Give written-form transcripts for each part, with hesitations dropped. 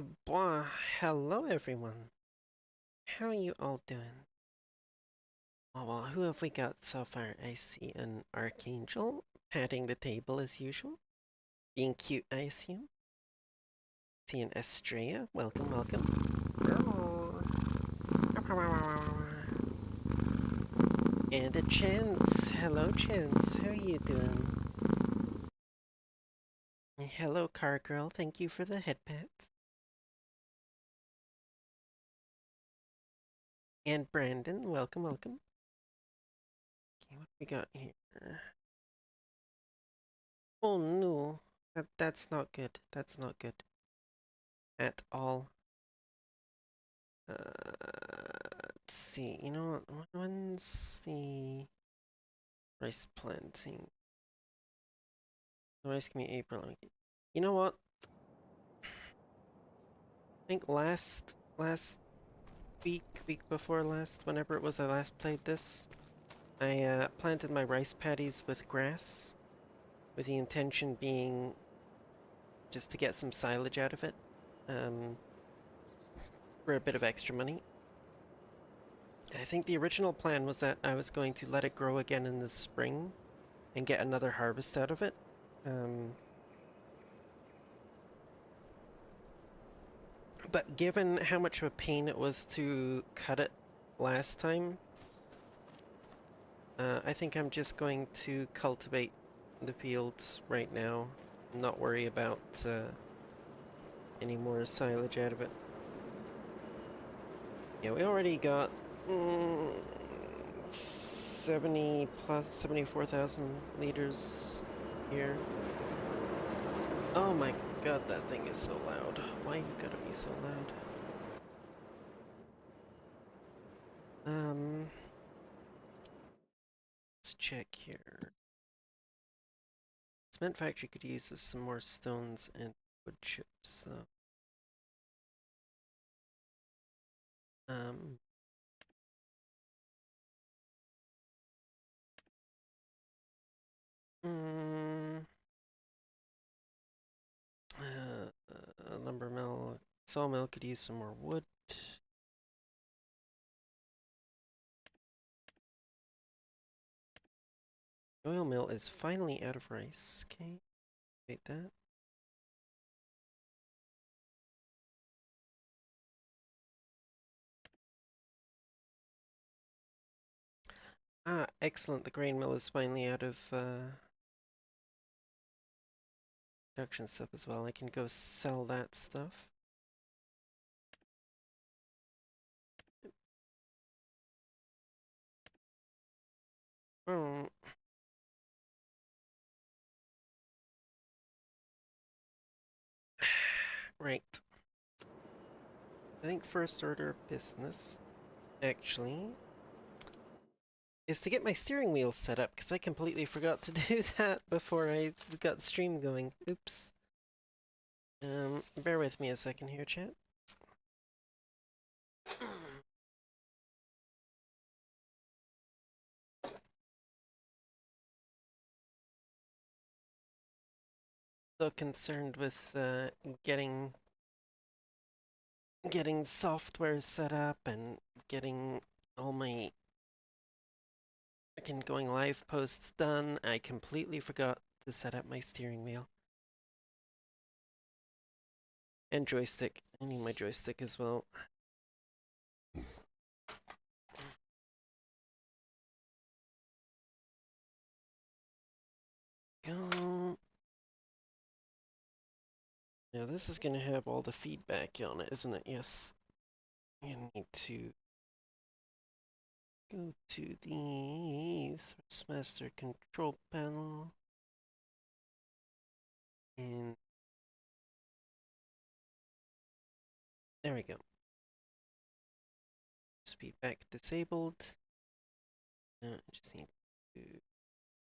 Boy, hello everyone. How are you all doing? Well, who have we got so far? I see an Archangel patting the table as usual. Being cute, I assume. See an Estrella. Welcome, welcome. And a Chance. Hello, Chance. How are you doing? Hello, Car Girl. Thank you for the head pats. And Brandon. Welcome, welcome. Okay, what we got here? Oh no. That's not good. That's not good. At all. Let's see. You know what? When's the rice planting? The rice can be April. You know what? I think last week before last, whenever it was I last played this, I planted my rice paddies with grass, with the intention being just to get some silage out of it, um, for a bit of extra money. I think the original plan was that I was going to let it grow again in the spring and get another harvest out of it. Um, but given how much of a pain it was to cut it last time, I think I'm just going to cultivate the fields right now, not worry about any more silage out of it. Yeah, we already got 70 plus 74,000 liters here. Oh my god, that thing is so loud. Why you gotta be so loud? Let's check here. Cement factory could use some more stones and wood chips, though. Um, mm, Lumber mill, sawmill could use some more wood. Oil mill is finally out of rice. Okay, wait that. Ah, excellent. The grain mill is finally out of production stuff as well. I can go sell that stuff. Oh. Right. I think first order of business, actually, is to get my steering wheel set up, because I completely forgot to do that before I got the stream going. Oops. Bear with me a second here, chat. So concerned with getting software set up and getting all my going live posts done. I completely forgot to set up my steering wheel. And joystick. I need my joystick as well. Go. Now this is going to have all the feedback on it, isn't it? Yes. You need to go to the Thrustmaster control panel. And there we go. Feedback disabled. I just need to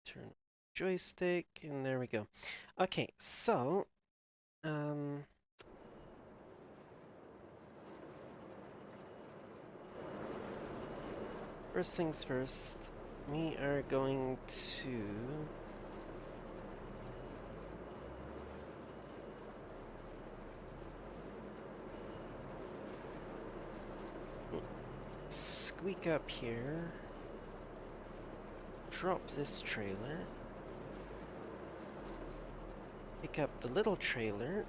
turn joystick, and there we go. Okay, so first things first, we are going to squeak up here, drop this trailer, pick up the little trailer,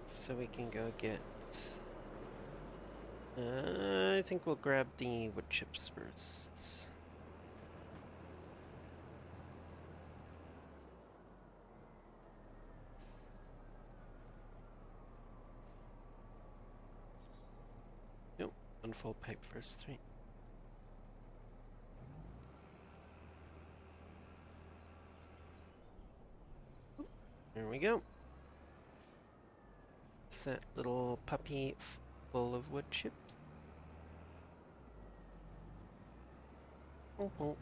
so we can go get... I think we'll grab the wood chips first. Nope, one full pipe first, 3. There we go. It's that little puppy full of wood chips. Honk honk.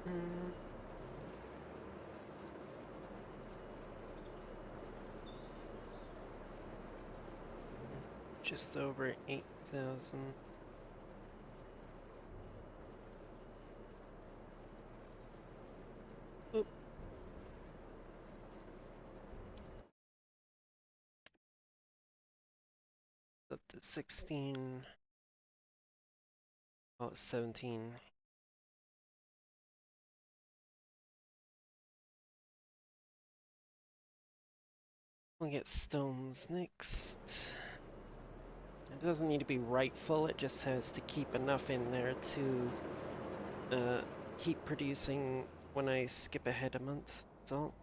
Mm. Just over 8,000. Oop. Up to 16. Oh, 17. We'll get stones next. It doesn't need to be right full, it just has to keep enough in there to keep producing when I skip ahead a month. That's all.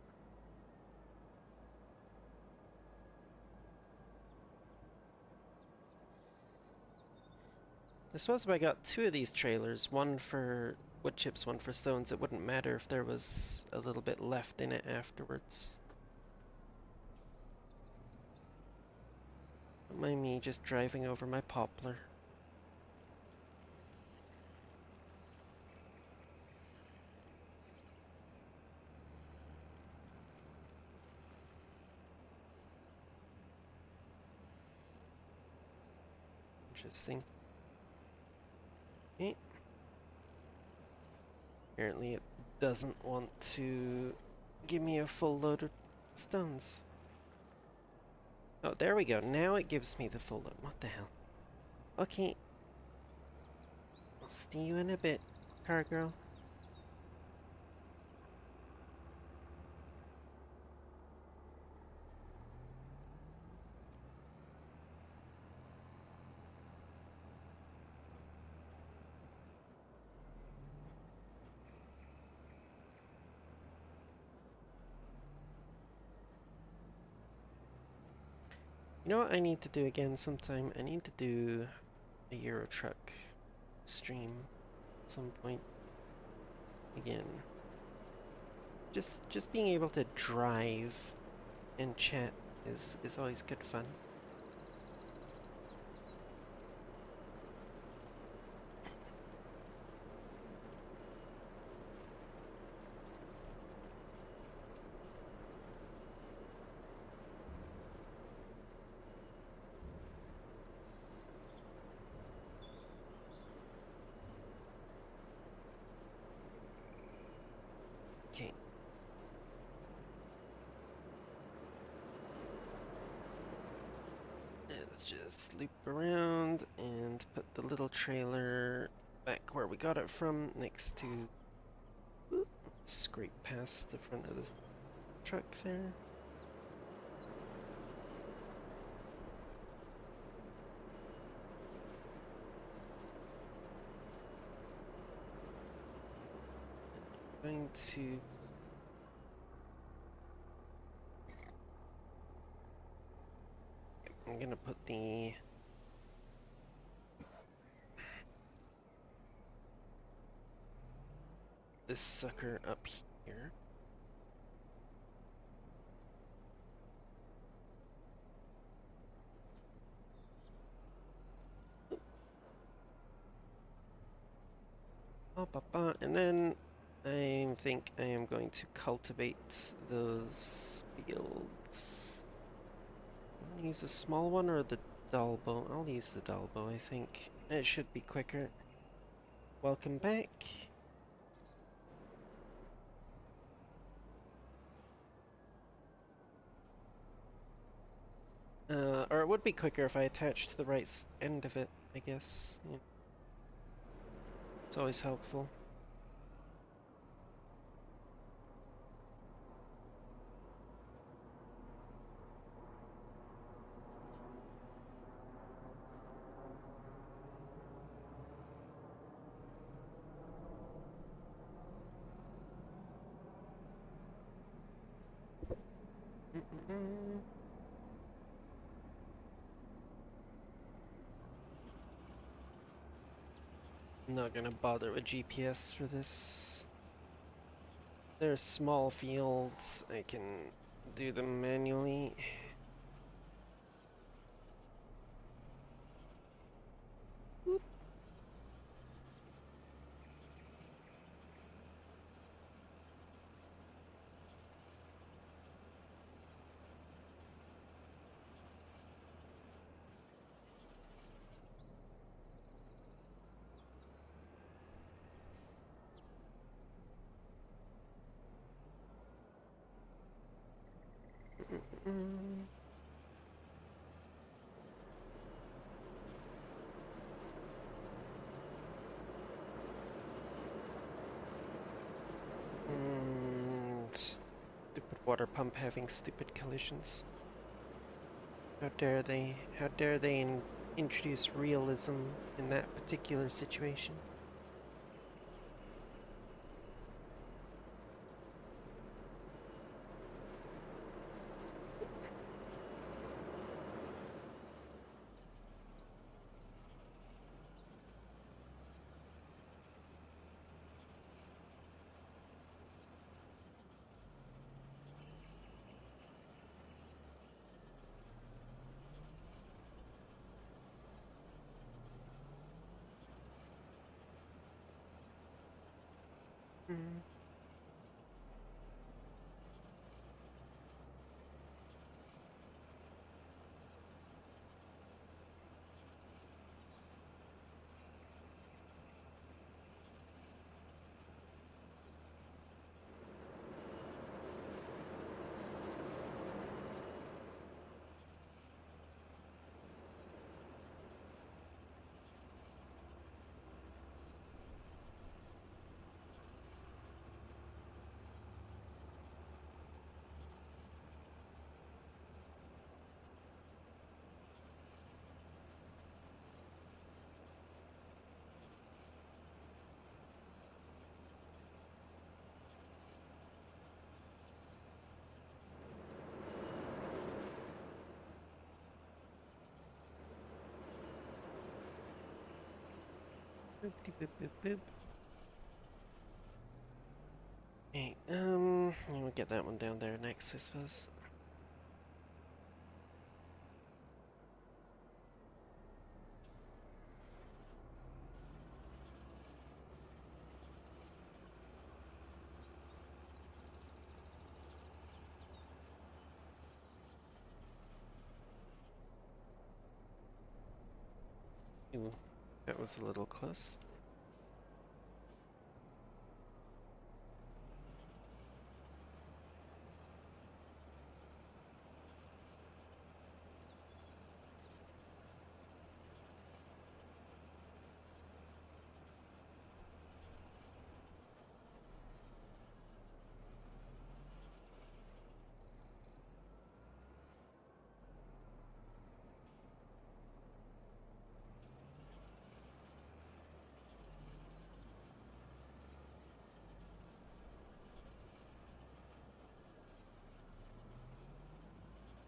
I suppose if I got 2 of these trailers, one for wood chips, one for stones, it wouldn't matter if there was a little bit left in it afterwards. Don't mind me just driving over my poplar. Interesting. Okay. Apparently it doesn't want to give me a full load of stones. Oh, there we go. Now it gives me the full load. What the hell? Okay. I'll see you in a bit, car girl. You know what I need to do again sometime? I need to do a Euro Truck stream at some point again. Just being able to drive and chat is always good fun. Okay. Let's just loop around and put the little trailer back where we got it from, next to... Ooh, scrape past the front of the truck there. Going to... I'm gonna put this sucker up here. And then I think I am going to cultivate those fields. Use a small one or the dull bow? I'll use the dull bow, I think. It should be quicker. Welcome back. Or it would be quicker if I attached the right end of it, I guess. Yeah. It's always helpful. Mm-mm-mm. I'm not gonna bother with GPS for this. They're small fields. I can do them manually. Whoop. Mm-mm. Stupid water pump having stupid collisions. How dare they? How dare they introduce realism in that particular situation? Mm. Boop, boop, boop, boop. Hey, we'll get that one down there next, I suppose. Ooh, that was a little close.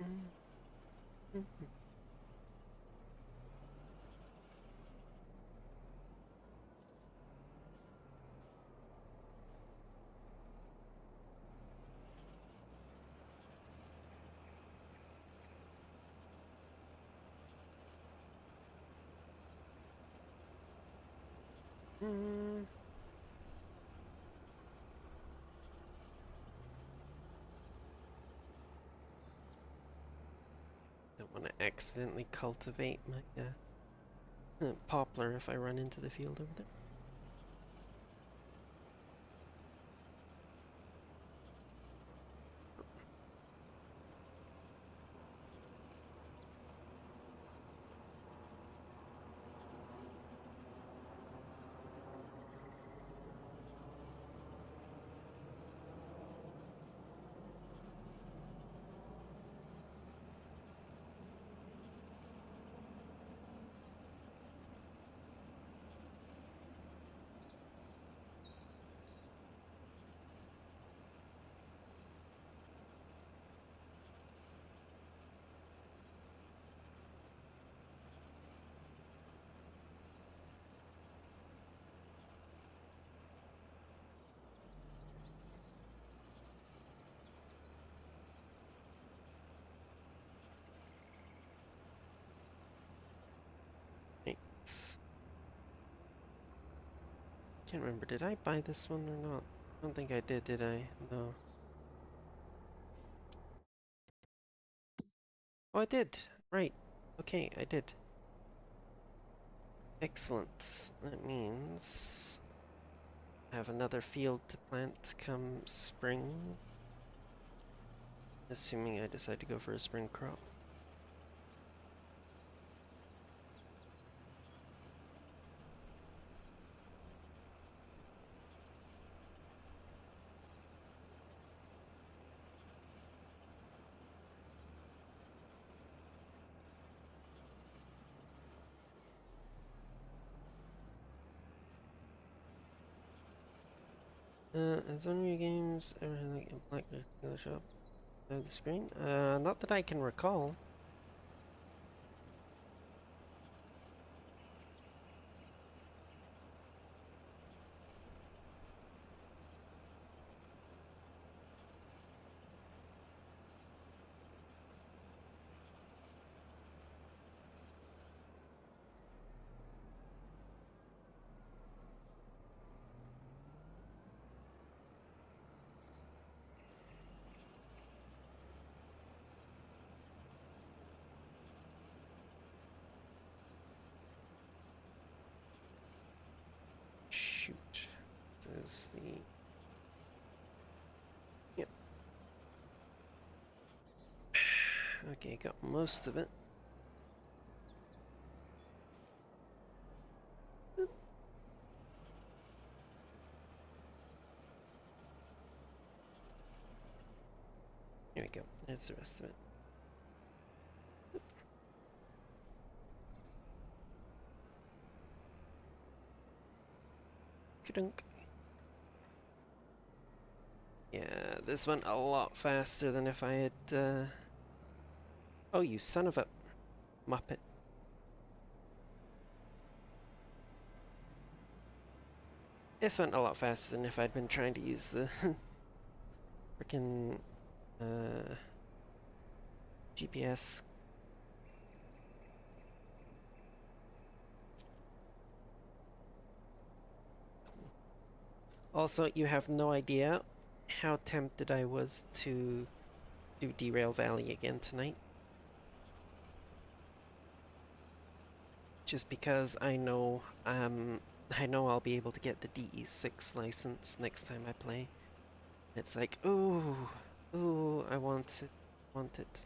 Mm, mm, mm. want to accidentally cultivate my poplar if I run into the field over there. Thanks. Can't remember, did I buy this one or not? I don't think I did I? No. Oh, I did! Right. Okay, I did. Excellent. That means I have another field to plant come spring. Assuming I decide to go for a spring crop. Has one of your games ever had like a black rectangular shop of the screen? Not that I can recall. Shoot. This is the... Yep. Okay, got most of it. Here we go. There's the rest of it. Ka-dunk. Yeah, this went a lot faster than if I had, Oh, you son of a muppet. This went a lot faster than if I'd been trying to use the frickin' GPS. Also, you have no idea how tempted I was to do Derail Valley again tonight. Just because I know I'll be able to get the DE6 license next time I play. It's like, ooh, I want it.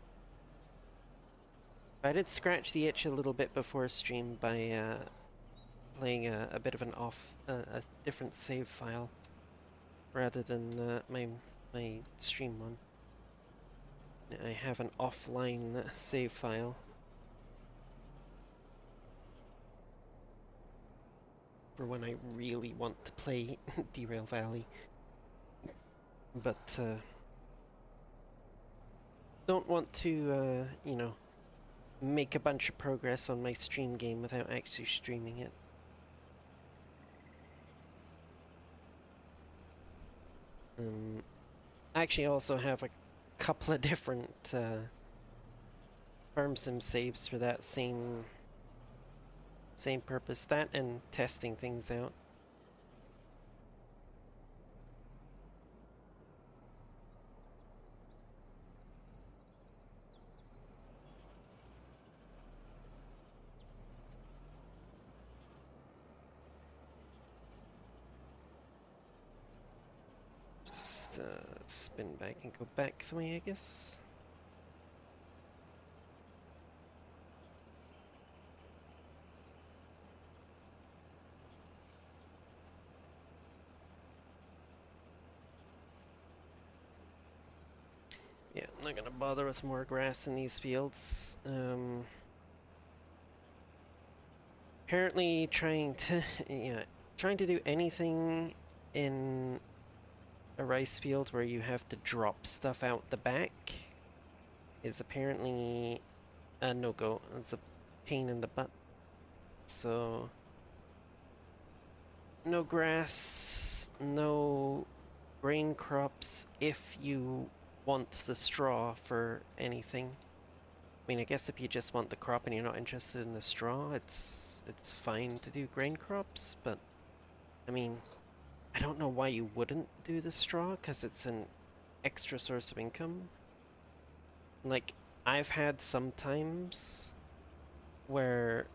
I did scratch the itch a little bit before stream by playing a bit of an a different save file rather than my stream one. I have an offline save file for when I really want to play Derail Valley, but don't want to, you know, make a bunch of progress on my stream game without actually streaming it. I actually also have a couple of different farm sim saves for that same purpose. That and testing things out. spin back and go back the way, I guess. Yeah, I'm not gonna bother with more grass in these fields. Apparently trying to, yeah, trying to do anything in a rice field where you have to drop stuff out the back is apparently a no-go. It's a pain in the butt. So, no grass, no grain crops if you want the straw for anything. I mean, I guess if you just want the crop and you're not interested in the straw, it's fine to do grain crops, but I mean, I don't know why you wouldn't do the straw, because it's an extra source of income. Like, I've had some times where,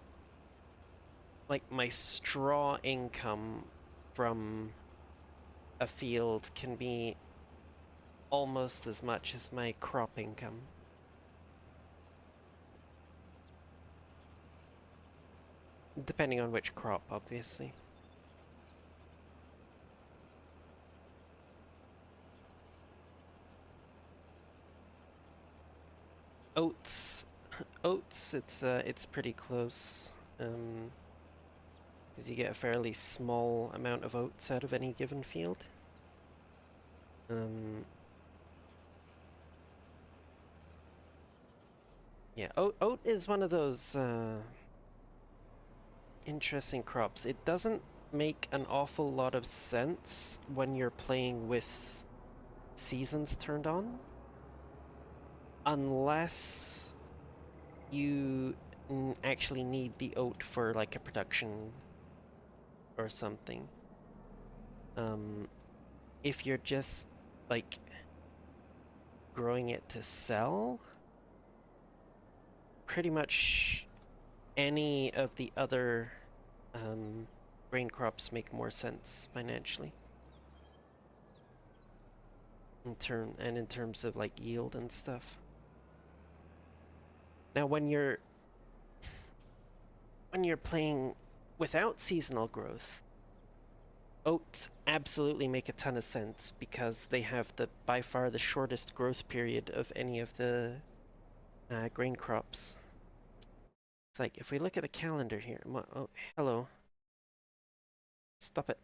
like, my straw income from a field can be almost as much as my crop income. Depending on which crop, obviously. Oats. Oats, it's pretty close. Because you get a fairly small amount of oats out of any given field. Um, yeah, oat is one of those interesting crops. It doesn't make an awful lot of sense when you're playing with seasons turned on, unless you actually need the oat for like a production or something. Um, if you're just like growing it to sell, pretty much any of the other um, grain crops make more sense financially in terms of like yield and stuff. Now, when you're playing without seasonal growth, oats absolutely make a ton of sense because they have the by far the shortest growth period of any of the grain crops. It's like if we look at a calendar here. Oh, hello. Stop it.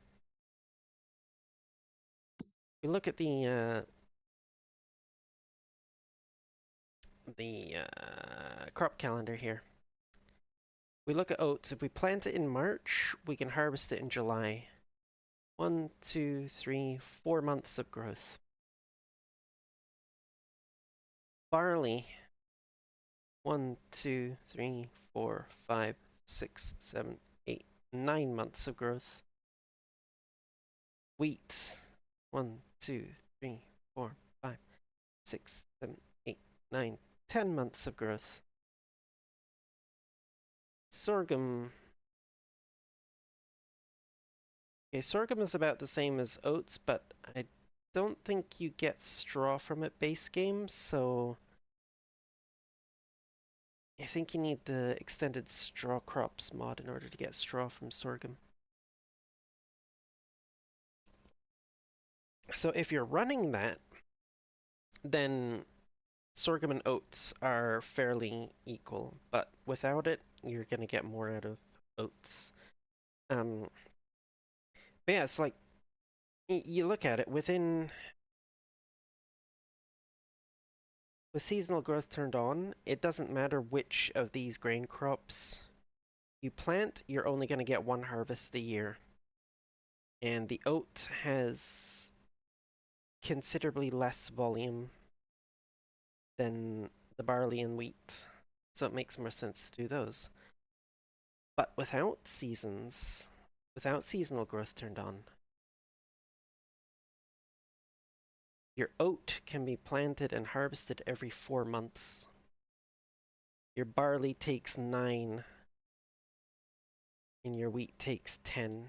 We look at the crop calendar here. We look at oats. If we plant it in March, we can harvest it in July. 1, 2, 3, 4 months of growth. Barley. 1, 2, 3, 4, 5, 6, 7, 8, 9 months of growth. Wheat. 1, 2, 3, 4, 5, 6, 7, 8, 9, 10 months of growth. Sorghum. Okay, sorghum is about the same as oats, but I don't think you get straw from it base game, so I think you need the extended straw crops mod in order to get straw from sorghum. So if you're running that, then sorghum and oats are fairly equal, but without it, you're gonna get more out of oats. But yeah, it's like you look at it with seasonal growth turned on, it doesn't matter which of these grain crops you plant, you're only going to get one harvest a year. And the oat has considerably less volume than the barley and wheat, so it makes more sense to do those. But without seasonal growth turned on, your oat can be planted and harvested every 4 months. Your barley takes 9, and your wheat takes 10.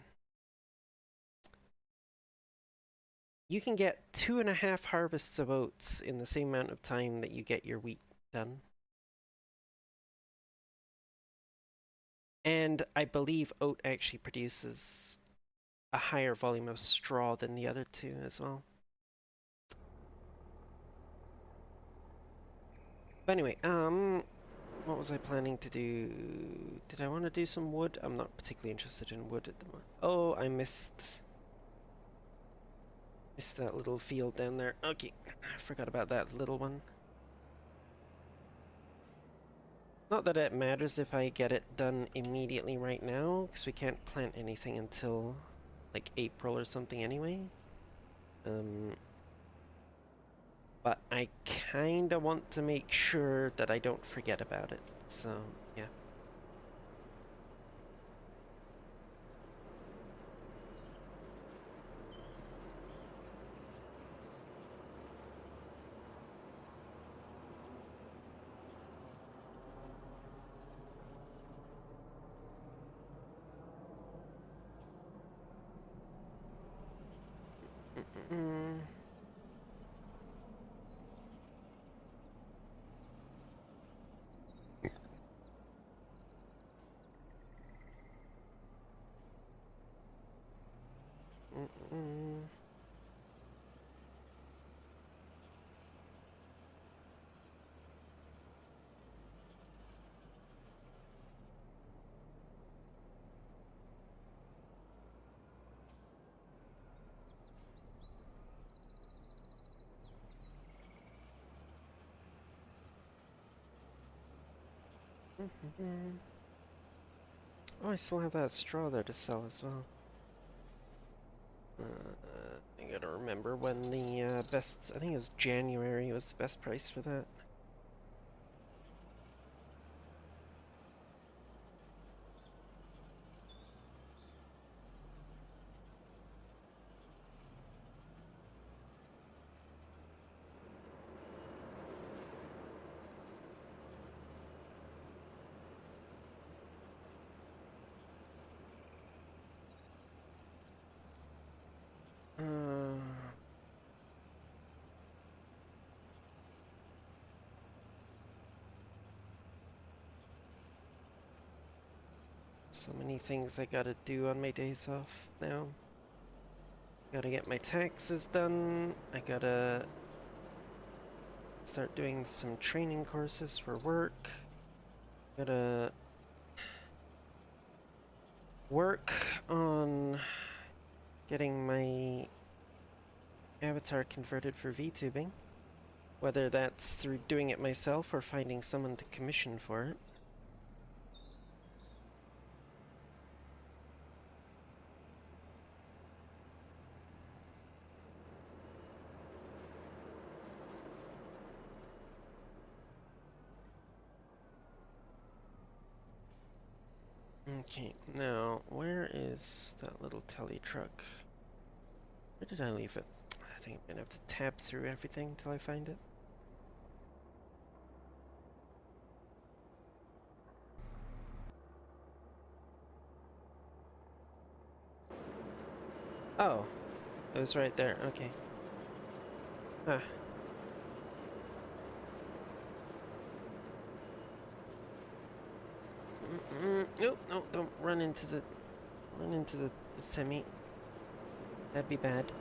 You can get 2.5 harvests of oats in the same amount of time that you get your wheat done. And I believe oat actually produces a higher volume of straw than the other two as well. But anyway, what was I planning to do? Did I want to do some wood? I'm not particularly interested in wood at the moment. Oh, I missed that little field down there. Okay, I forgot about that little one. Not that it matters if I get it done immediately right now, because we can't plant anything until like April or something anyway. Um, but I kinda want to make sure that I don't forget about it. So, yeah. Mm-mm. Mm-mm. Mm-mm. Oh, I still have that straw there to sell as well. I gotta remember when the best, I think it was January was the best price for that. Uh, so many things I gotta do on my days off now. Gotta get my taxes done. I gotta start doing some training courses for work. Gotta work on getting my avatar converted for VTubing. Whether that's through doing it myself or finding someone to commission for it. Okay, now, where is that little telly truck? Where did I leave it? I think I'm gonna have to tab through everything till I find it. Oh, it was right there, okay. Ah. Nope, no, don't run into the semi. That'd be bad.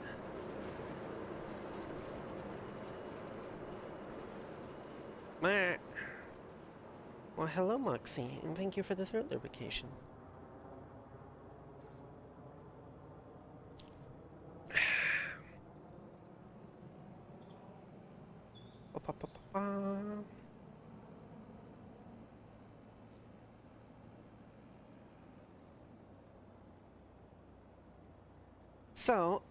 Well, hello, Moxie, and thank you for the throat lubrication. Ba, ba, ba, ba, ba. So,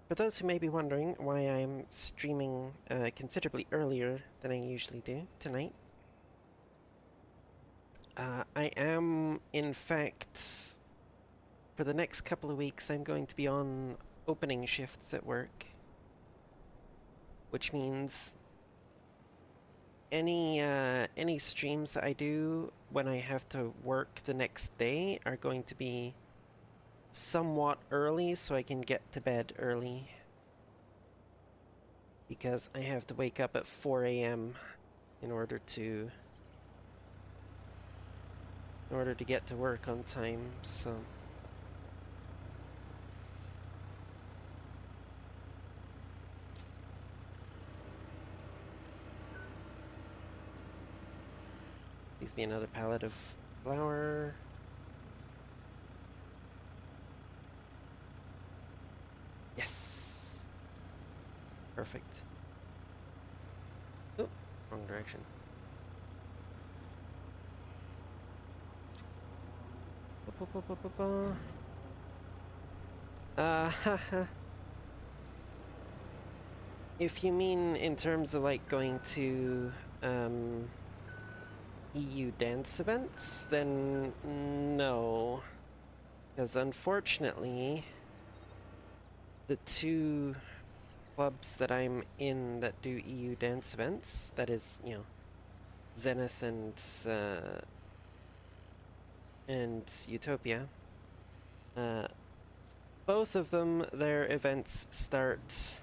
for those who may be wondering why I'm streaming considerably earlier than I usually do tonight, I am, in fact, for the next couple of weeks, I'm going to be on opening shifts at work, which means any streams that I do when I have to work the next day are going to be somewhat early so I can get to bed early. Because I have to wake up at 4 a.m. in order to get to work on time, so please be another pallet of flour. Yes. Perfect. Oh, wrong direction. Haha. If you mean in terms of like going to EU dance events, then no. Because unfortunately, the two clubs that I'm in that do EU dance events, that is, you know, Zenith and Utopia, both of them, their events start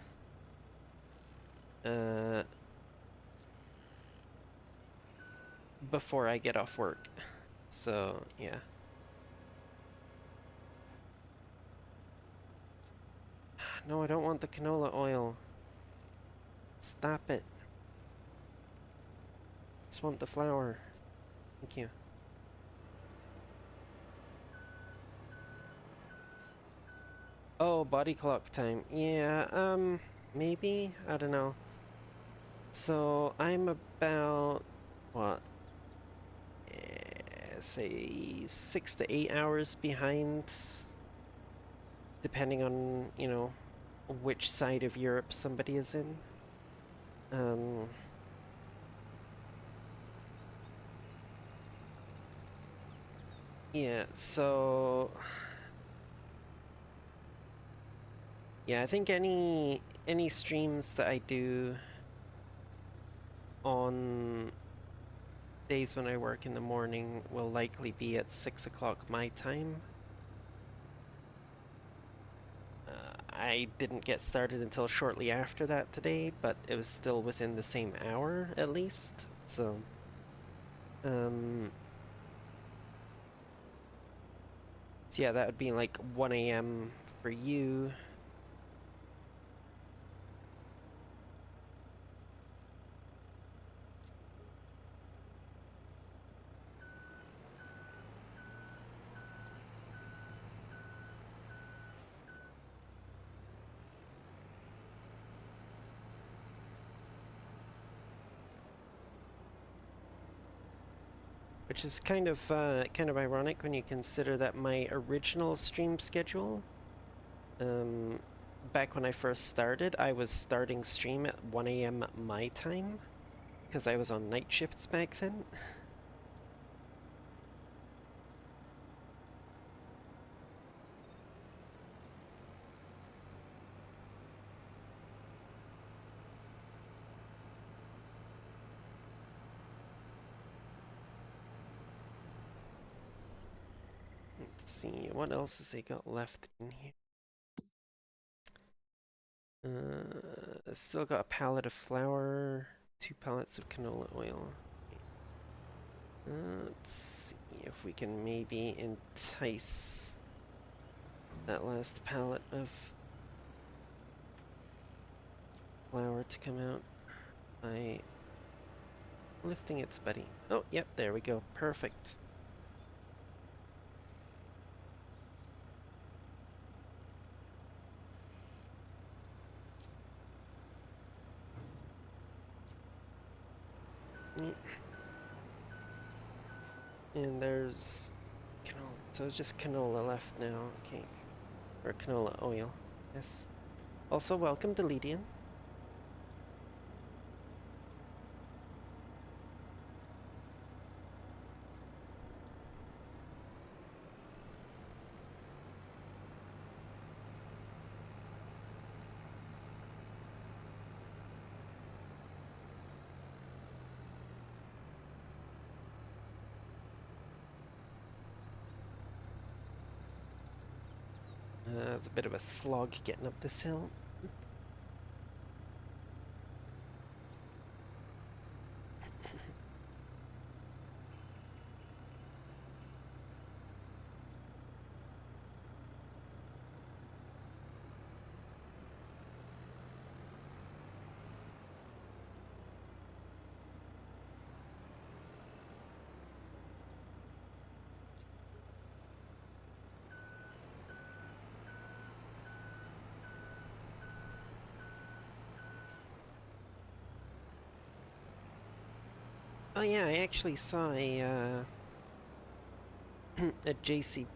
before I get off work. So, yeah. No, I don't want the canola oil. Stop it. Just want the flour. Thank you. Oh, body clock time. Yeah, maybe? I don't know. So, I'm about, what, say 6 to 8 hours behind, depending on, you know, which side of Europe somebody is in. Um, yeah, so yeah, I think any streams that I do on days when I work in the morning will likely be at 6 o'clock my time. I didn't get started until shortly after that today, but it was still within the same hour at least. So, um, so yeah, that would be like 1 a.m. for you. Which is kind of ironic when you consider that my original stream schedule, um, back when I first started, I was starting stream at 1 a.m. my time because I was on night shifts back then. Let's see, what else has he got left in here? Still got a pallet of flour, 2 pallets of canola oil. Let's see if we can maybe entice that last pallet of flour to come out by lifting its buddy. Oh, yep, there we go. Perfect. And there's canola. So it's just canola left now. Okay. Or canola oil. Yes. Also, welcome to Lydian. It's a bit of a slog getting up this hill. Oh yeah, I actually saw a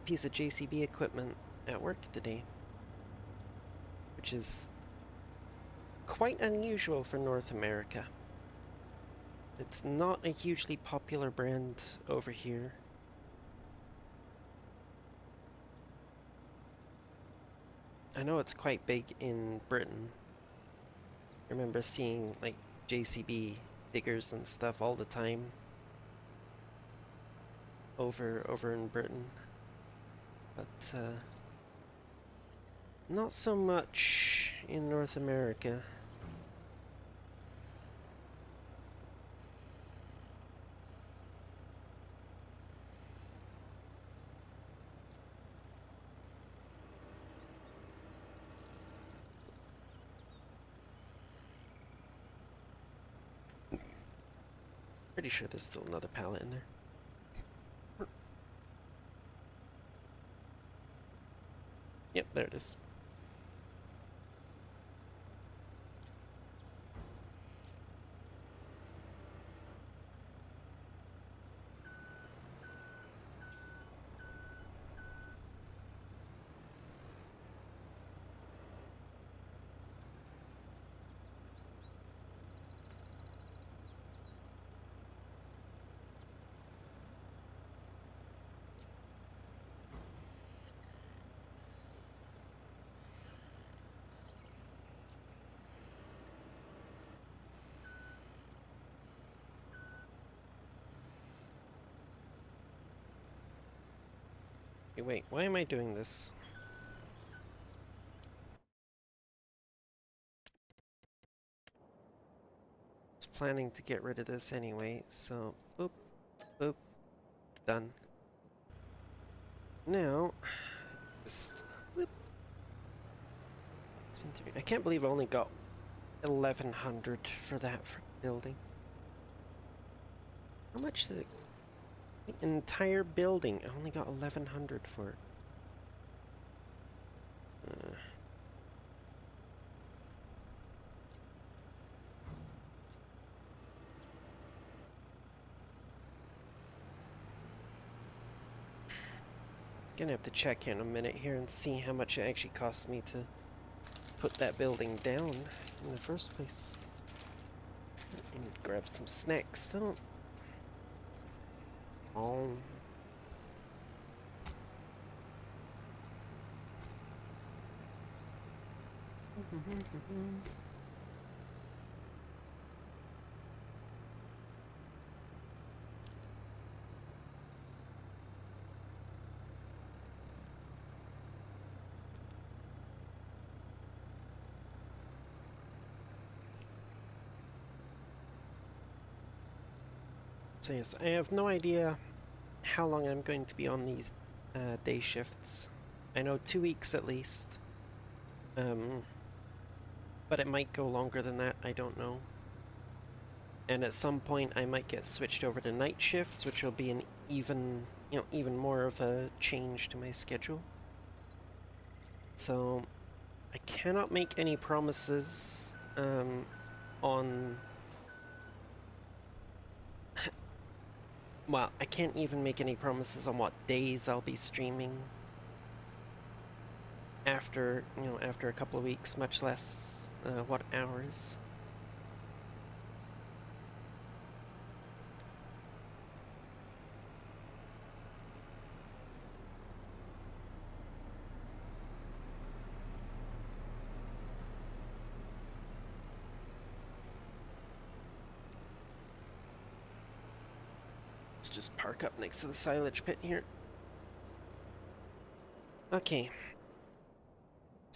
piece of JCB equipment at work today, which is quite unusual for North America. It's not a hugely popular brand over here. I know it's quite big in Britain. I remember seeing like JCB diggers and stuff all the time over in Britain, but not so much in North America. Pretty sure there's still another pallet in there. Yep, there it is. Hey, wait, why am I doing this? I was planning to get rid of this anyway, so boop, boop, done. Now, just whoop. I can't believe I only got 1100 for that for building. How much did it? The entire building, I only got 1100 for it. Uh, Gonna have to check in a minute here and see how much it actually cost me to put that building down in the first place. And grab some snacks, don't. Oh. So yes, I have no idea how long I'm going to be on these day shifts. I know 2 weeks at least. But it might go longer than that, I don't know. And at some point I might get switched over to night shifts, which will be an even more of a change to my schedule. So I cannot make any promises on well, I can't even make any promises on what days I'll be streaming after, after a couple of weeks, much less what hours. Let's just park up next to the silage pit here. Okay.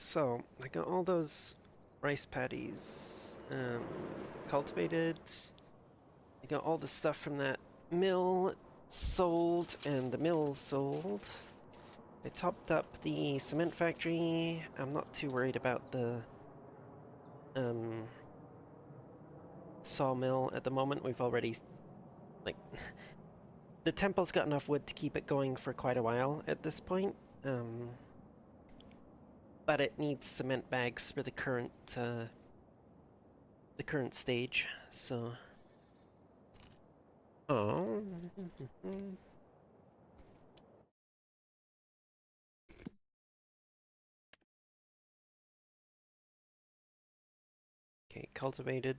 So, I got all those rice paddies cultivated. I got all the stuff from that mill sold, and the mill sold. I topped up the cement factory. I'm not too worried about the um, sawmill at the moment. We've already, like, the temple's got enough wood to keep it going for quite a while at this point. But it needs cement bags for the current stage, so. Oh. Okay, cultivated,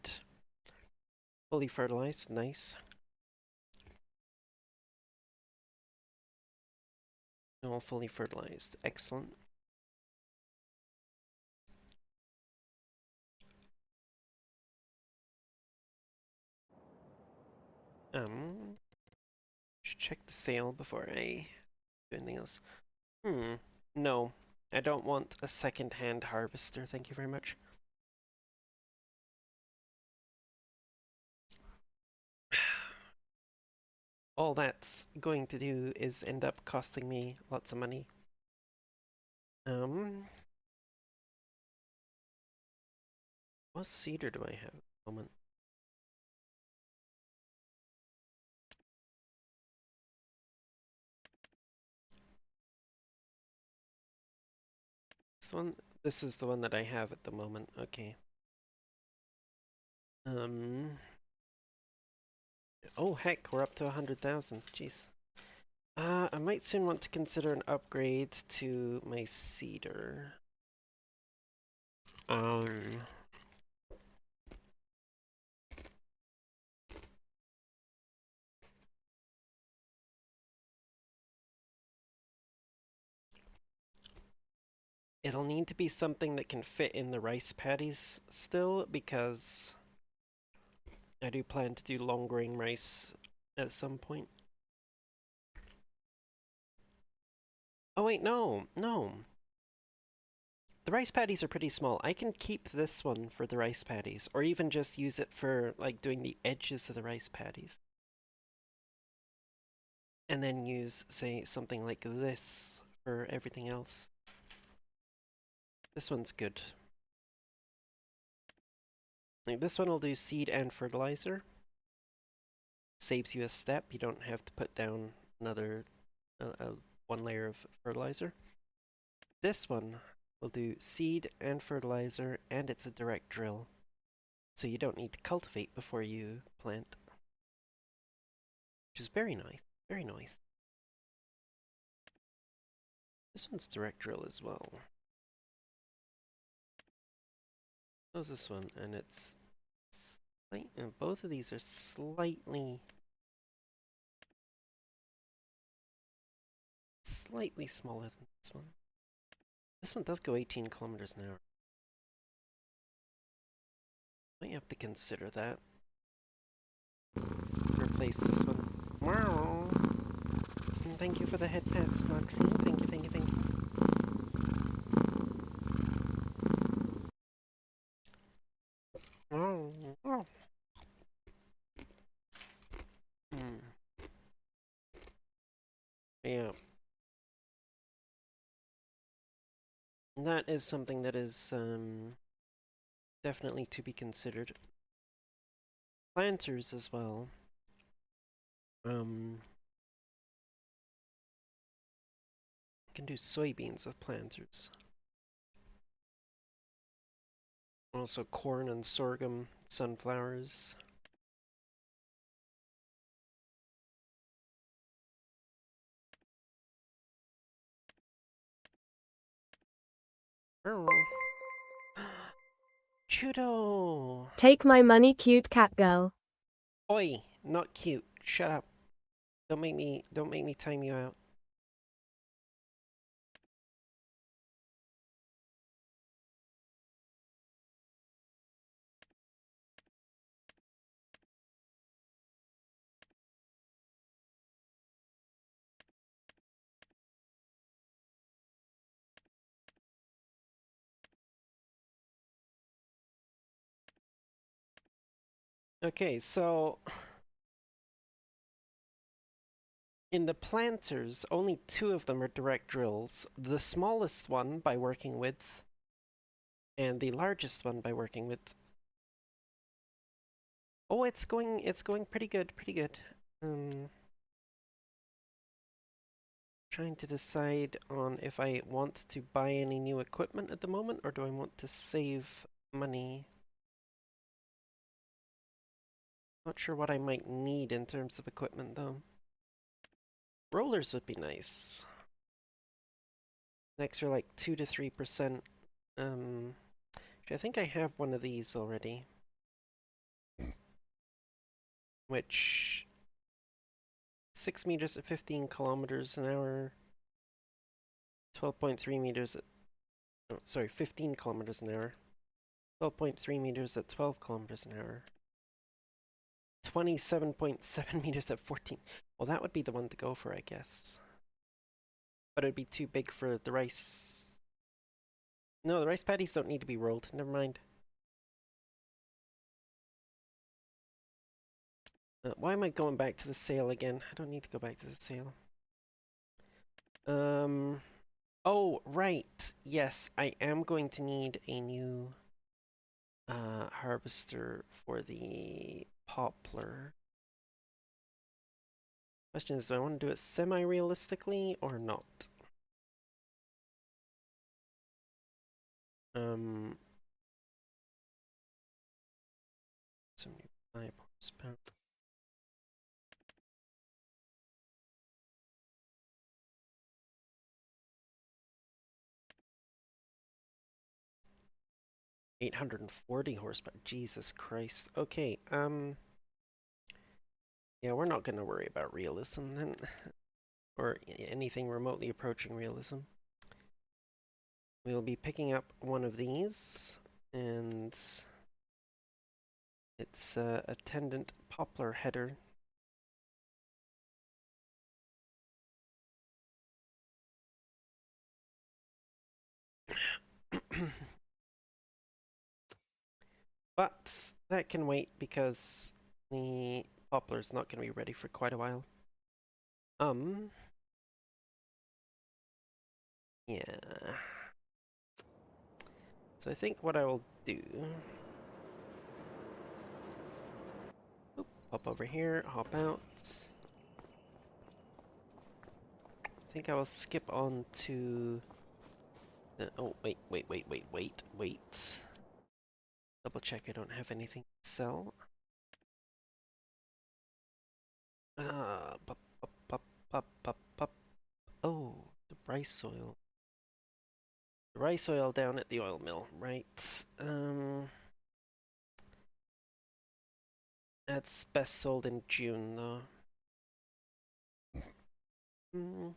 fully fertilized, nice. All fully fertilized, excellent. Should check the sale before I do anything else. No, I don't want a second-hand harvester, thank you very much. All that's going to do is end up costing me lots of money. What cedar do I have at the moment? This is the one that I have at the moment, okay. Oh heck, we're up to 100,000, jeez. I might soon want to consider an upgrade to my cedar. It'll need to be something that can fit in the rice paddies still, because I do plan to do long grain rice at some point. Oh wait, no. The rice paddies are pretty small. I can keep this one for the rice paddies, or even just use it for like doing the edges of the rice paddies. And then use, say, something like this for everything else. This one's good. Like this one will do seed and fertilizer. Saves you a step. You don't have to put down another one layer of fertilizer. This one will do seed and fertilizer, and it's a direct drill. So you don't need to cultivate before you plant. Which is very nice. Very nice. This one's direct drill as well. How's this one? And it's and both of these are slightly smaller than this one. This one does go 18 kilometers an hour. Might have to consider that. Replace this one. Wow. And thank you for the head pats, Moxie. Thank you, thank you, thank you. Oh. Oh. Yeah. That is something that is definitely to be considered. Planters as well. You can do soybeans with planters. Also corn and sorghum, sunflowers. Oh. Chudo! Take my money, cute cat girl. Oi, not cute. Shut up. Don't make me time you out. Okay, so in the planters, only 2 of them are direct drills. The smallest one by working width, and the largest one by working width. Oh, it's going pretty good, pretty good. Trying to decide on if I want to buy any new equipment at the moment, or do I want to save money? Not sure what I might need in terms of equipment though. Rollers would be nice. Next are like 2 to 3%. I think I have one of these already. Which 6 meters at 15 kilometers an hour, 12.3 meters at, oh, sorry, 15 kilometers an hour, 12.3 meters at 12 kilometers an hour, 27.7 meters at 14. Well, that would be the one to go for, I guess. But it'd be too big for the rice. No, the rice paddies don't need to be rolled. Never mind. Why am I going back to the sail again? I don't need to go back to the sail. Oh, right. Yes, I am going to need a new harvester for the poplar. Question is, do I want to do it semi-realistically or not? Some new 5 horsepower. $840 horsepower. Jesus Christ. Okay, yeah, we're not gonna worry about realism then. Or anything remotely approaching realism. We'll be picking up one of these, and it's a attendant poplar header. But that can wait because the poplar's not going to be ready for quite a while. Yeah. So I think what I will do... Oop, hop over here, hop out. I think I will skip on to... oh, wait. Double check I don't have anything to sell. Pop, pop, pop, pop, pop, pop. Oh, the rice soil. The rice oil down at the oil mill, right. That's best sold in June, though. Mm.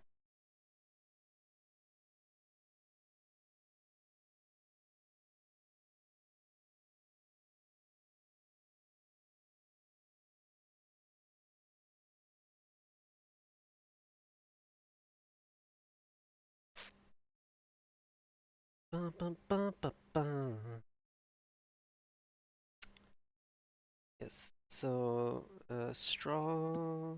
Bum, bum, bum, bum, bum. Yes, so straw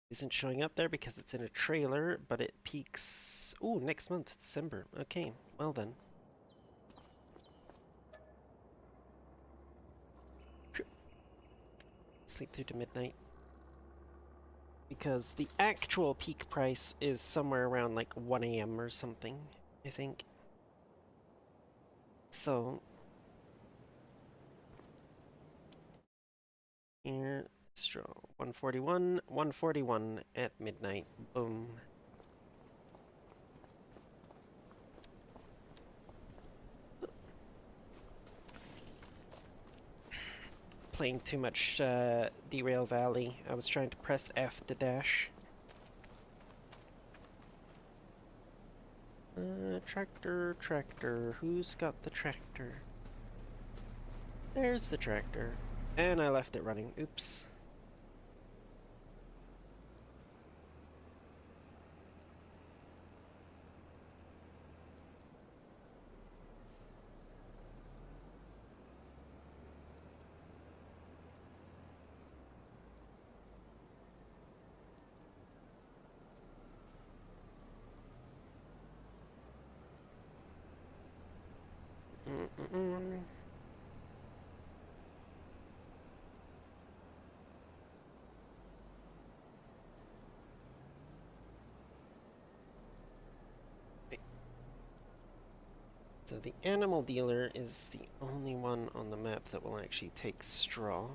isn't showing up there because it's in a trailer, but it peaks. Ooh, next month, December. Okay, well then. Sleep through to midnight. Because the actual peak price is somewhere around like 1 a.m. or something, I think. So, here, straw 141 at midnight. Boom. Playing too much Derail Valley. I was trying to press F to dash. Tractor. Who's got the tractor? There's the tractor. And I left it running. Oops. So the animal dealer is the only one on the map that will actually take straw.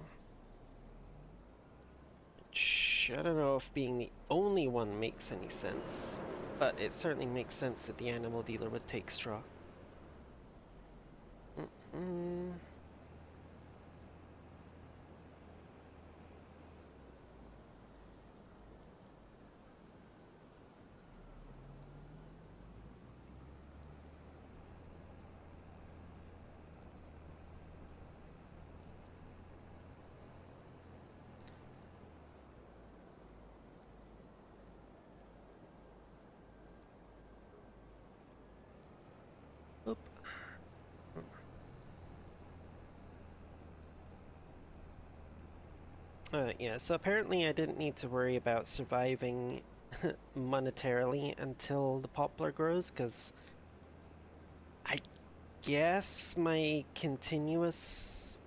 Which, I don't know if being the only one makes any sense, but it certainly makes sense that the animal dealer would take straw. Mm-mm. Oop. Yeah, so apparently I didn't need to worry about surviving monetarily until the poplar grows, because I guess my continuous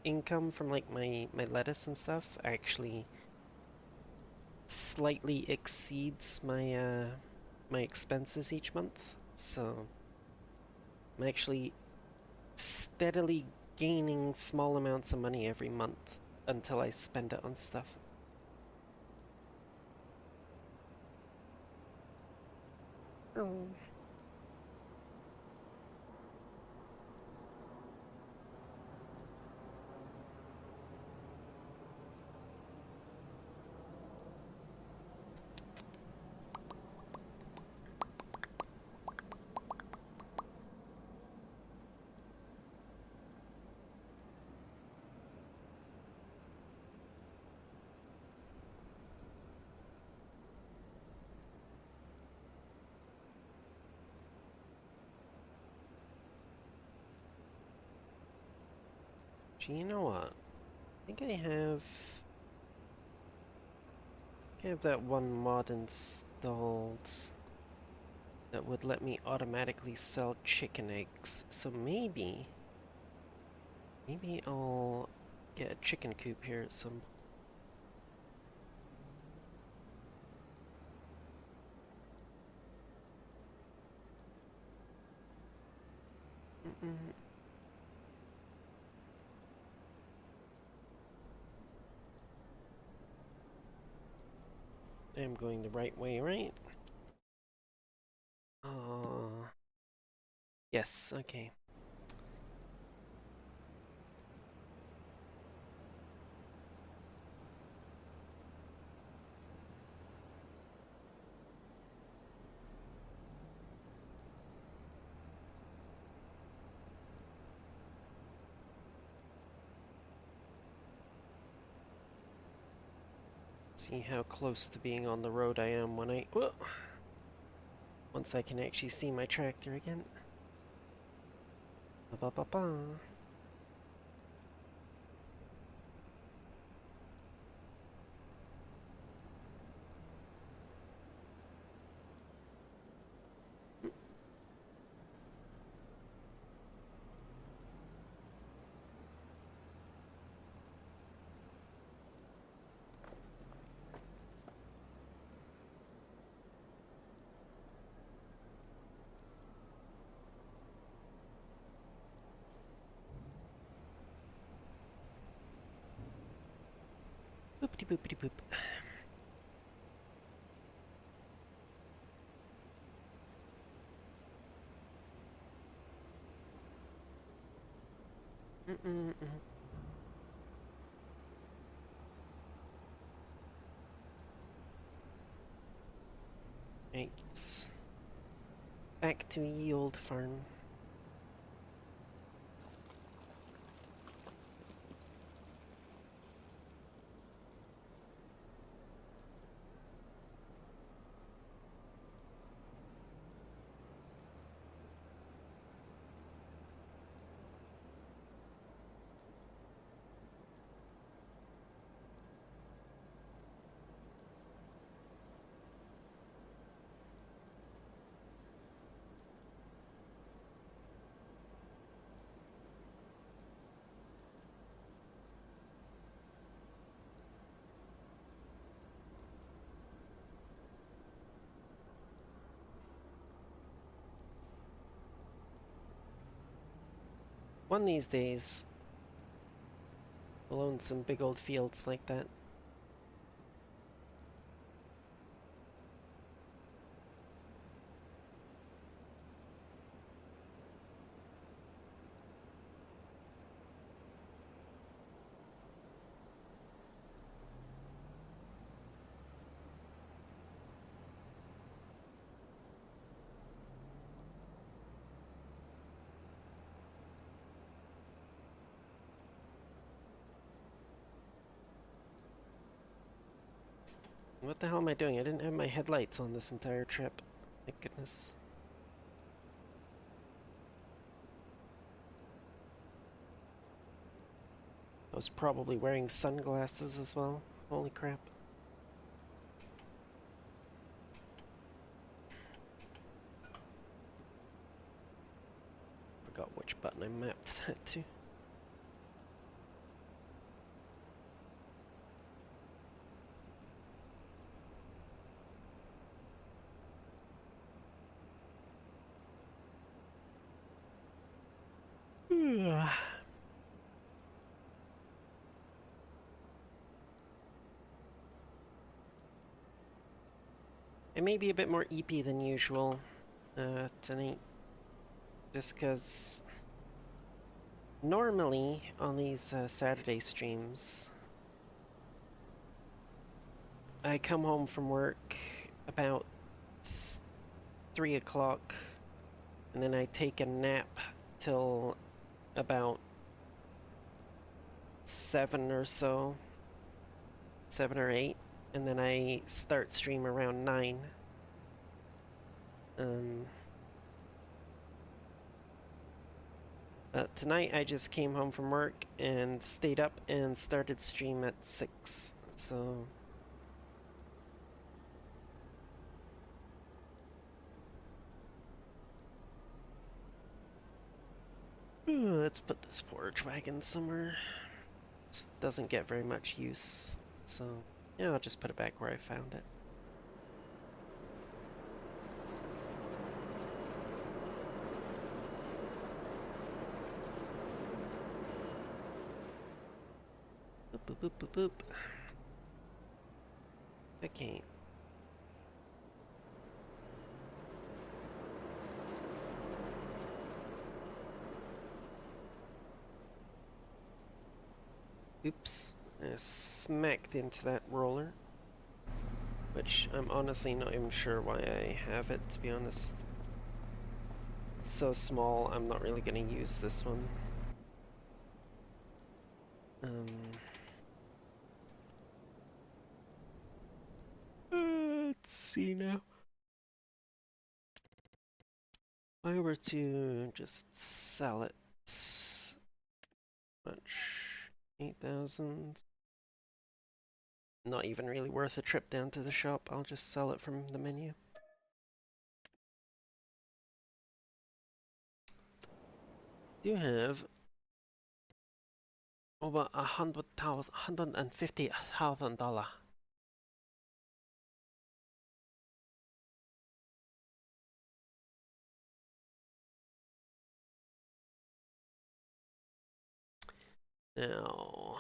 income from like my lettuce and stuff actually slightly exceeds my expenses each month. So I'm actually steadily gaining small amounts of money every month until I spend it on stuff. Oh. Gee, you know what? I think I have that one mod installed that would let me automatically sell chicken eggs. So maybe I'll get a chicken coop here at some. Mm-mm. I'm going the right way, right? Yes, okay. See how close to being on the road I am once I can actually see my tractor again. Ba ba ba ba. Boopity boopity boop. Mm-mm-mm. Right. Back to ye old farm. One of these days, we'll own some big old fields like that. What the hell am I doing? I didn't have my headlights on this entire trip. Thank goodness. I was probably wearing sunglasses as well. Holy crap. Forgot which button I mapped that to. I may be a bit more EP than usual tonight, just because normally on these Saturday streams, I come home from work about 3 o'clock, and then I take a nap till about 7 or so, 7 or 8, and then I start stream around 9. Tonight I just came home from work and stayed up and started stream at 6, so... Let's put this forage wagon somewhere. This doesn't get very much use, so yeah, I'll just put it back where I found it. Boop, boop, boop, boop, boop. Okay. Oops. I smacked into that roller. Which I'm honestly not even sure why I have it, to be honest. It's so small, I'm not really going to use this one. Let's see now. If I were to just sell it, much? 8,000. Not even really worth a trip down to the shop. I'll just sell it from the menu. You have over $150,000. Now,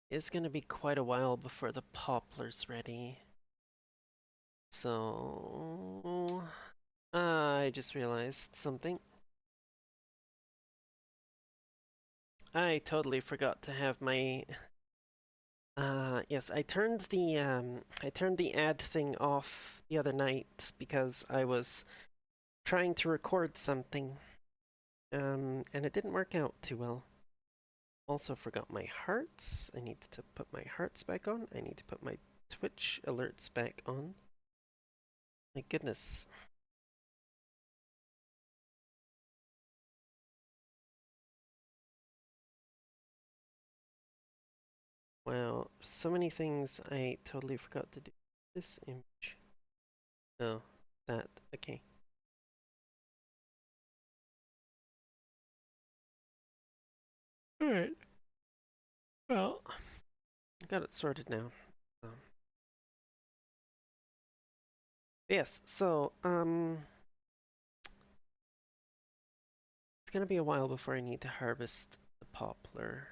it's gonna be quite a while before the poplar's ready. So, I just realized something. I totally forgot to have my. Yes, I turned the ad thing off the other night because I was trying to record something, and it didn't work out too well. Also forgot my hearts. I need to put my hearts back on. I need to put my Twitch alerts back on. My goodness. Wow, so many things I totally forgot to do. This image. Oh, that. Okay. Alright. Well, I got it sorted now. Yes, so, gonna be a while before I need to harvest the poplar.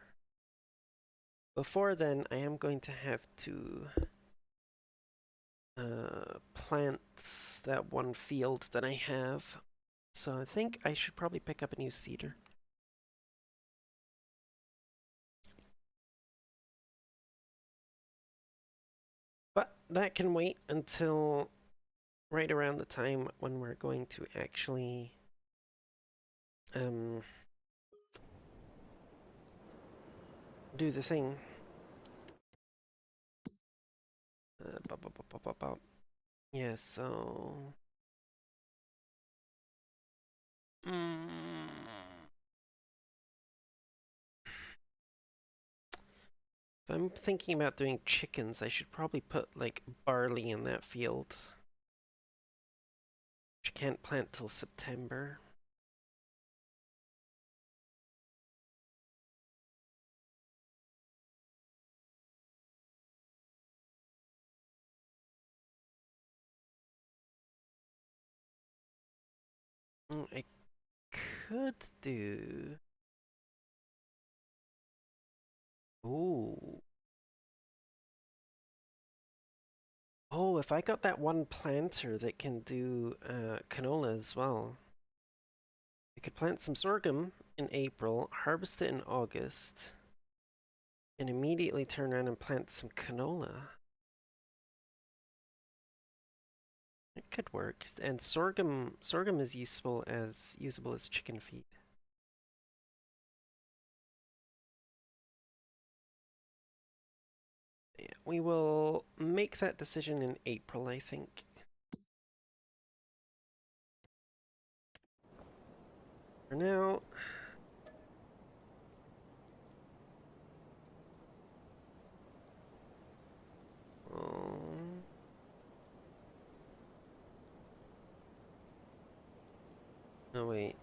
Before then, I am going to have to plant that one field that I have. So I think I should probably pick up a new cedar. But that can wait until right around the time when we're going to actually do the thing. Yeah, so... Mm, if I'm thinking about doing chickens, I should probably put, like, barley in that field. Which I can't plant till September. I could do... Ooh. Oh, if I got that one planter that can do canola as well. I could plant some sorghum in April, harvest it in August, and immediately turn around and plant some canola. It could work. And sorghum is usable as chicken feed. Yeah, we will make that decision in April, I think. For now, um, oh wait,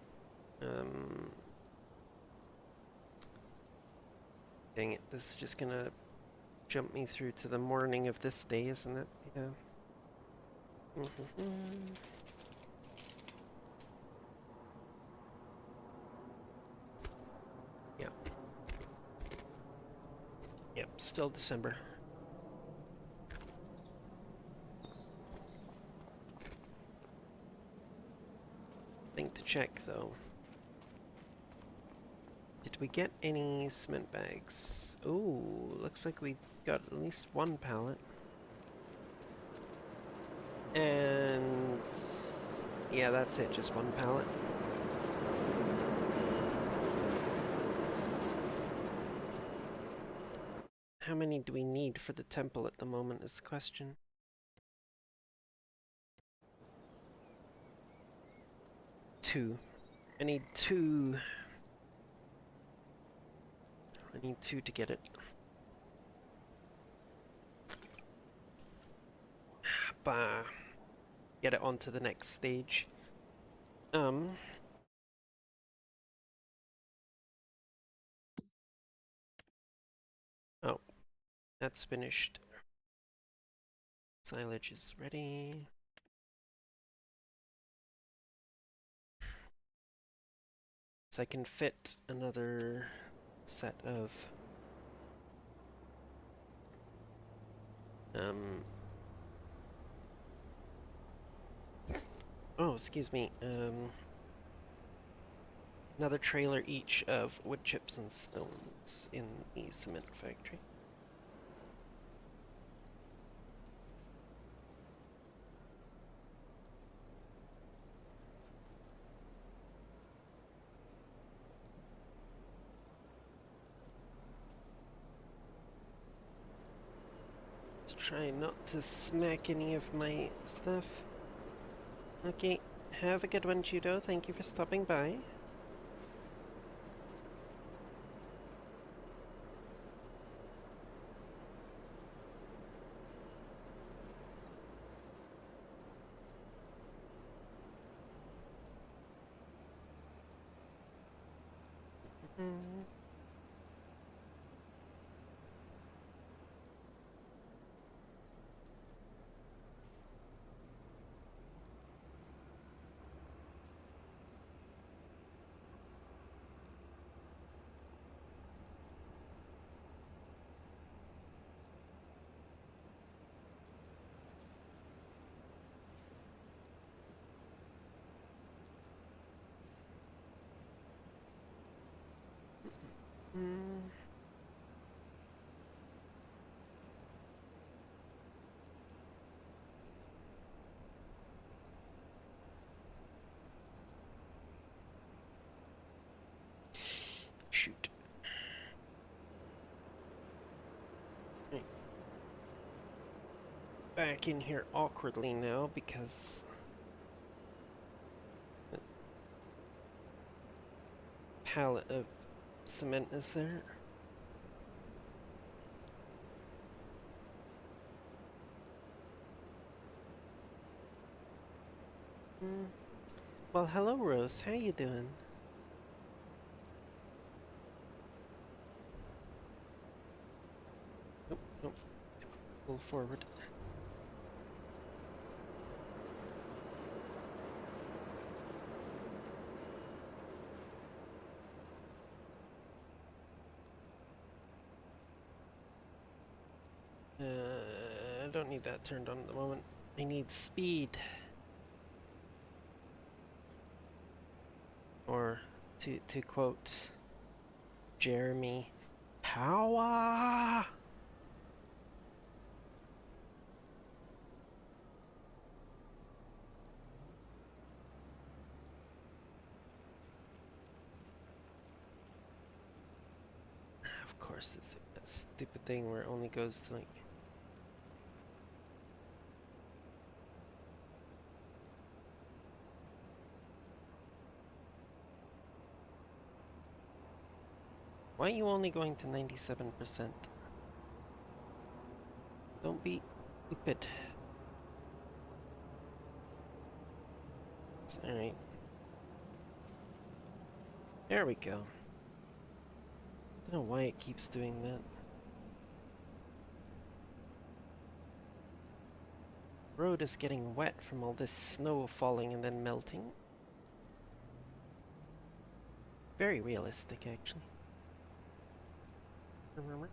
dang it, this is just gonna jump me through to the morning of this day, isn't it? Yeah. Yep. Yep, still December. Thing to check though. Did we get any cement bags? Ooh, looks like we got at least one pallet. And yeah, that's it, just one pallet. How many do we need for the temple at the moment is the question. Two. I need two. I need two to get it. Bah. Get it onto the next stage. Oh, that's finished. Silage is ready. So I can fit another set of oh, excuse me, another trailer each of wood chips and stones in the cement factory. Let's try not to smack any of my stuff. Okay, have a good one, Judo. Thank you for stopping by. Mm. Mm. Shoot. Right. Back in here awkwardly now because the pallet of cement is there. Mm. Well, hello, Rose. How you doing? Nope, nope. Pull forward. I don't need that turned on at the moment. I need speed. Or, to quote Jeremy, power! Of course, it's that stupid thing where it only goes to like... Why are you only going to 97%? Don't be stupid. Alright. There we go. Don't know why it keeps doing that. Road is getting wet from all this snow falling and then melting. Very realistic, actually. Remember?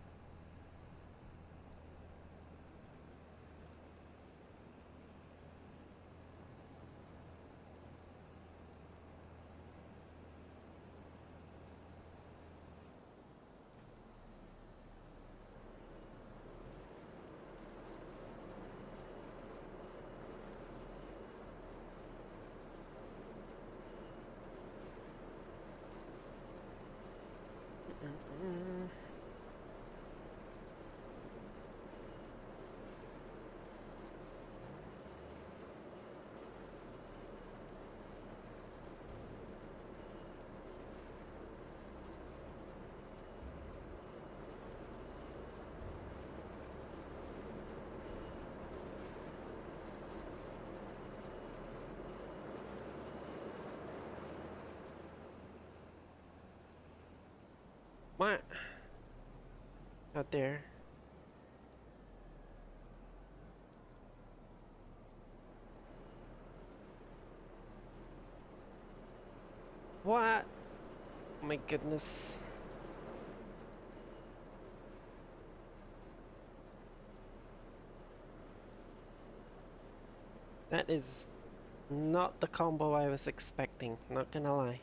What? Out there. What? Oh my goodness. That is not the combo I was expecting, not gonna lie.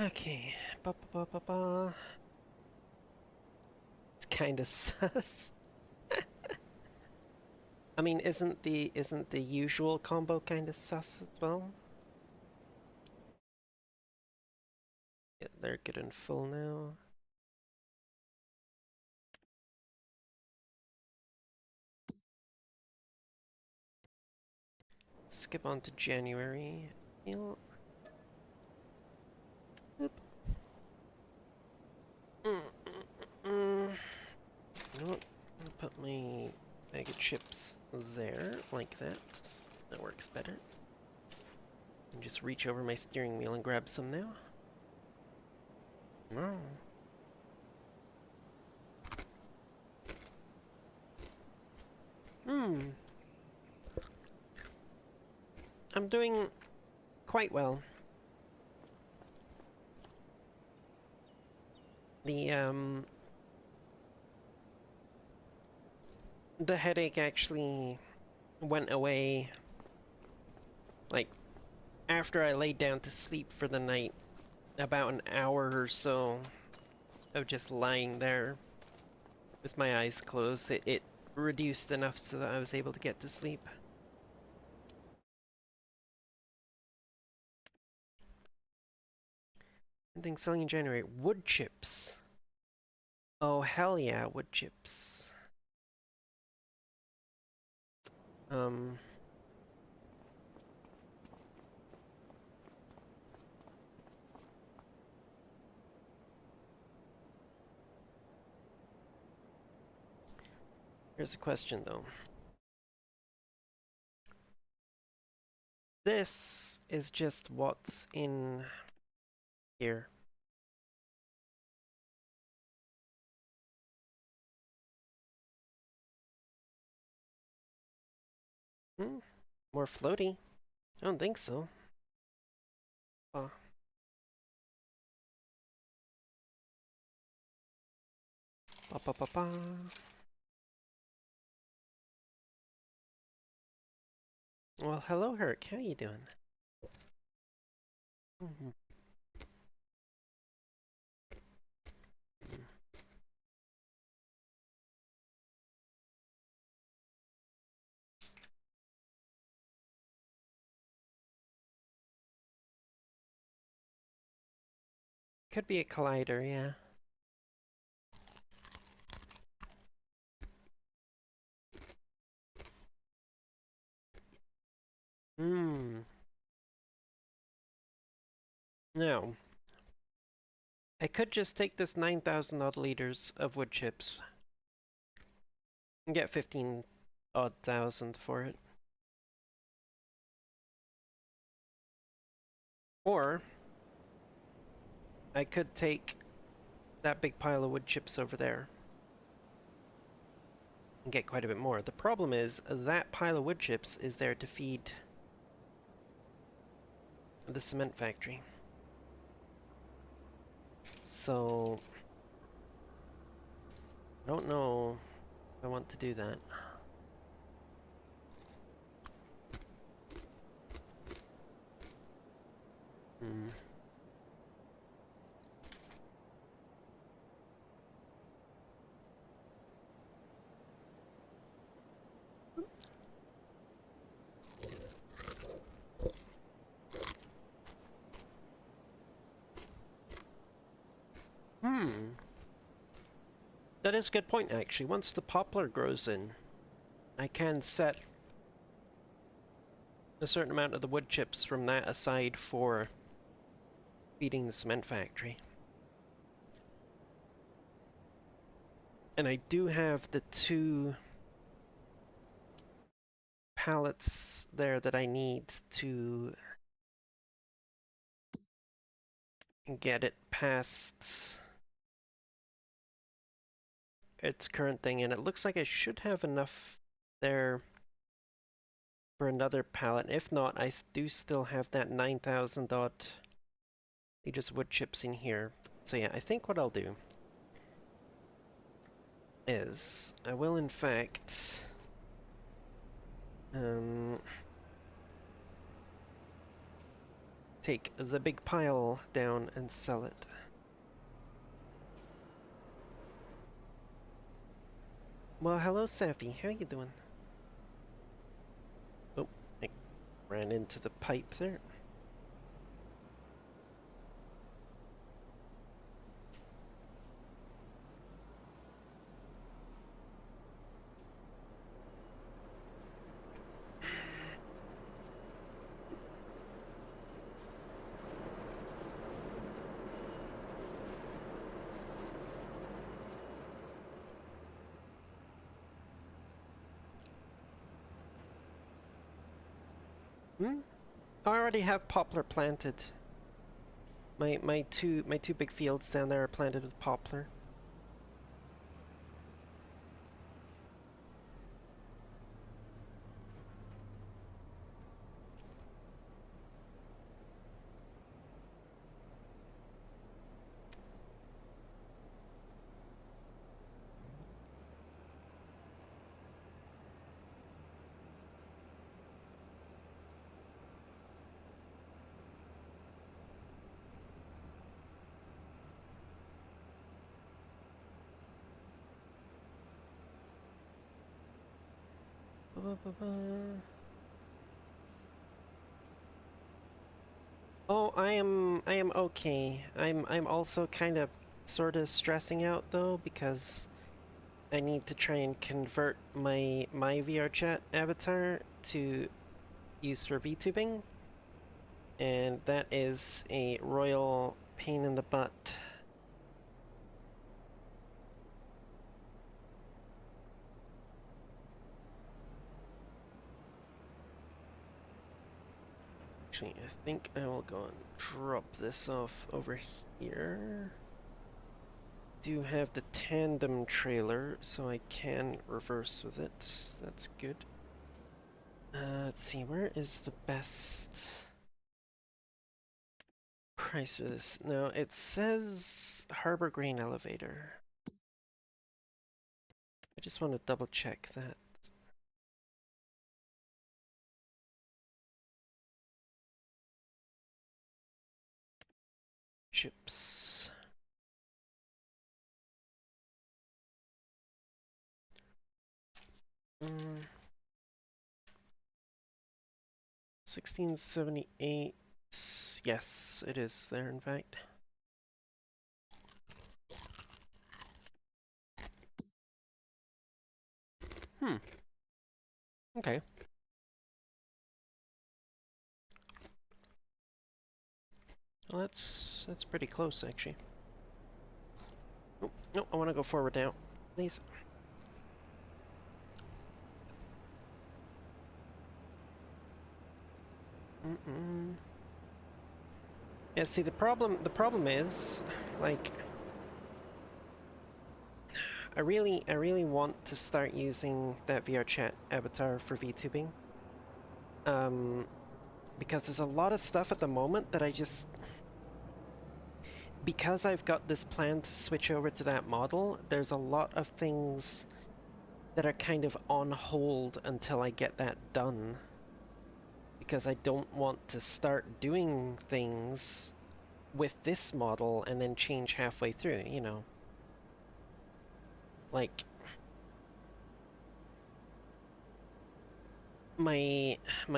Okay, ba ba ba ba ba. It's kinda sus. I mean, isn't the usual combo kinda sus as well? Yeah, they're good and full now. Skip on to January. Yep. Mm, mm, mm. You know what? I'm gonna put my bag of chips there, like that. That works better. And just reach over my steering wheel and grab some now. No. I'm doing quite well. The the headache actually went away, like, after I laid down to sleep for the night. About an hour or so of just lying there with my eyes closed. It reduced enough so that I was able to get to sleep. Anything selling in January? Wood chips. Oh, hell yeah, wood chips. Um, Here's a question though. This is just what's in here. Hmm? More floaty? I don't think so. Oh. Ba ba ba ba. Well, hello, Herc. How you doing? Mhm. Could be a collider, yeah. Hmm. Now, I could just take this 9,000 odd liters of wood chips and get 15 odd thousand for it. Or I could take that big pile of wood chips over there and get quite a bit more. The problem is that pile of wood chips is there to feed the cement factory. So I don't know if I want to do that. Hmm. Hmm. That is a good point, actually. Once the poplar grows in, I can set a certain amount of the wood chips from that aside for feeding the cement factory. And I do have the 2 pallets there that I need to get it past its current thing, and it looks like I should have enough there for another pallet. If not, I do still have that 9,000 odd just wood chips in here. So yeah, I think what I'll do is I will in fact take the big pile down and sell it. Well, hello, Safi. How you doing? Oh, I ran into the pipe there. Hmm? I already have poplar planted. My two big fields down there are planted with poplar. Oh, I am okay. I'm also kind of sort of stressing out though because I need to try and convert my VRChat avatar to use for VTubing, and that is a royal pain in the butt. Actually, I think I will go and drop this off over here. Do have the tandem trailer, so I can reverse with it. That's good. Let's see, where is the best price for this? No, it says Harbor Grain Elevator. I just want to double check that. Chips. 1678. Yes, it is there, in fact. Hmm. Okay. Well, that's pretty close, actually. Oh, no, I want to go forward now. Please. Mm-mm. Yeah, see, the problem is, like, I really want to start using that VRChat avatar for VTubing. Um, because there's a lot of stuff at the moment that I just, because I've got this plan to switch over to that model, there's a lot of things that are kind of on hold until I get that done. Because I don't want to start doing things with this model and then change halfway through, you know. Like, my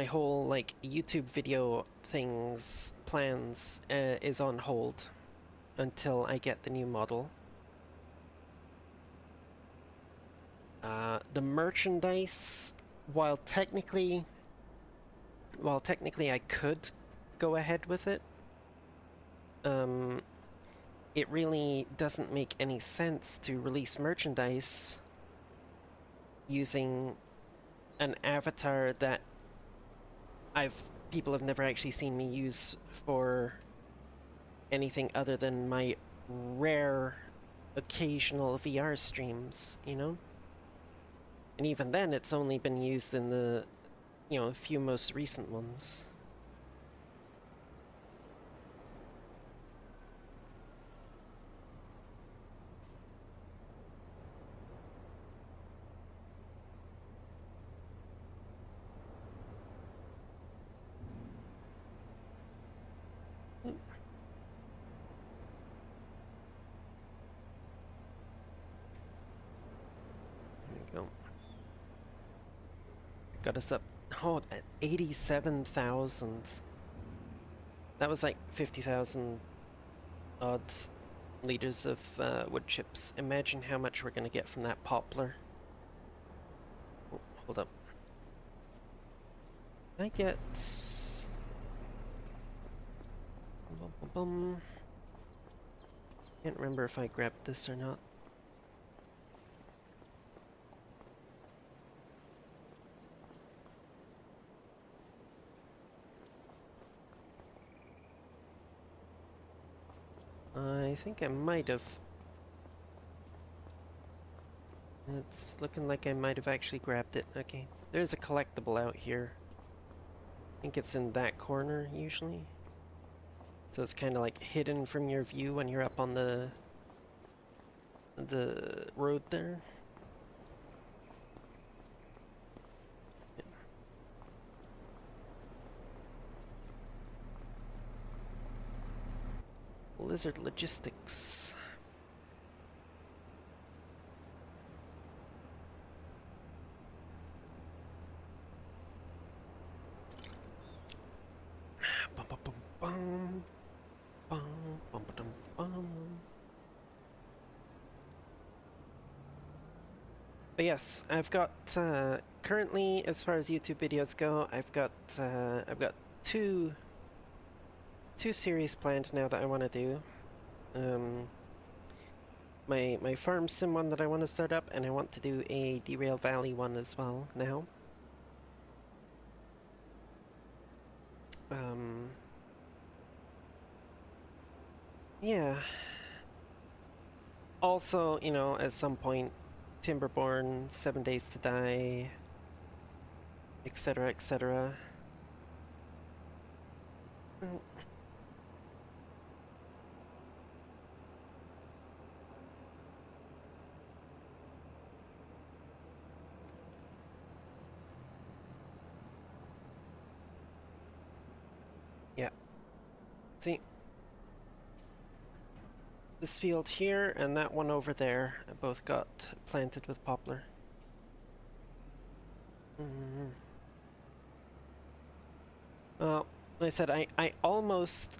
whole like YouTube video things plans is on hold until I get the new model. The merchandise, while technically, while technically I could go ahead with it, um, it really doesn't make any sense to release merchandise using an avatar that I've people have never actually seen me use for anything other than my rare occasional VR streams, you know? And even then, it's only been used in the, few most recent ones. There we go. Got us up, at 87,000. That was like 50,000 odd liters of wood chips. Imagine how much we're gonna get from that poplar. Oh, hold up. I get... Bum, bum, bum. Can't remember if I grabbed this or not. I think I might have. It's looking like I might have actually grabbed it. Okay. There's a collectible out here. I think it's in that corner, usually. So it's kind of like hidden from your view when you're up on the road there. Yeah. Lizard Logistics. Bum, bum, bum, bum, bum. But yes, I've got currently, as far as YouTube videos go, I've got two series planned now that I want to do. My farm sim one that I want to start up, and I want to do a Derail Valley one as well now. Yeah. Also, you know, at some point, Timberborn, 7 Days to Die, etc., etc. Yeah. See, this field here and that one over there both got planted with poplar. Well, like I said, I almost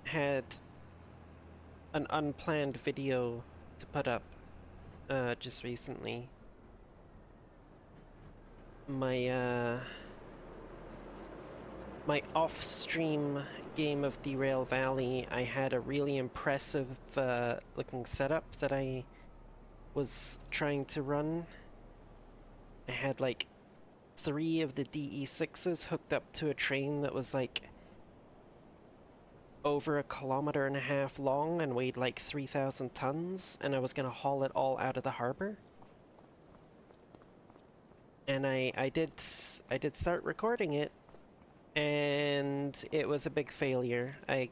had an unplanned video to put up just recently. My my off-stream game of Derail Valley, I had a really impressive looking setup that I was trying to run. I had like 3 of the DE6s hooked up to a train that was like over 1.5 kilometers long and weighed like 3,000 tons, and I was gonna haul it all out of the harbor. And I did start recording it, and it was a big failure. I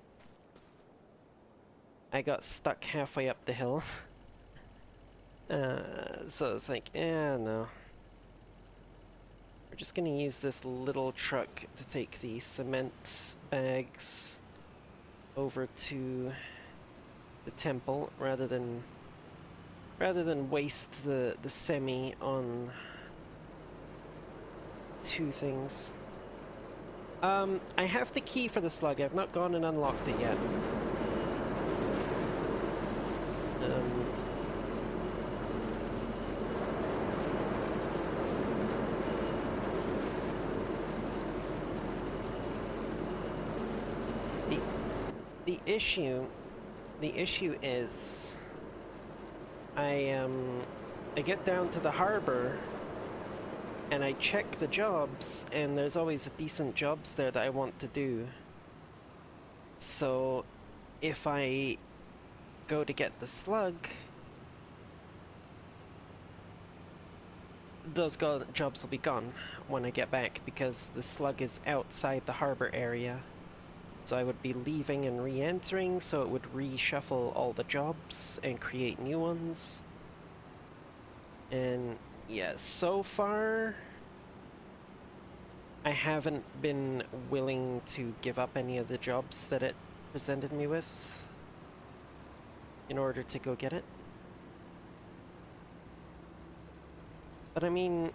got stuck halfway up the hill. So it's like, no. We're just gonna use this little truck to take the cement bags over to the temple rather than waste the semi on 2 things. I have the key for the slug. I've not gone and unlocked it yet. The the issue is I get down to the harbor and I check the jobs, and there's always decent jobs there that I want to do. So if I go to get the slug, those jobs will be gone when I get back because the slug is outside the harbor area. So I would be leaving and re-entering, so it would reshuffle all the jobs and create new ones. And yeah, so far I haven't been willing to give up any of the jobs that it presented me with in order to go get it. But I mean,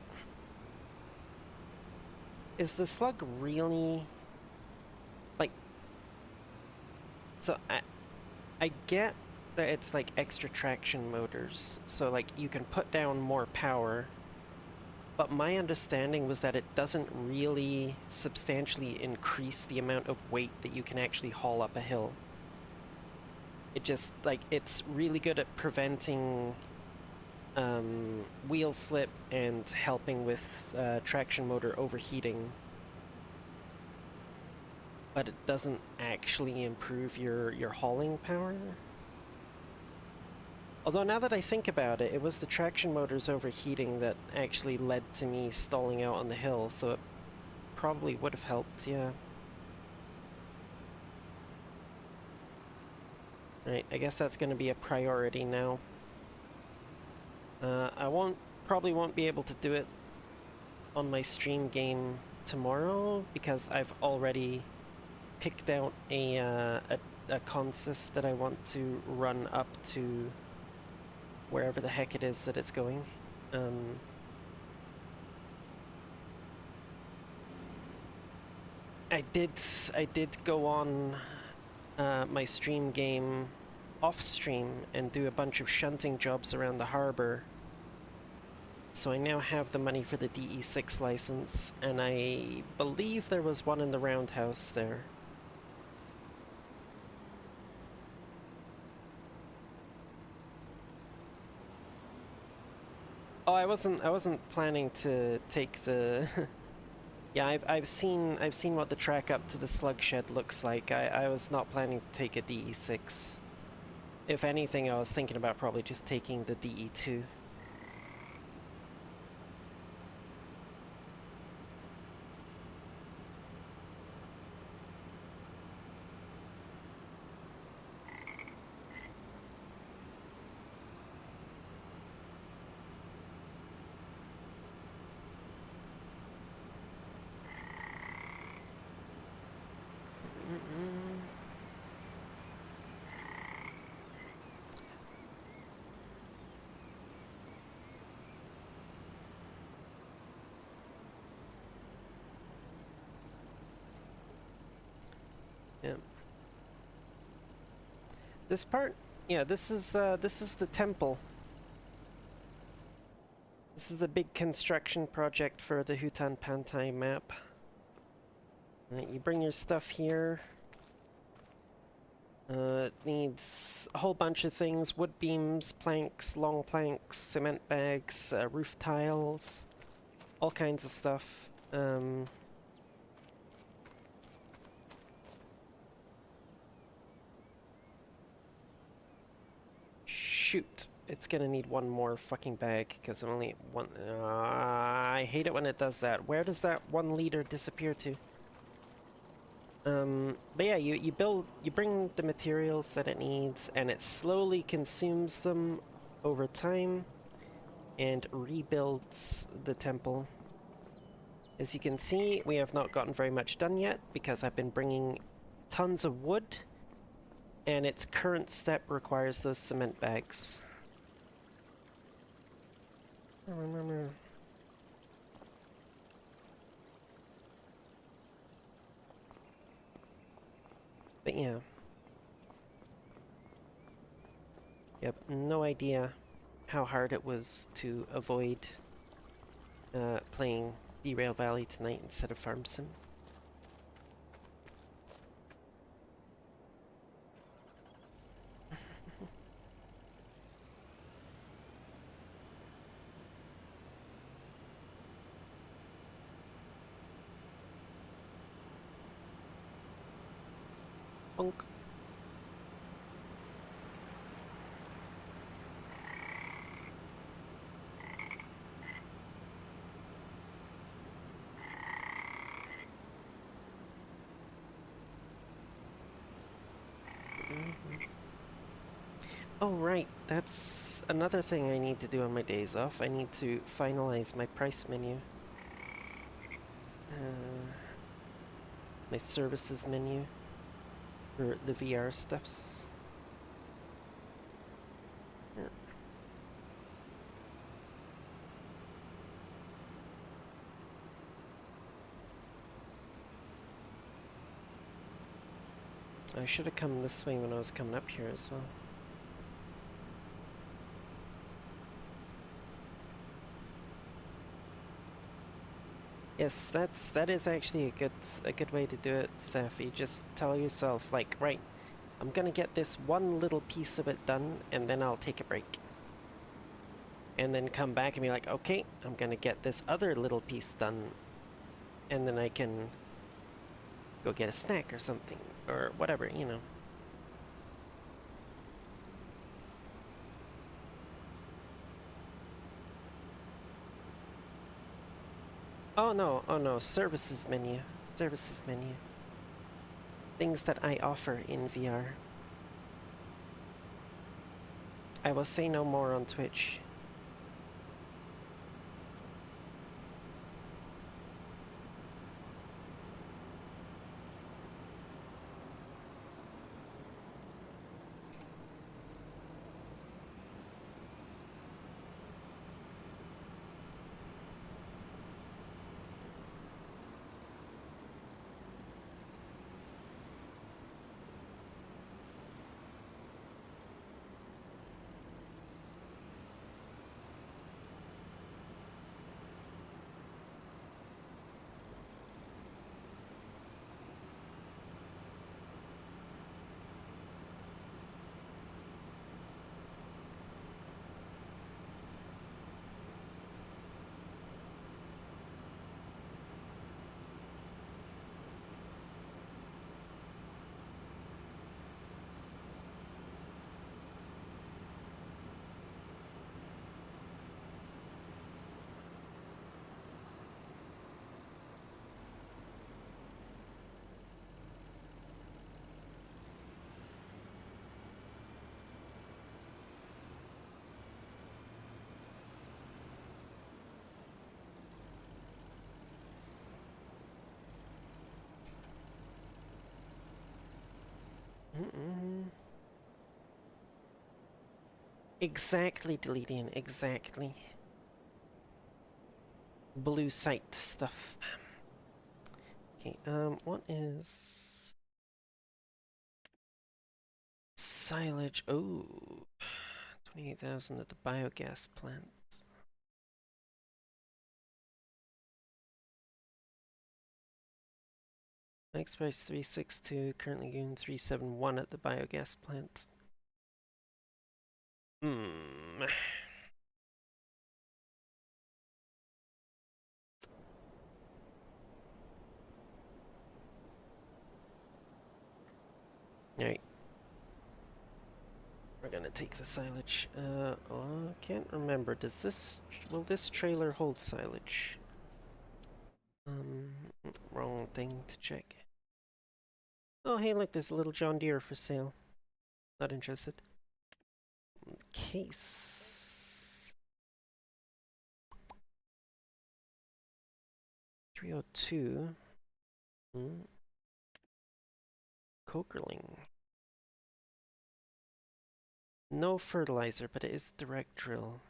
is the slug really like, so I get that it's like extra traction motors, so like you can put down more power, but my understanding was that it doesn't really substantially increase the amount of weight that you can actually haul up a hill. It just, like, it's really good at preventing wheel slip and helping with traction motor overheating, but it doesn't actually improve your hauling power. Although now that I think about it, it was the traction motors overheating that actually led to me stalling out on the hill, so it probably would have helped, yeah. Right, I guess that's going to be a priority now. I probably won't be able to do it on my stream game tomorrow because I've already picked out a consist that I want to run up to wherever the heck it is that it's going. I did go on my stream game off stream and do a bunch of shunting jobs around the harbor. So I now have the money for the DE6 license, and I believe there was one in the roundhouse there. Oh, I wasn't planning to take the yeah, I've seen what the track up to the slug shed looks like. I was not planning to take a DE6. If anything, I was thinking about probably just taking the DE2. Mm-mm. Yeah. This part, yeah, this is the temple. This is the big construction project for the Hutan Pantai map. You bring your stuff here. It needs a whole bunch of things: wood beams, planks, long planks, cement bags, roof tiles, all kinds of stuff. Shoot, it's gonna need one more fucking bag because I'm only at one. I hate it when it does that. Where does that 1 liter disappear to? But yeah, you bring the materials that it needs, and it slowly consumes them over time and rebuilds the temple. As you can see, we have not gotten very much done yet because I've been bringing tons of wood, and its current step requires those cement bags. But yeah. Yep, no idea how hard it was to avoid playing Derail Valley tonight instead of Farm Sim. Bonk. Mhm. Oh right, that's another thing I need to do on my days off. I need to finalize my price menu. Uh, my services menu for the VR stuffs. Yeah. I should have come this way when I was coming up here as well. Yes, that is actually a good way to do it, Safi. Just tell yourself, like, right, I'm gonna get this one little piece of it done, and then I'll take a break. And then come back and be like, okay, I'm gonna get this other little piece done, and then I can go get a snack or something, or whatever, you know. Oh no, services menu. Services menu. Things that I offer in VR. I will say no more on Twitch. Exactly, Deletion, exactly. Blue site stuff. Okay, what is silage? Oh, 28,000 at the biogas plant. Max price 362, currently getting 371 at the biogas plant. Hmm. Alright. We're gonna take the silage. Oh, can't remember. Will this trailer hold silage? Um, wrong thing to check. Oh, hey, look, there's a little John Deere for sale. Not interested. Case. 302. Cokerling. No fertilizer, but it is direct drill.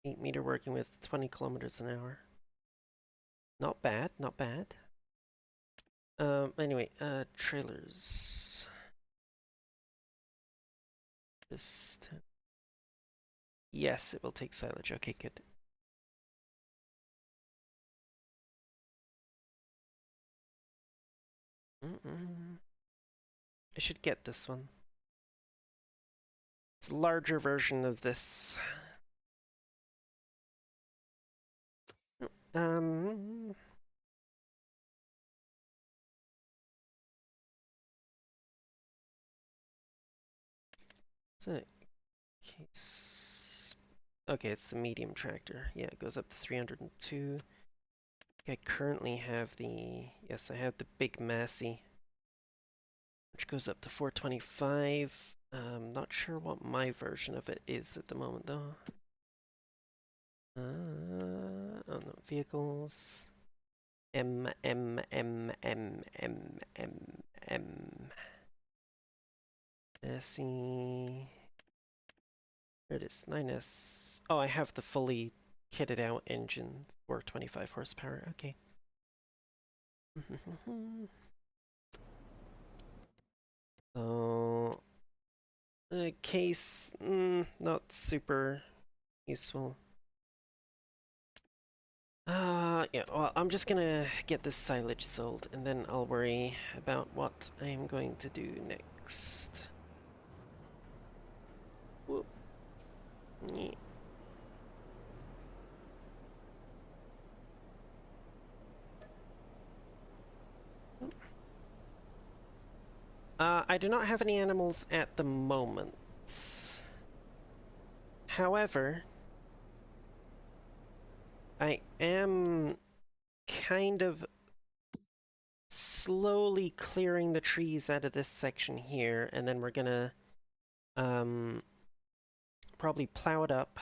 8-meter working with 20 kilometers an hour. Not bad, not bad. Anyway, trailers. Just... Yes, it will take silage. Okay, good. I should get this one. It's a larger version of this. Um... Is it case? Okay, it's the medium tractor. Yeah, it goes up to 302. I currently have the... Yes, I have the big Massey, which goes up to 425. Not sure what my version of it is at the moment, though. Oh no, vehicles. M, M, M, M, M, M, M. Massey. There it is, 9S. Oh, I have the fully kitted out engine for 25 horsepower. Okay. So, case, not super useful. Yeah, well, I'm just gonna get this silage sold, and then I'll worry about what I'm going to do next. Whoop. Yeah. I do not have any animals at the moment. However, I am kind of slowly clearing the trees out of this section here, and then we're gonna probably plow it up,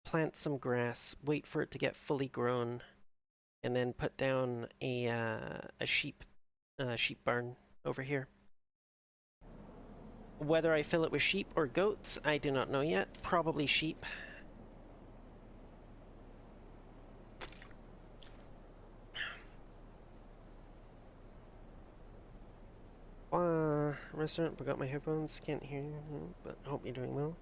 plant some grass, wait for it to get fully grown, and then put down a sheep barn over here. Whether I fill it with sheep or goats, I do not know yet. Probably sheep. Restaurant, forgot my headphones, can't hear you, but hope you're doing well.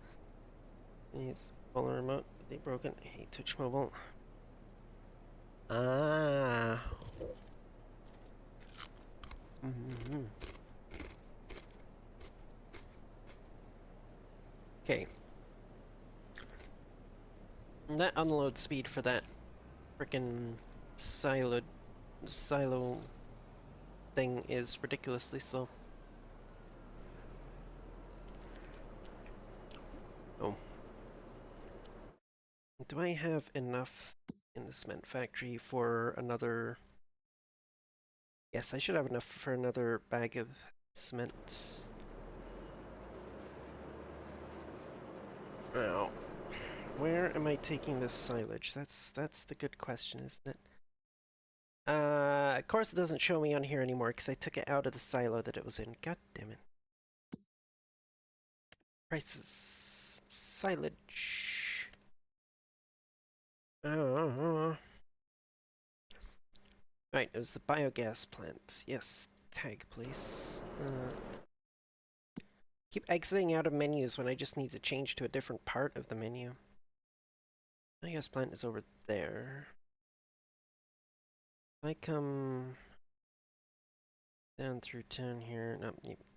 Use phone remote, they broken. I hate Touch Mobile. Ah. Okay. That unload speed for that frickin' silo thing is ridiculously slow. Oh. Do I have enough in the cement factory for another... Yes, I should have enough for another bag of cement. Now, where am I taking this silage? That's the good question, isn't it? Of course it doesn't show me on here anymore because I took it out of the silo that it was in. God damn it. Prices. silage. Uh, right, it was the biogas plant. Yes, tag please. Keep exiting out of menus when I just need to change to a different part of the menu. Biogas plant is over there. If I come down through town here, no,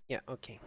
yeah, okay.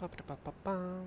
Ba-ba-da-ba-ba-bum.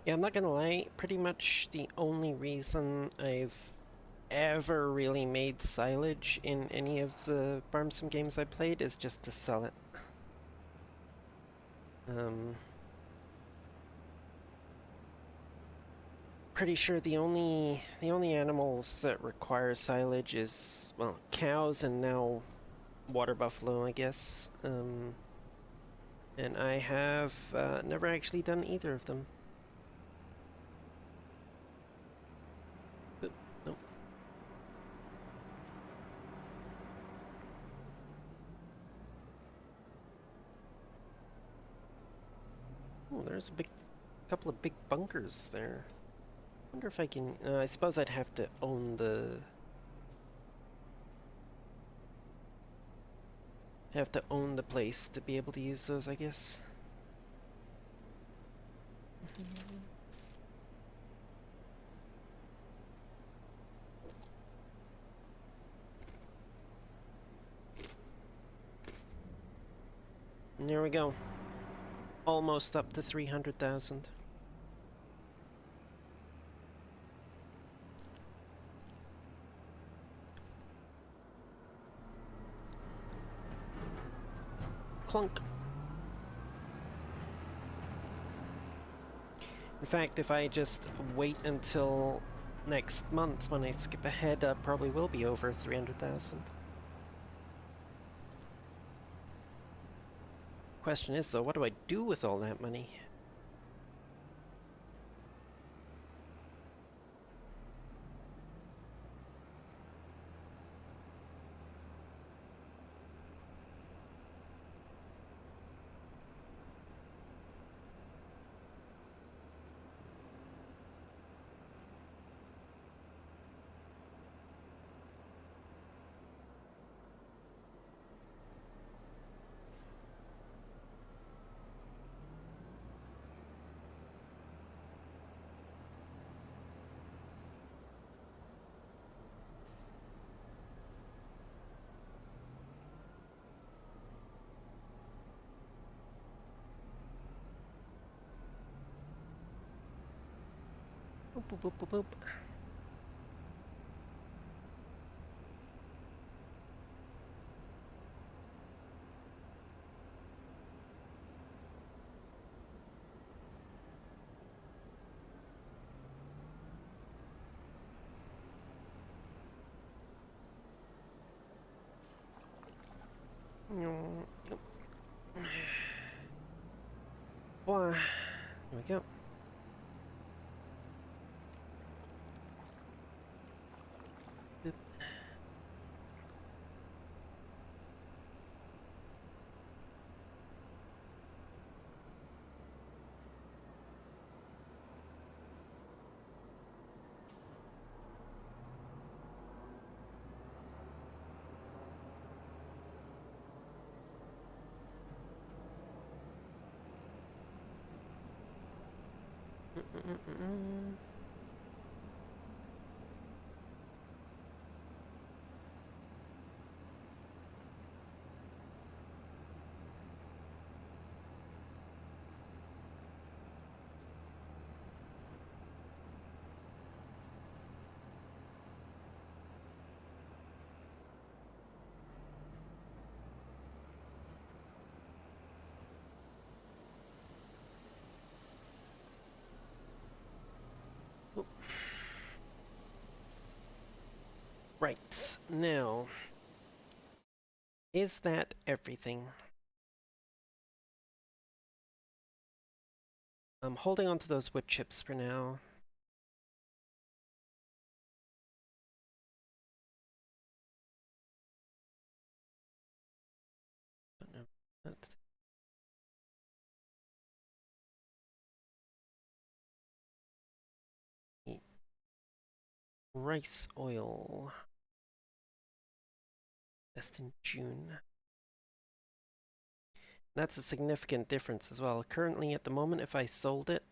Yeah, I'm not gonna lie, pretty much the only reason I've ever really made silage in any of the farm sim games I played is just to sell it. Um, Pretty sure the only animals that require silage is, well, cows and now water buffalo, I guess. And I have never actually done either of them. Oop, nope. Oh, there's a couple of big bunkers there. Wonder if I can. I suppose I'd have to own the place to be able to use those, I guess. And there we go. Almost up to 300,000. Clunk. In fact, if I just wait until next month when I skip ahead, probably will be over 300,000. Question is though, what do I do with all that money? boop, boop, boop, boop. Boy, here we go. Boop. Right, now, is that everything? I'm holding on to those wood chips for now. Don't know. Rice oil. Best in June. That's a significant difference as well. Currently, at the moment, if I sold it,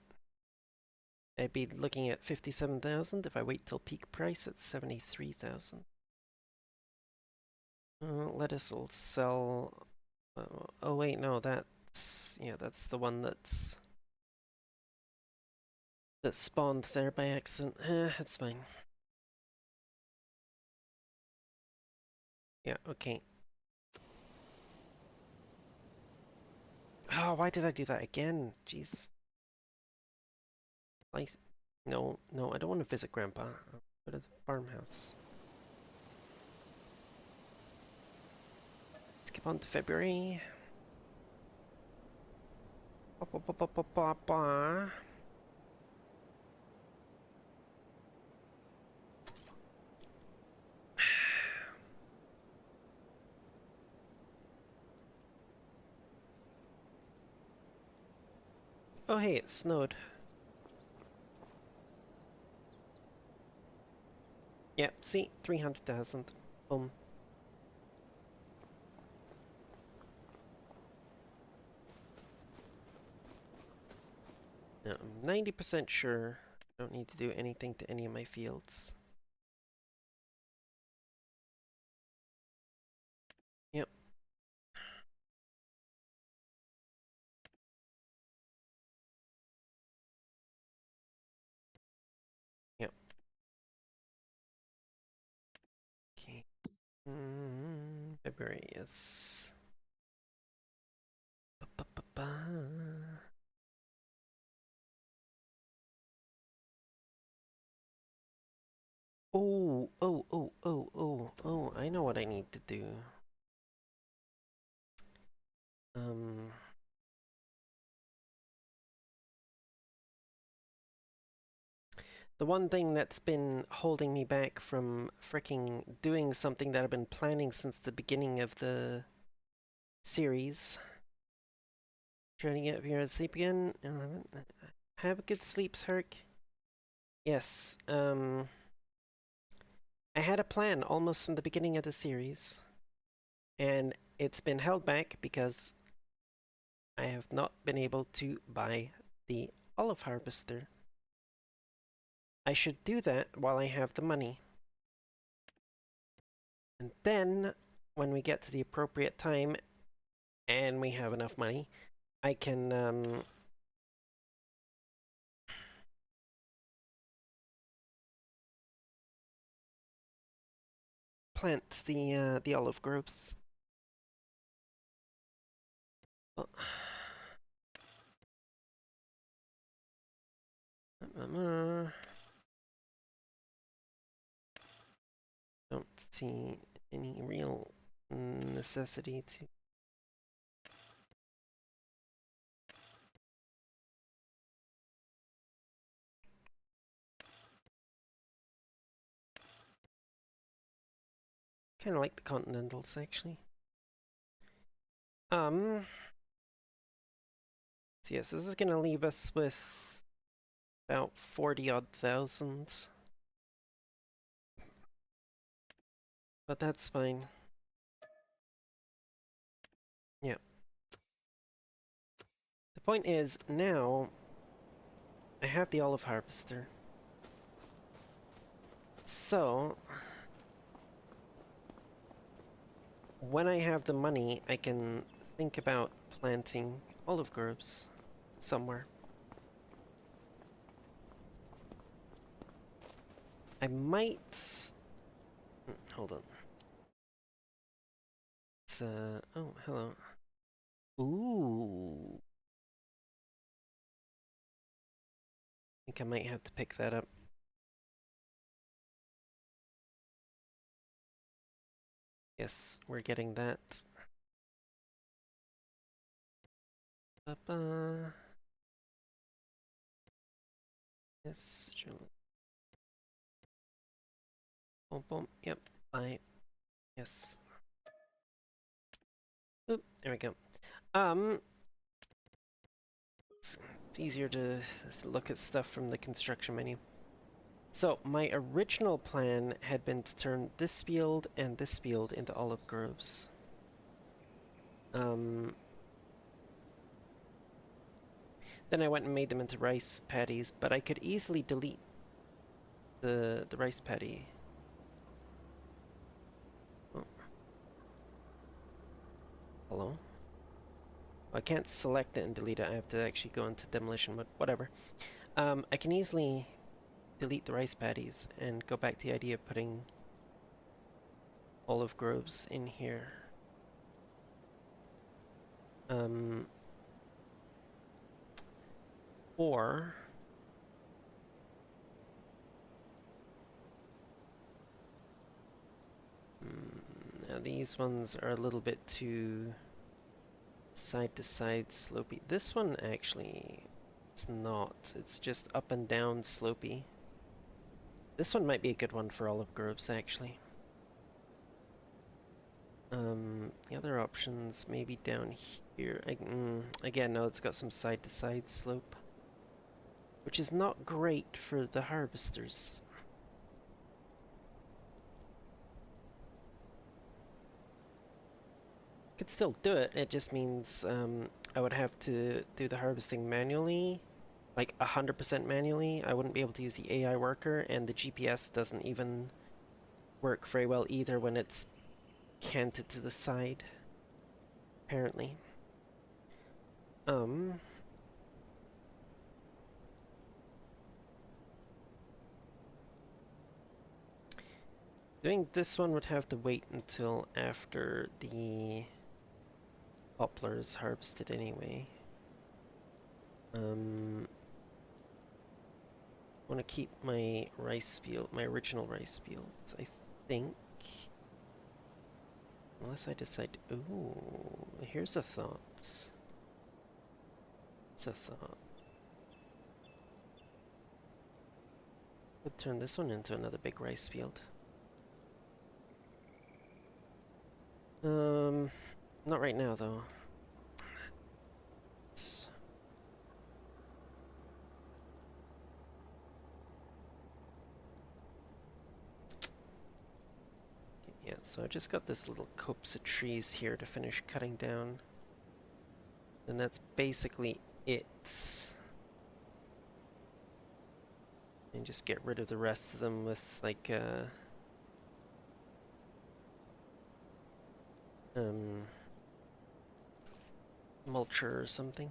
I'd be looking at 57,000. If I wait till peak price, it's 73,000. Lettuce will sell. Oh wait, no, that's the one that spawned there by accident. It's fine. Yeah, okay. Oh, why did I do that again? Jeez. Like, no, I don't want to visit Grandpa. I'll go to the farmhouse. Skip on to February. Ba, ba, ba, ba, ba, ba, ba. Oh hey, it snowed. Yep, see? 300,000. Boom. Now, I'm 90% sure I don't need to do anything to any of my fields. Yep. Yep. Okay. February is... Ba, ba, ba, ba. Oh, I know what I need to do. Um, the one thing that's been holding me back from fricking doing something that I've been planning since the beginning of the series. Trying to get up here and sleep again. Have a good sleep, Herc. Yes, I had a plan almost from the beginning of the series, and it's been held back because I have not been able to buy the olive harvester. I should do that while I have the money. And then, when we get to the appropriate time and we have enough money, I can plant the olive groves. Oh. Don't see any real necessity to. Kind of like the Continentals, actually. So yes, this is gonna leave us with about 40-odd thousand. But that's fine. Yeah. The point is, now I have the olive harvester. So when I have the money, I can think about planting olive groves somewhere. I might... Hold on. It's, oh, hello. Ooh. I think I might have to pick that up. Yes, we're getting that. Yes, sure. Boom, boom. Yep. Bye. Yes. Oop, there we go. It's easier to look at stuff from the construction menu. So my original plan had been to turn this field and this field into olive groves. Then I went and made them into rice paddies, but I could easily delete the rice paddy. Oh. Hello? I can't select it and delete it. I have to actually go into demolition mode. Whatever. I can easily delete the rice paddies and go back to the idea of putting olive groves in here. Or now these ones are a little bit too side to side slopey. This one actually, it's not. It's just up and down slopey. This one might be a good one for olive groves, actually. The other options maybe down here. Again, no, it's got some side to side slope, which is not great for the harvesters. Could still do it. It just means I would have to do the harvesting manually, like 100% manually. I wouldn't be able to use the AI worker, and the GPS doesn't even work very well either when it's canted to the side, apparently. Doing this one would have to wait until after the poplar is harvested anyway. I want to keep my rice field, my original rice fields, I think. Unless I decide to, ooh, here's a thought. It's a thought. Could turn this one into another big rice field. Not right now though. Yeah, so I just got this little copse of trees here to finish cutting down. And that's basically it. And just get rid of the rest of them with like mulcher or something.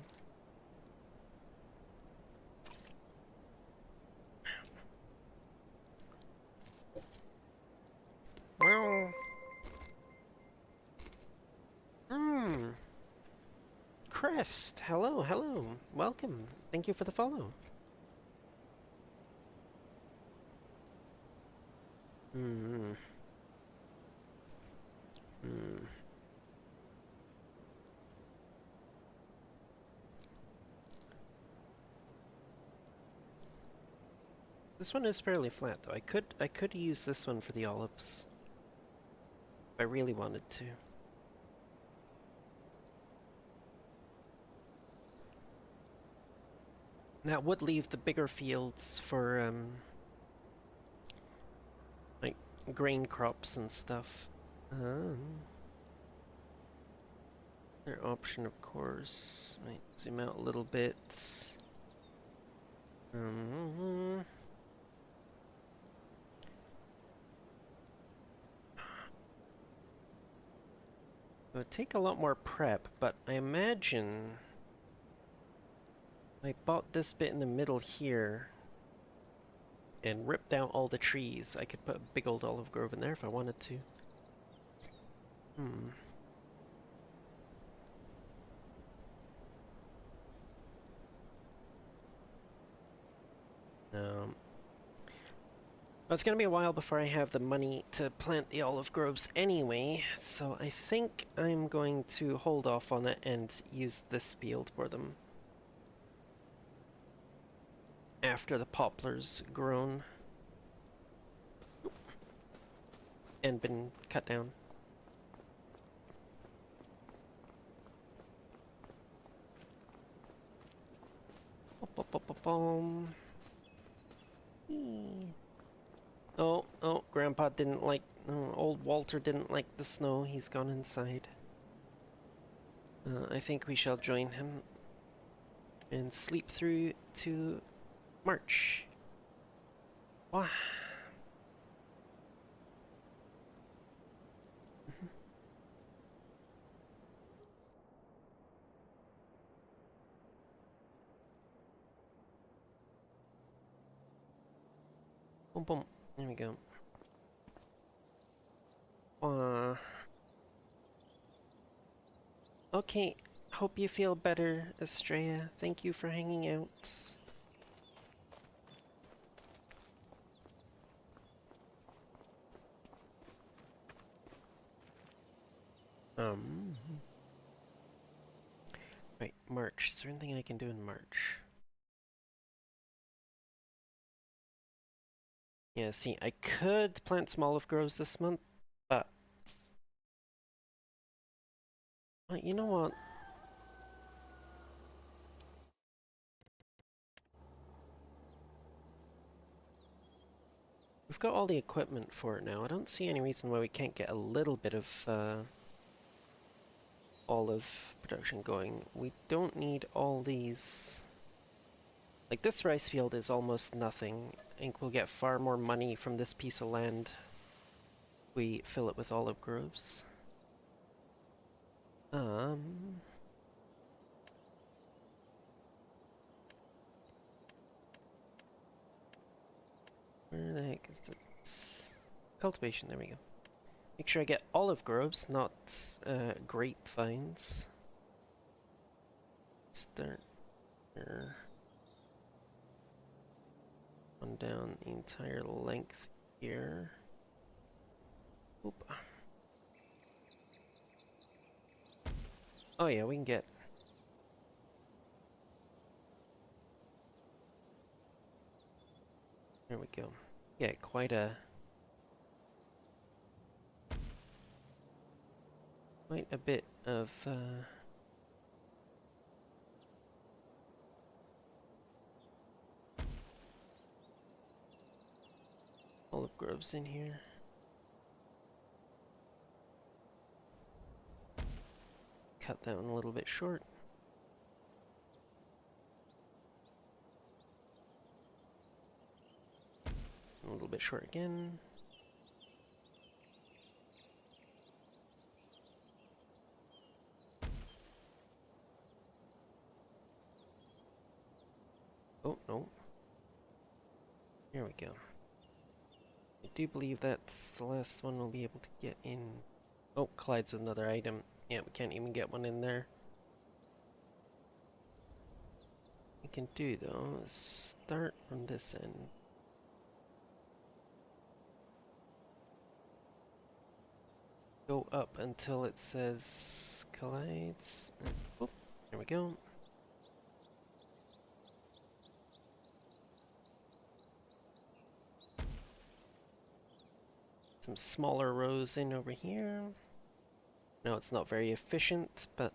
Well, Crest, hello, hello, welcome. Thank you for the follow. Hmm. Hmm. This one is fairly flat though. I could use this one for the olives if I really wanted to. That would leave the bigger fields for like grain crops and stuff. Um, Their option, of course. Might zoom out a little bit. Um, it would take a lot more prep, but I imagine I bought this bit in the middle here and ripped out all the trees. I could put a big old olive grove in there if I wanted to. Hmm. Um, Well, it's going to be a while before I have the money to plant the olive groves anyway, so I think I'm going to hold off on it and use this field for them after the poplar's grown and been cut down. Bum. Oh, Grandpa didn't like, old Walter didn't like the snow. He's gone inside. I think we shall join him and sleep through to March. Wah. Boom, boom. There we go. Okay, hope you feel better, Estrella. Thank you for hanging out. Um, Wait, March. Is there anything I can do in March? Yeah, see, I could plant some olive groves this month, but... Well, you know what? We've got all the equipment for it now. I don't see any reason why we can't get a little bit of olive production going. We don't need all these... Like, this rice field is almost nothing. I think we'll get far more money from this piece of land if we fill it with olive groves. Um... Where the heck is it? Cultivation, there we go. Make sure I get olive groves, not grapevines. Start there. On down the entire length here. Oop. Oh yeah, we can get... There we go. Yeah, quite a bit of olive groves in here. Cut that one a little bit short. A little bit short again. Oh, no. Here we go. I do believe that's the last one we'll be able to get in. Oh, collides with another item. Yeah, we can't even get one in there. can do though is start from this end. Go up until it says collides. And whoop, there we go. Some smaller rows in over here. No, it's not very efficient, but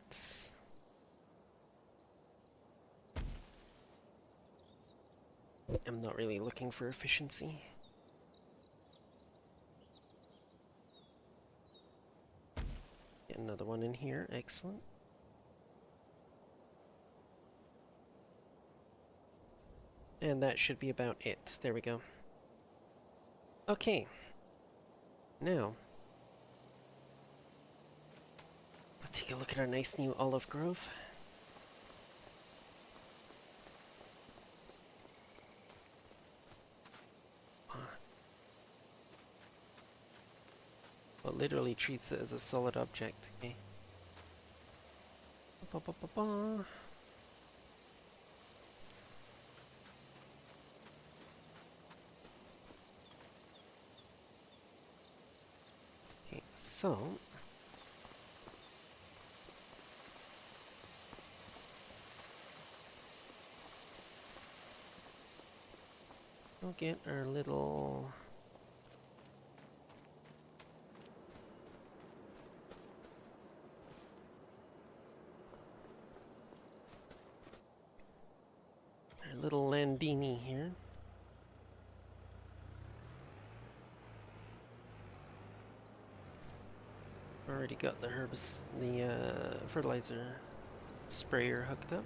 I'm not really looking for efficiency. Get another one in here, excellent. And that should be about it. There we go. Okay. Now, let's take a look at our nice new olive grove. Well, it literally treats it as a solid object. Okay. Ba, ba, ba, ba. Okay, so we'll get our little Landini here. Already got the fertilizer sprayer hooked up.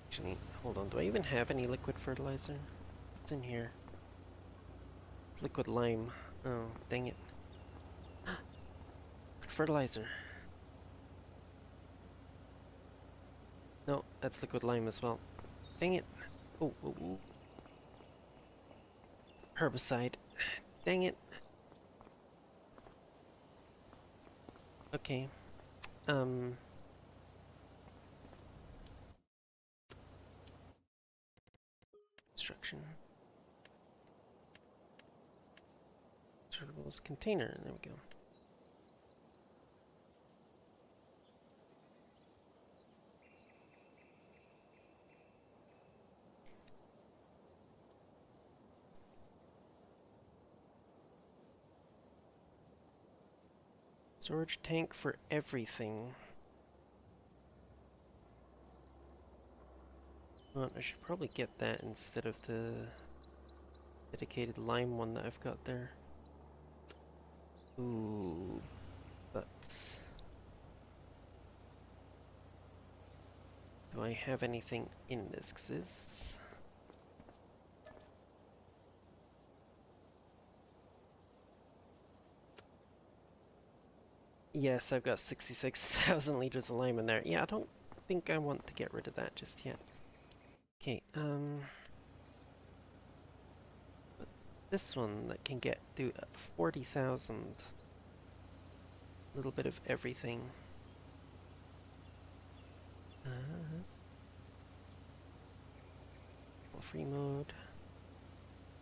Actually, hold on. Do I even have any liquid fertilizer? It's in here. It's liquid lime. Oh, dang it. Liquid fertilizer. No, that's liquid lime as well. Dang it. Oh, oh, oh. Herbicide. Dang it. Okay. Instruction. Sortables container. There we go. Storage tank for everything. Well, I should probably get that instead of the dedicated lime one that I've got there. Ooh, but do I have anything in this? 'Cause this... Yes, I've got 66,000 liters of lime in there. Yeah, I don't think I want to get rid of that just yet. Okay, but this one that can get to 40,000. A little bit of everything. Free mode.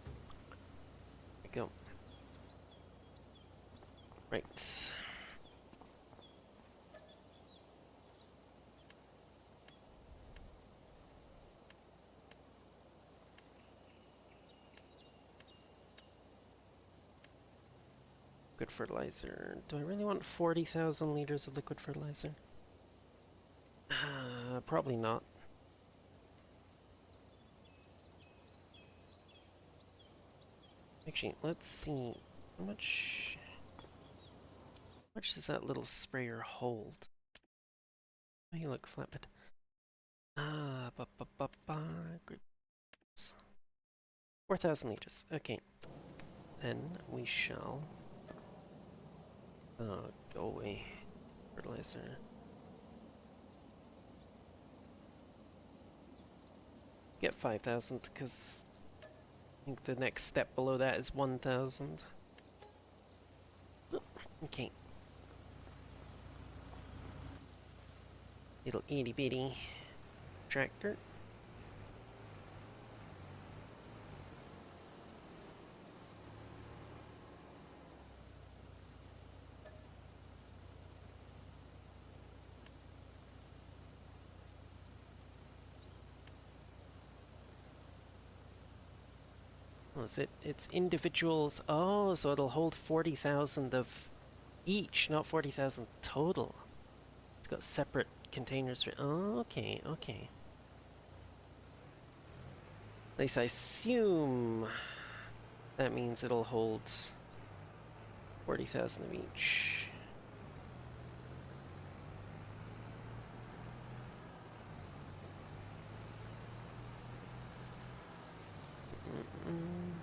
There we go. Right. Liquid fertilizer. Do I really want 40,000 liters of liquid fertilizer? Probably not. Actually, let's see. How much does that little sprayer hold? Hey, look, flatbed. Ba ba ba ba. 4,000 liters. Okay. Then we shall. Go away. Fertilizer. Get 5,000 because I think the next step below that is 1,000. Okay. Little itty bitty tractor. Oh, is it? It's individuals. Oh, so it'll hold 40,000 of each, not 40,000 total. It's got separate containers for. Oh, okay, okay. At least I assume that means it'll hold 40,000 of each. Mm-mm.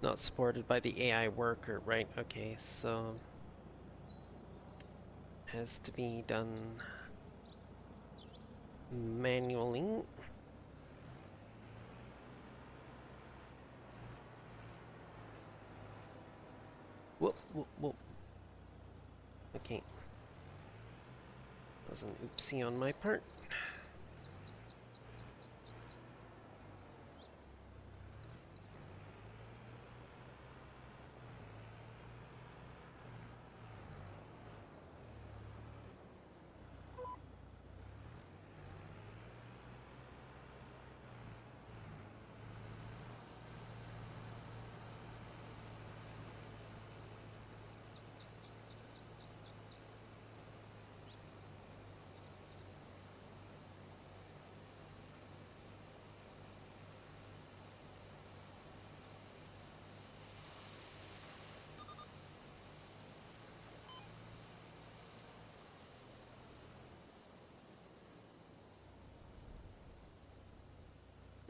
Not supported by the AI worker, right? Okay, so has to be done manually. Whoop, whoop, whoop. Okay. That was an oopsie on my part.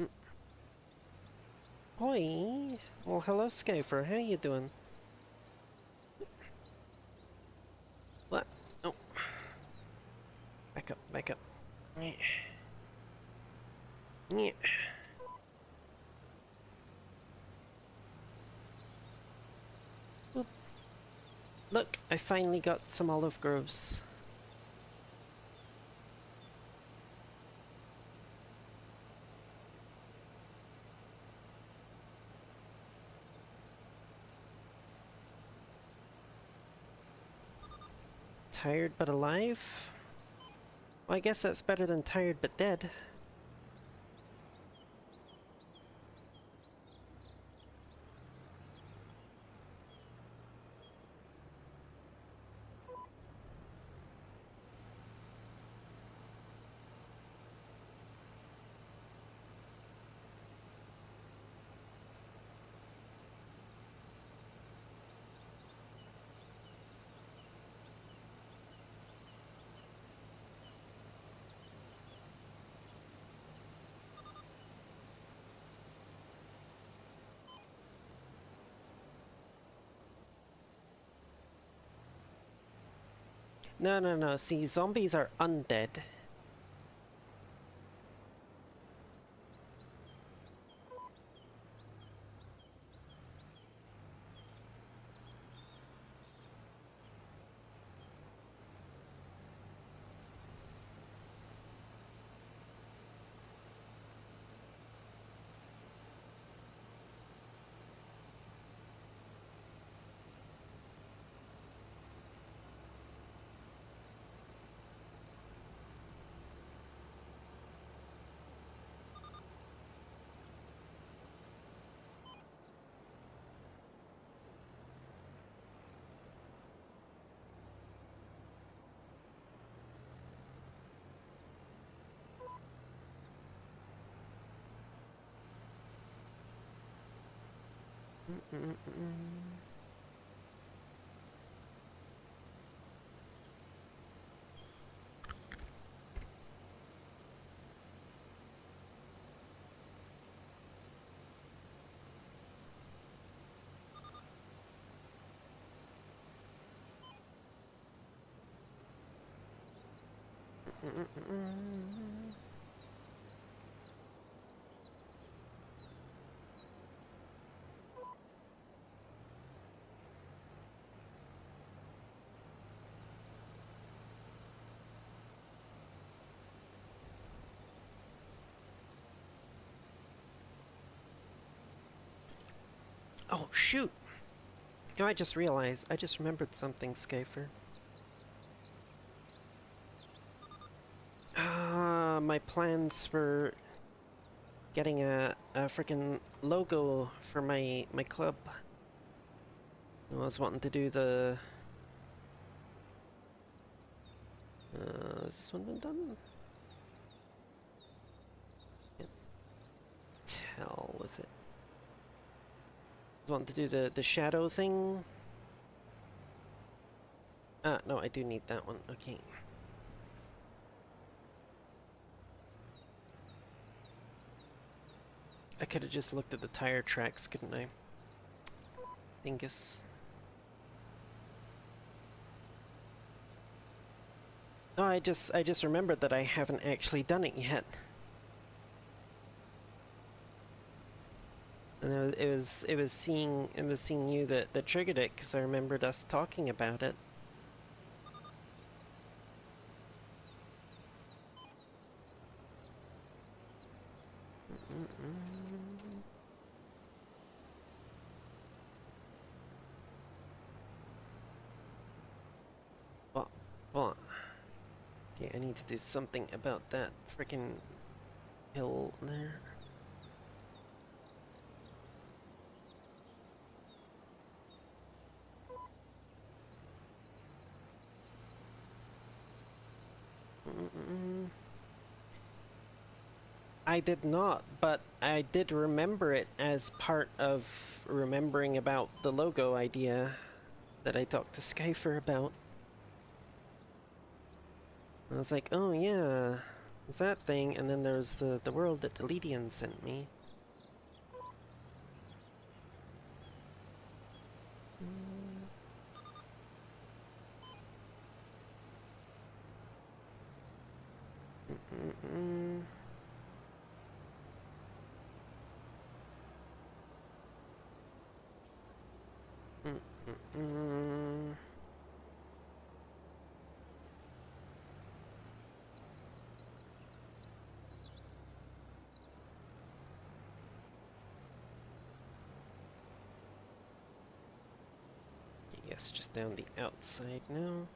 Mm. Oi! Well, hello, Skyper. How you doing? What? Oh. Back up, back up. Yeah. Yeah. Whoop. Look, I finally got some olive groves. Tired but alive? Well, I guess that's better than tired but dead. No, no, no. See, zombies are undead. Mm-mm-mm. Oh, shoot! Oh, I just realized. I just remembered something, Skyfer. My plans for getting a freaking logo for my club. I was wanting to do the... has this one been done? Can't tell with it. I was wanting to do the shadow thing. No, I do need that one. Okay. I could have just looked at the tire tracks, couldn't I? Dingus. Oh, I just remembered that I haven't actually done it yet. And it was seeing you that triggered it because I remembered us talking about it. Well, okay, I need to do something about that freaking hill there. I did not, but I did remember it as part of remembering about the logo idea that I talked to Skyfer about. I was like, oh yeah, there's that thing, and then there's the world that Deledian sent me. Yes, just down the outside now.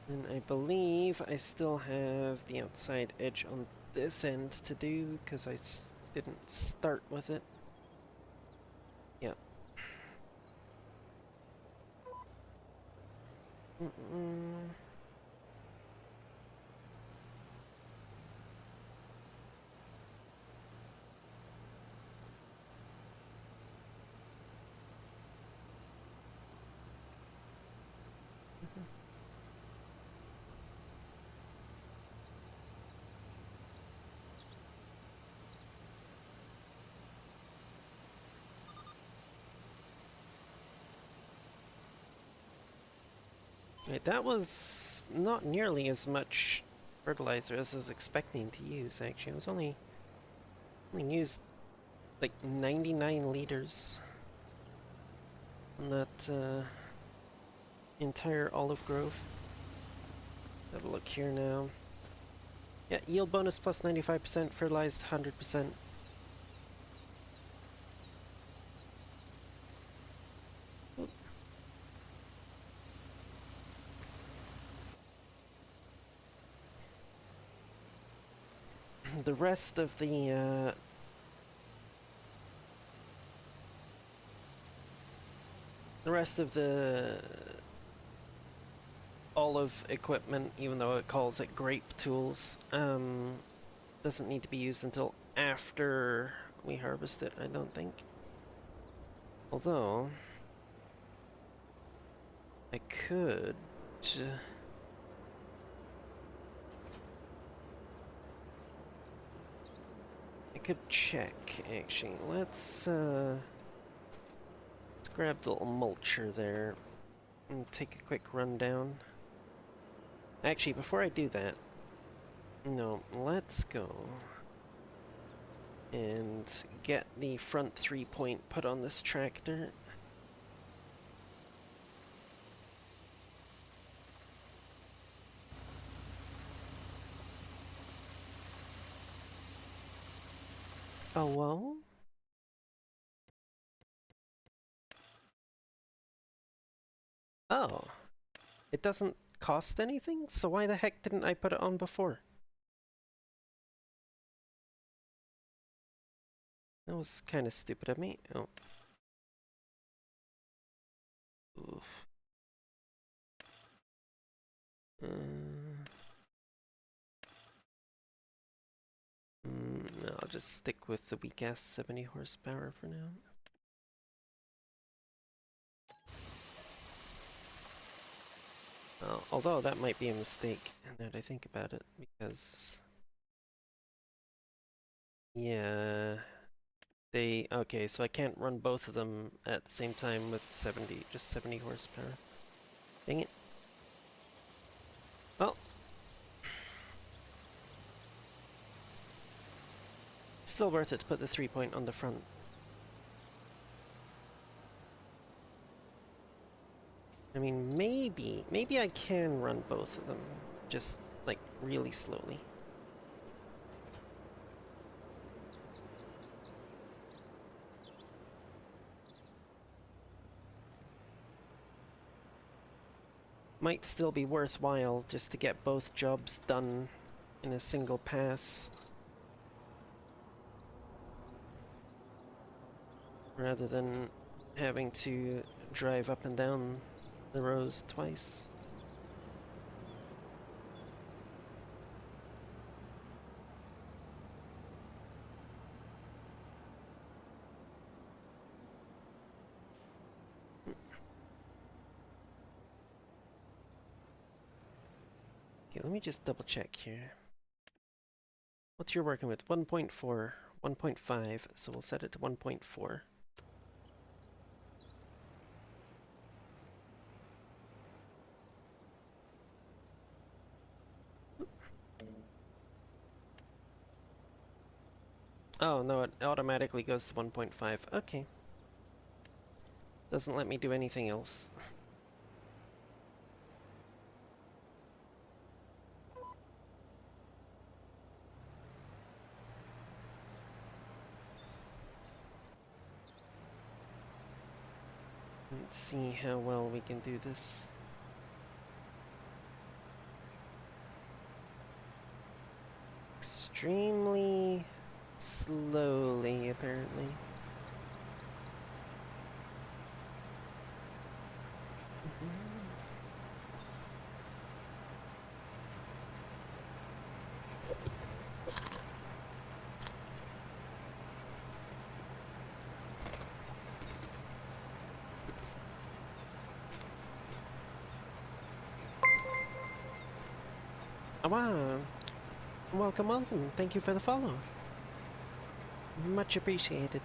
And I believe I still have the outside edge on this end to do because I didn't start with it. Yep. Right, that was not nearly as much fertilizer as I was expecting to use, actually. I was only used like 99 liters on that entire olive grove. Have a look here now. Yeah, yield bonus plus 95%, fertilized 100%. The rest of the olive equipment, even though it calls it grape tools, doesn't need to be used until after we harvest it, I don't think. Although I could could check, actually. Let's grab the little mulcher there and take a quick rundown. Actually, before I do that, no, let's go and get the front 3-point put on this tractor. Oh, well. Oh, it doesn't cost anything? So why the heck didn't I put it on before? That was kind of stupid of me. Oh. Oof. Uh, no, I'll just stick with the weak-ass 70 horsepower for now. Although that might be a mistake, now that I think about it, because... Yeah... Okay, so I can't run both of them at the same time with just 70 horsepower. Dang it. Well... Still worth it to put the 3-point on the front. I mean, maybe I can run both of them, just, like, really slowly. Might still be worthwhile just to get both jobs done in a single pass, rather than having to drive up and down the rows twice. Okay, let me just double check here. What's you're working with? 1.4, 1.5, so we'll set it to 1.4. Oh, no, it automatically goes to 1.5. Okay. Doesn't let me do anything else. Let's see how well we can do this. Extremely slowly, apparently. Oh, wow. Welcome, welcome. Thank you for the follow. Much appreciated.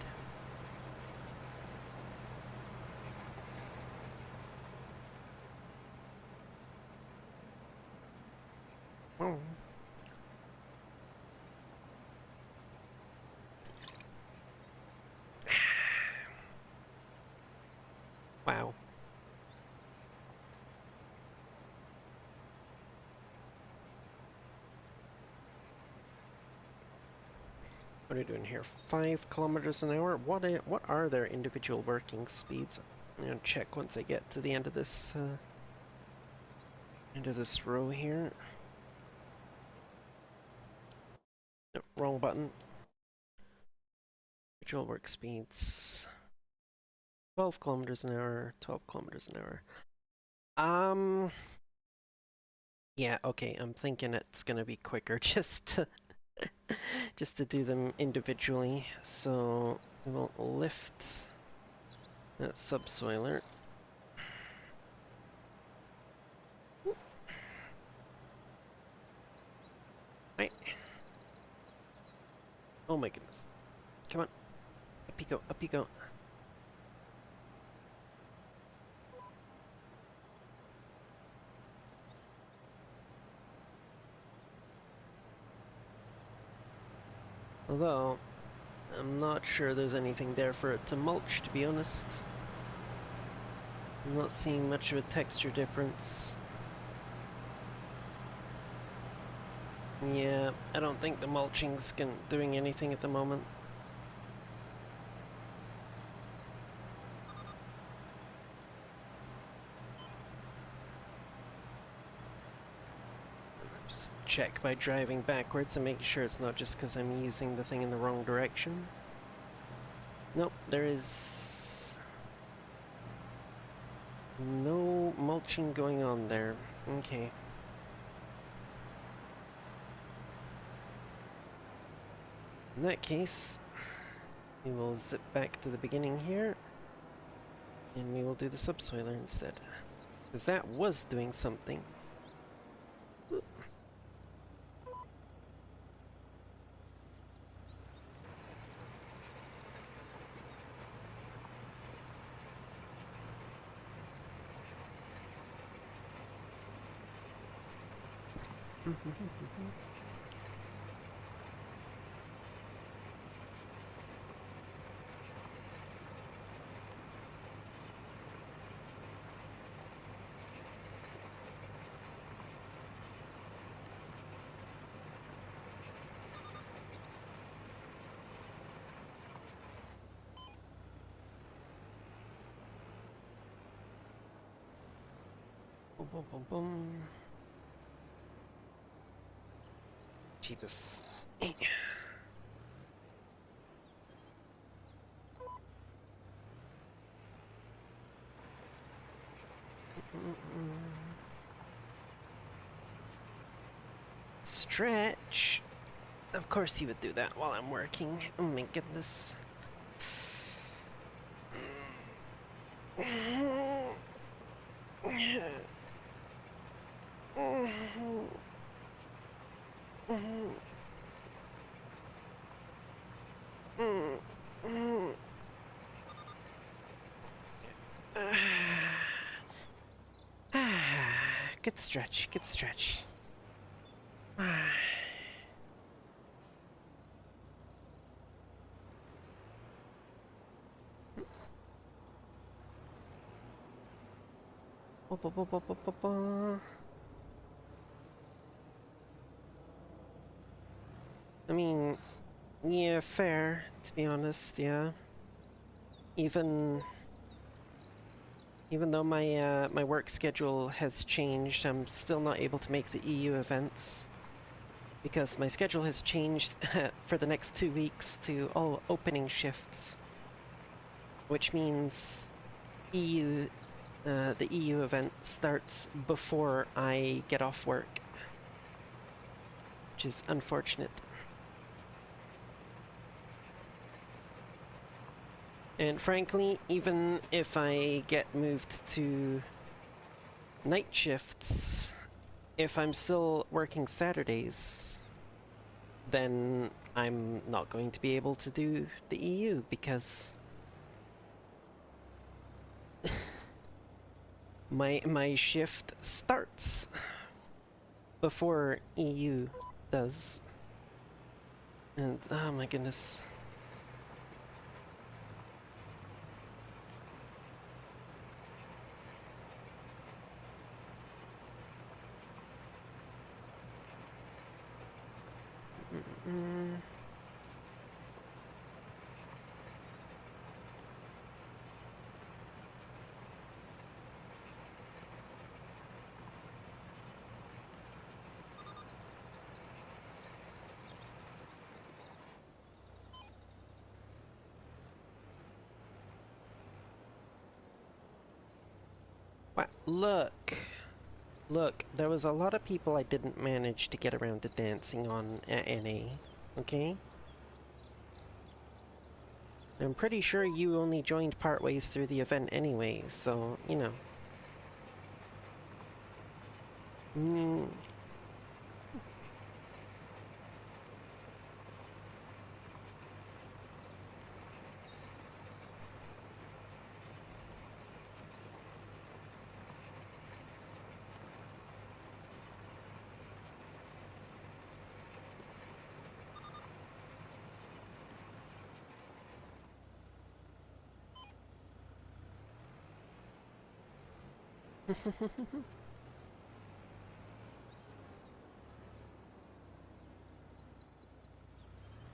Oh. Wow. What are you doing here? 5 kilometers an hour? What are their individual working speeds? I'm gonna check once I get to the end of this row here. No, wrong button. Individual work speeds. 12 kilometers an hour, 12 kilometers an hour. Yeah, okay, I'm thinking it's gonna be quicker just to do them individually. So we will lift that subsoiler. Right. Oh my goodness. Up you go, up you go. Although, I'm not sure there's anything there for it to mulch, to be honest. I'm not seeing much of a texture difference. Yeah, I don't think the mulching's doing anything at the moment. Just check by driving backwards and make sure it's not just because I'm using the thing in the wrong direction. Nope, there is no mulching going on there. Okay. In that case, we will zip back to the beginning here, and we will do the subsoiler instead. Because that was doing something. Boom, boom, boom, boom. Cheapest. Stretch. Of course you would do that while I'm working. Oh my goodness. Good stretch, good stretch. I mean, yeah, fair, to be honest, yeah. Even though my work schedule has changed, I'm still not able to make the EU events because my schedule has changed for the next 2 weeks to all opening shifts, which means the EU event starts before I get off work, which is unfortunate. And frankly, even if I get moved to night shifts, if I'm still working Saturdays, then I'm not going to be able to do the EU because my shift starts before EU does. And oh my goodness. What? Look, there was a lot of people I didn't manage to get around to dancing on at NA, okay? I'm pretty sure you only joined partways through the event anyway, so, you know. Mm.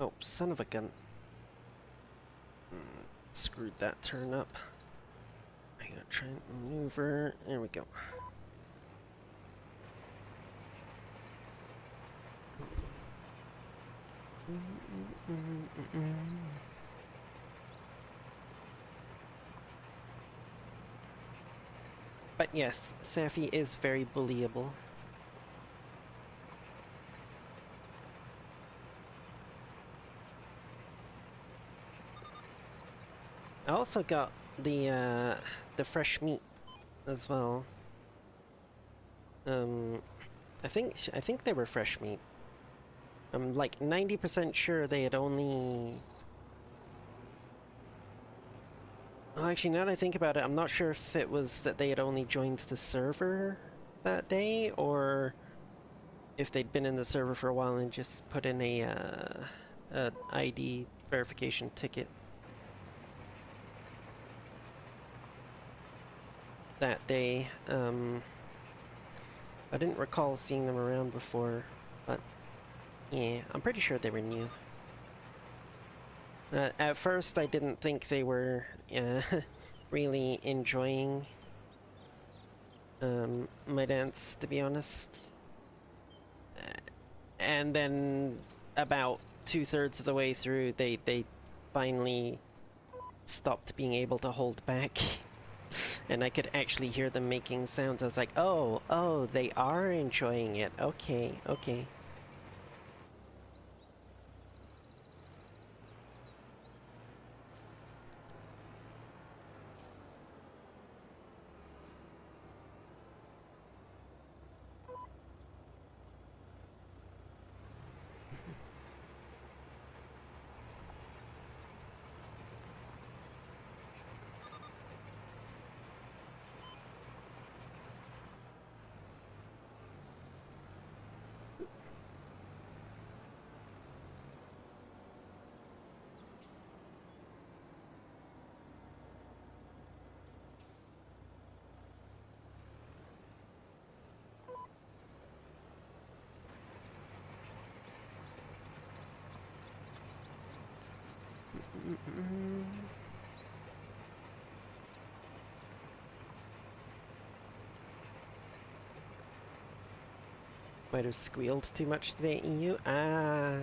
Oh, son of a gun. Screwed that turn up. I gotta try and maneuver. There we go. But yes, Safi is very bullyable. I also got the fresh meat as well. Um, I think they were fresh meat. I'm like 90% sure they had only. Oh, actually, now that I think about it, I'm not sure if it was that they had only joined the server that day, or if they'd been in the server for a while and just put in a ID verification ticket that day. I didn't recall seeing them around before, but yeah, I'm pretty sure they were new. At first, I didn't think they were really enjoying my dance, to be honest. And then about 2/3 of the way through, they finally stopped being able to hold back. And I could actually hear them making sounds. I was like, oh, they are enjoying it. Okay, okay. Might have squealed too much today, EU. Ah,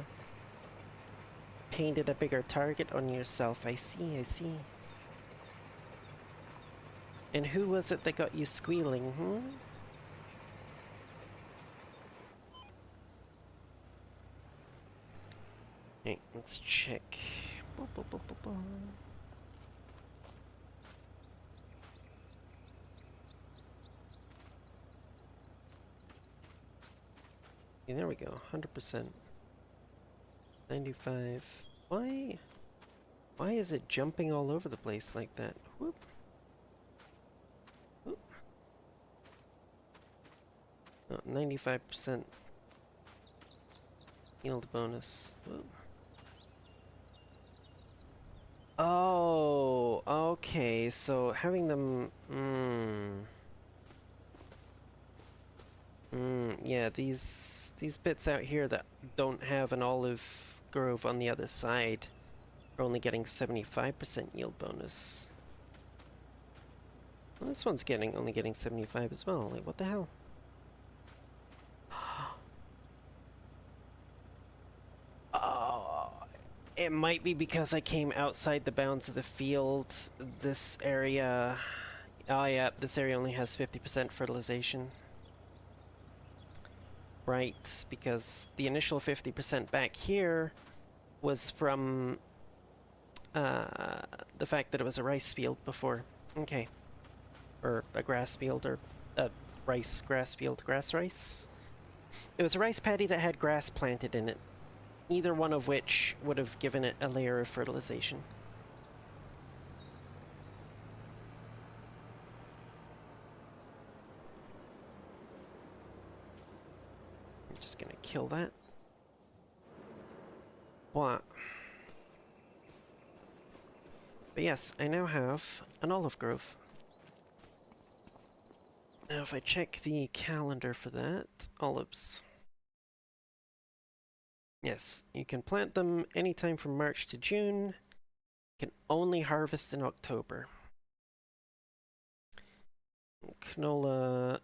painted a bigger target on yourself. I see, I see. And who was it that got you squealing, hmm? Okay, let's check. Boop, boop, boop, boop, boop. Okay, there we go, 100%. 95. Why? Why is it jumping all over the place like that? Whoop. Whoop. Oh, 95% yield bonus. Whoop. Oh, okay, so having them... yeah, these bits out here that don't have an olive grove on the other side are only getting 75% yield bonus. Well, this one's only getting 75 as well. Like, what the hell? Oh, it might be because I came outside the bounds of the field. This area... Oh yeah, this area only has 50% fertilization. Right, because the initial 50% back here was from the fact that it was a rice field before. Okay. Or a grass field, or a grass field, grass rice. It was a rice paddy that had grass planted in it, either one of which would have given it a layer of fertilization. I'm just gonna kill that. What? But yes, I now have an olive grove. Now if I check the calendar for that, olives. Yes, you can plant them anytime from March to June. You can only harvest in October. Canola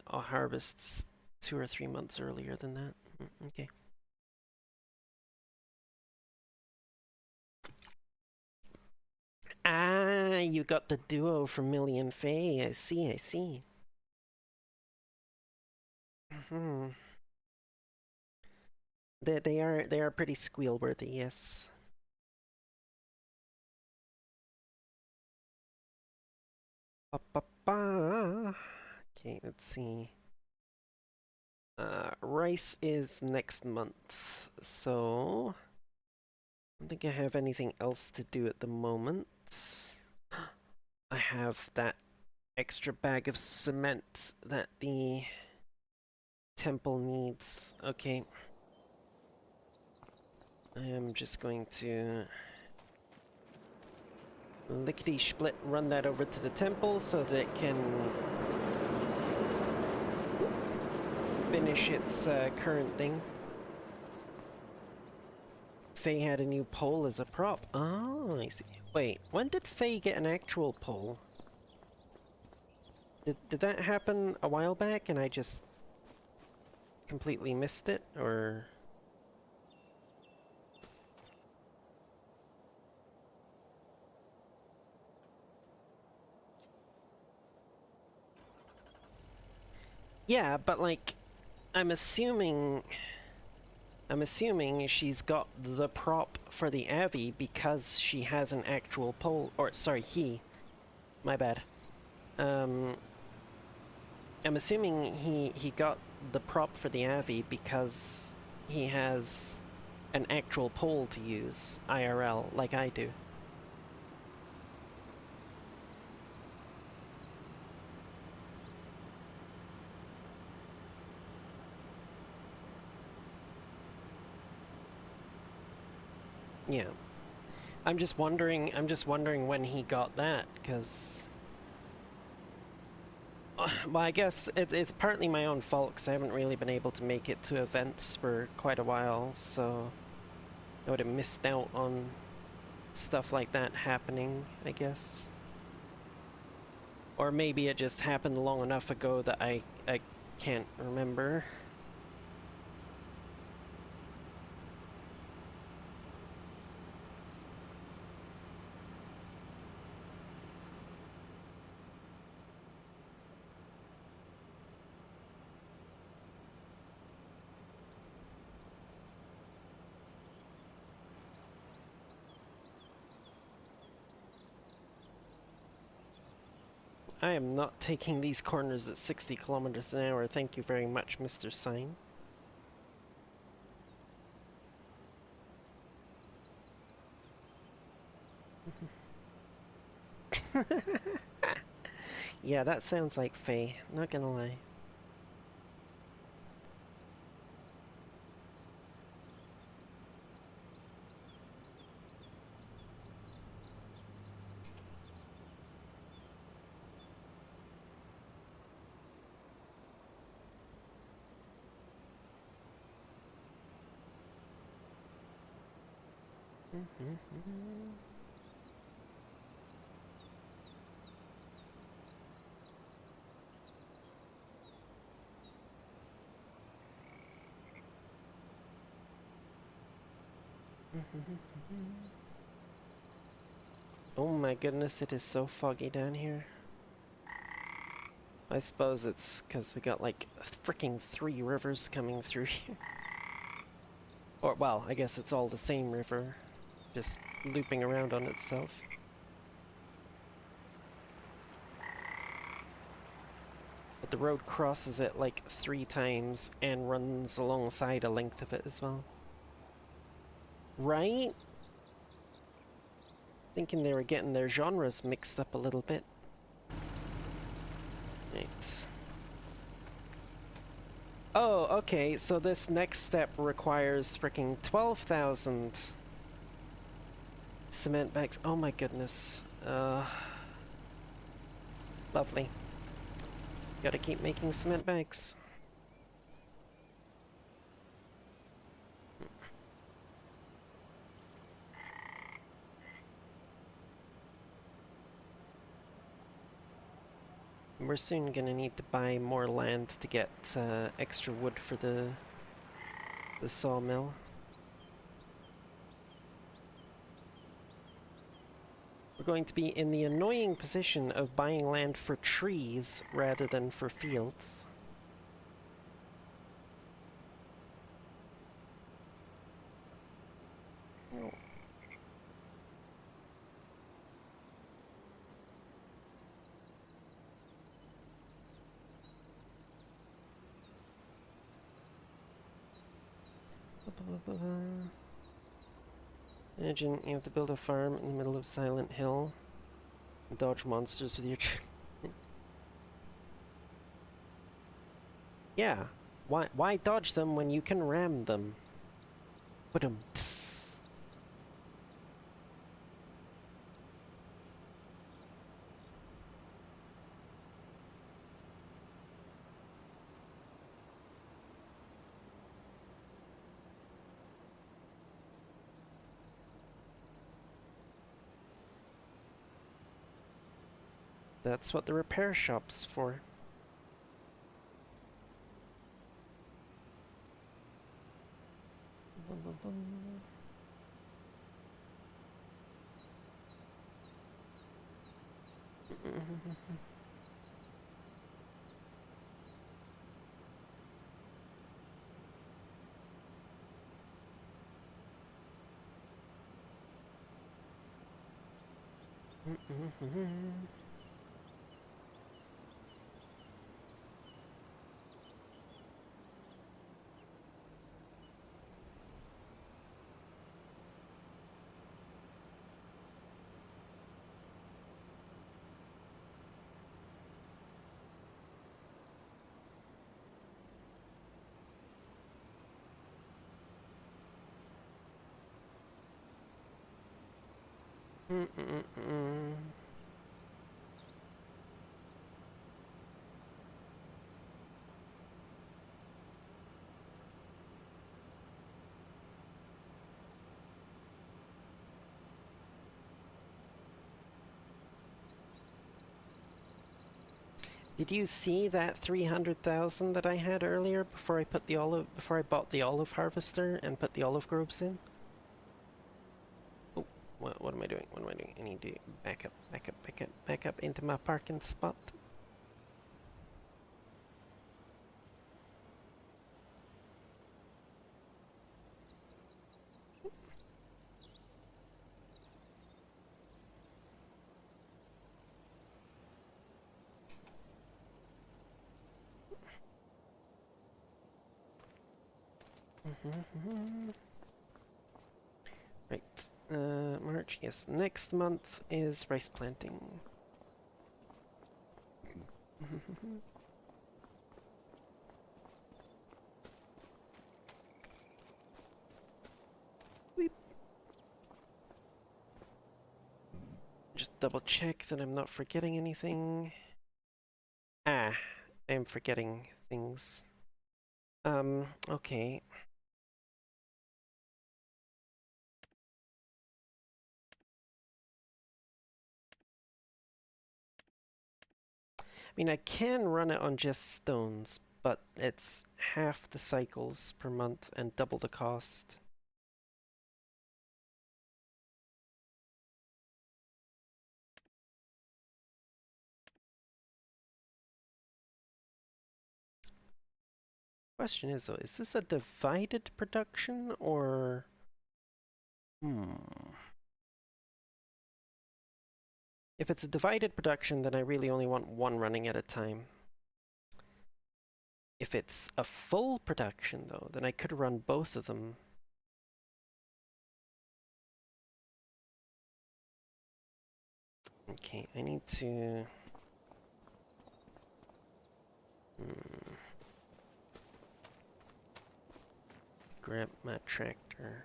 harvests 2 or 3 months earlier than that. Okay. Ah, you got the duo from Millie and Faye. I see, I see. Hmm. They are pretty squeal worthy, yes. Ba, ba, ba. Okay, let's see. Rice is next month, so I don't think I have anything else to do at the moment. I have that extra bag of cement that the temple needs. Okay. I am just going to lickety-split run that over to the temple so that it can finish its current thing. Faye had a new pole as a prop. Oh, I see. Wait, when did Faye get an actual pole? Did that happen a while back and I just completely missed it, or...? Yeah, but like, I'm assuming she's got the prop for the Avi because she has an actual pole, or sorry, my bad. I'm assuming he got the prop for the Avi because he has an actual pole to use IRL, like I do. Yeah. I'm just wondering when he got that, because... Well, I guess it's partly my own fault, because I haven't really been able to make it to events for quite a while, so... I would have missed out on stuff like that happening, I guess. Or maybe it just happened long enough ago that I can't remember. I am not taking these corners at 60 kilometers an hour. Thank you very much, Mr. Sign. Yeah, that sounds like Faye, not gonna lie. Oh my goodness, it is so foggy down here. I suppose it's because we got like freaking 3 rivers coming through here. Or, well, I guess it's all the same river, just looping around on itself. But the road crosses it like 3 times and runs alongside a length of it as well. Right? Thinking they were getting their genres mixed up a little bit. Right. Oh, okay, so this next step requires freaking 12,000 cement bags. Oh my goodness. Lovely. Gotta keep making cement bags. We're soon gonna need to buy more land to get extra wood for the sawmill. We're going to be in the annoying position of buying land for trees rather than for fields. Oh. Imagine you have to build a farm in the middle of Silent Hill. Dodge monsters with your Yeah. Why dodge them when you can ram them? Put 'em. That's what the repair shop's for. Did you see that 300,000 that I had earlier before I bought the olive harvester and put the olive groves in? Oh, what am I doing? What am I doing? I need to back up into my parking spot. Right, March, yes. Next month is rice planting. Weep. Just double check that I'm not forgetting anything. Ah, I'm forgetting things. Okay. I mean, I can run it on just stones, but it's half the cycles per month and double the cost. Question is though, is this a divided production or... If it's a divided production, then I really only want one running at a time. If it's a full production though, then I could run both of them. Okay, I need to... grab my tractor.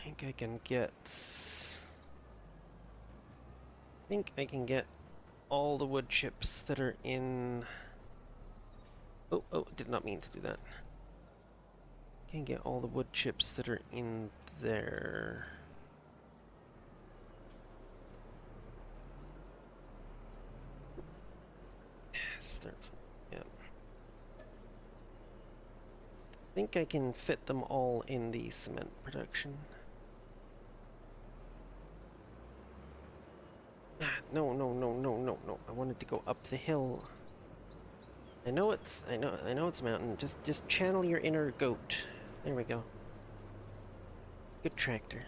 think I can get... I think I can get all the wood chips that are in... Oh, did not mean to do that. Can get all the wood chips that are in there. Start. Yeah. I think I can fit them all in the cement production. No, no, no, no, no, no. I wanted to go up the hill. I know it's a mountain. Just channel your inner goat. There we go. Good tractor.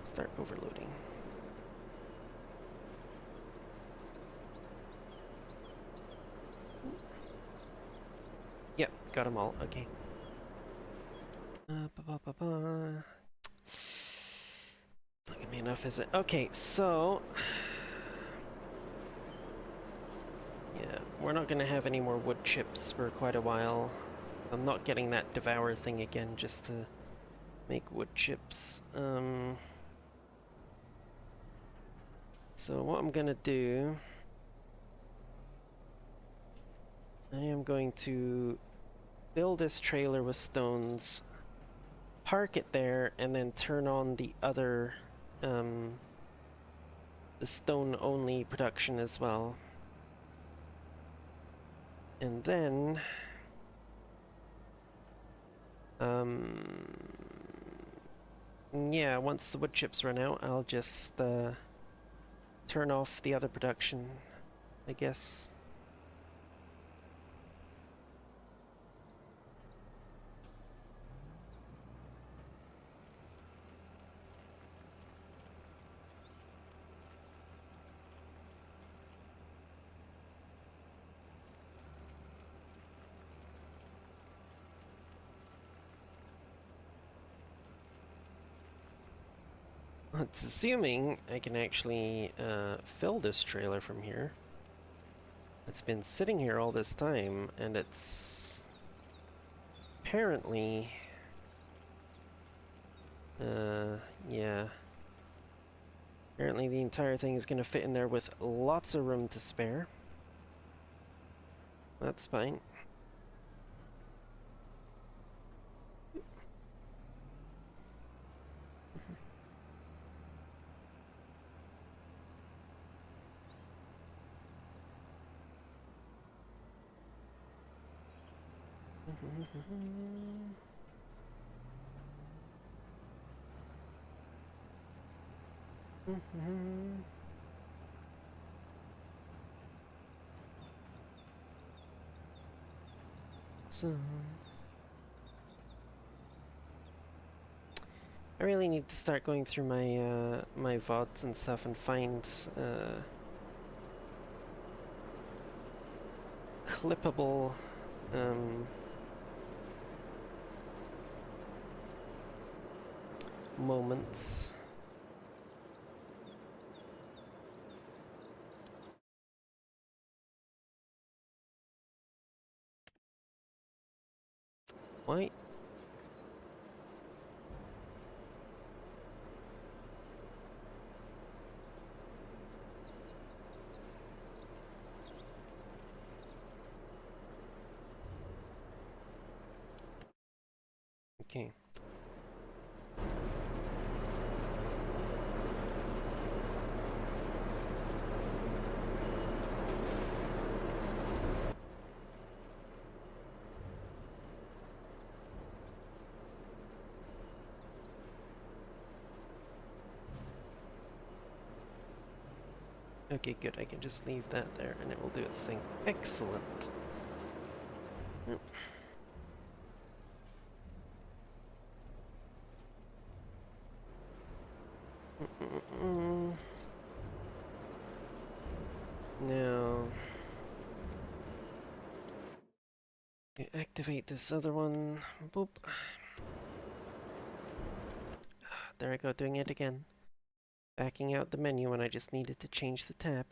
Start overloading. Yep, got them all. Okay. Ba -ba -ba. Not gonna be enough, is it? Okay, so yeah, we're not gonna have any more wood chips for quite a while. I'm not getting that devour thing again just to make wood chips. So what I'm gonna do, I am going to fill this trailer with stones, park it there, and then turn on the other, the stone-only production as well. And then, yeah, once the wood chips run out, I'll just, turn off the other production, I guess. It's assuming I can actually fill this trailer from here. It's been sitting here all this time, and it's apparently, yeah. Apparently the entire thing is going to fit in there with lots of room to spare. That's fine. So I really need to start going through my my VODs and stuff and find clippable moments. Why? Okay. Okay, good. I can just leave that there and it will do its thing. Excellent. Yep. Now, activate this other one. Boop. There I go, doing it again. Backing out the menu when I just needed to change the tab.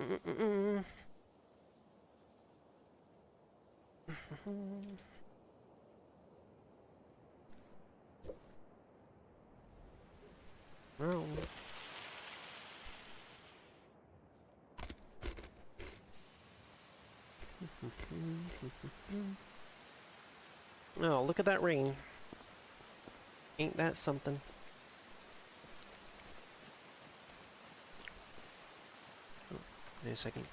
Mm-mm-mm. No. Oh, look at that rain. Ain't that something? Oh, wait a second.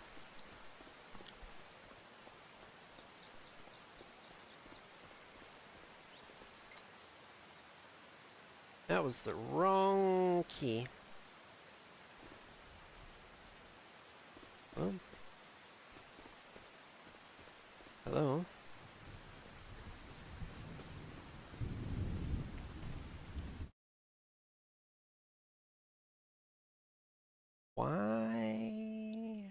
That was the wrong key. Oh. Hello? Why?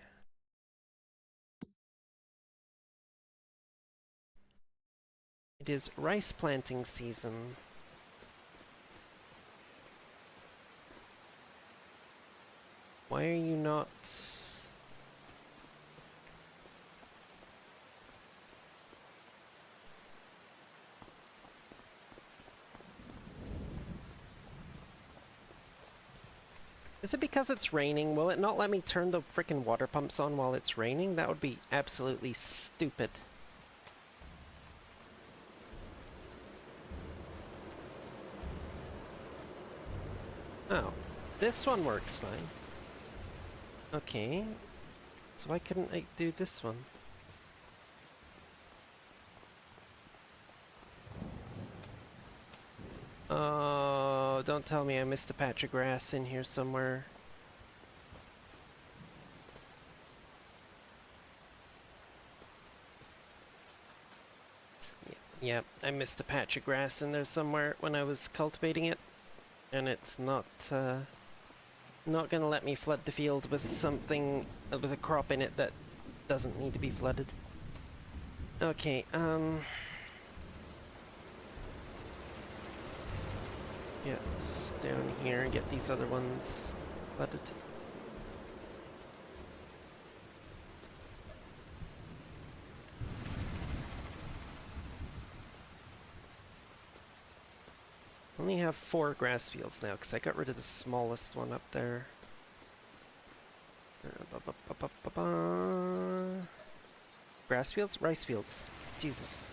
It is rice planting season. Why are you not... Is it because it's raining? Will it not let me turn the frickin' water pumps on while it's raining? That would be absolutely stupid. Oh, this one works fine. Okay, so why couldn't I do this one? Oh, don't tell me I missed a patch of grass in here somewhere. Yep, I missed a patch of grass in there somewhere when I was cultivating it. And it's not gonna let me flood the field with something, with a crop in it that doesn't need to be flooded. Okay, yeah, it's down here and get these other ones flooded. Only have 4 grass fields now because I got rid of the smallest one up there. Grass fields? Rice fields. Jesus.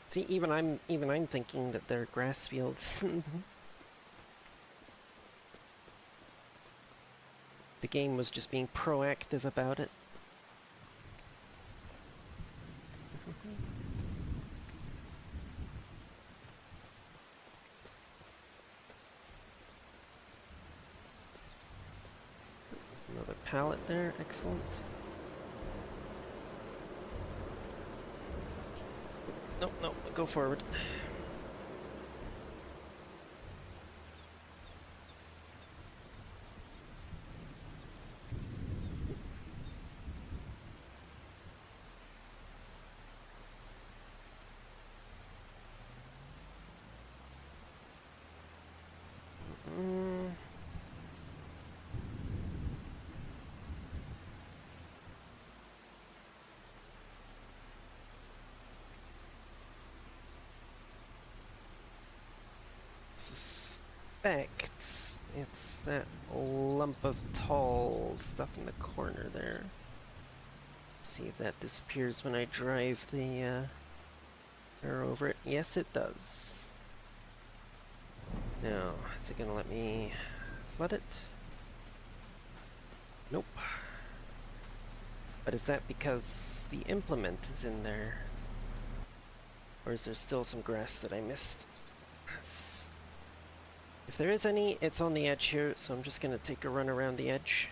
See, even I'm thinking that they're grass fields. The game was just being proactive about it. Another pallet there, excellent. Nope, nope, go forward. Mm. Suspect it's that lump of tall stuff in the corner there. See if that disappears when I drive the arrow over it. Yes, it does. Now, is it gonna let me flood it? Nope. But is that because the implement is in there? Or is there still some grass that I missed? If there is any, it's on the edge here, so I'm just gonna take a run around the edge.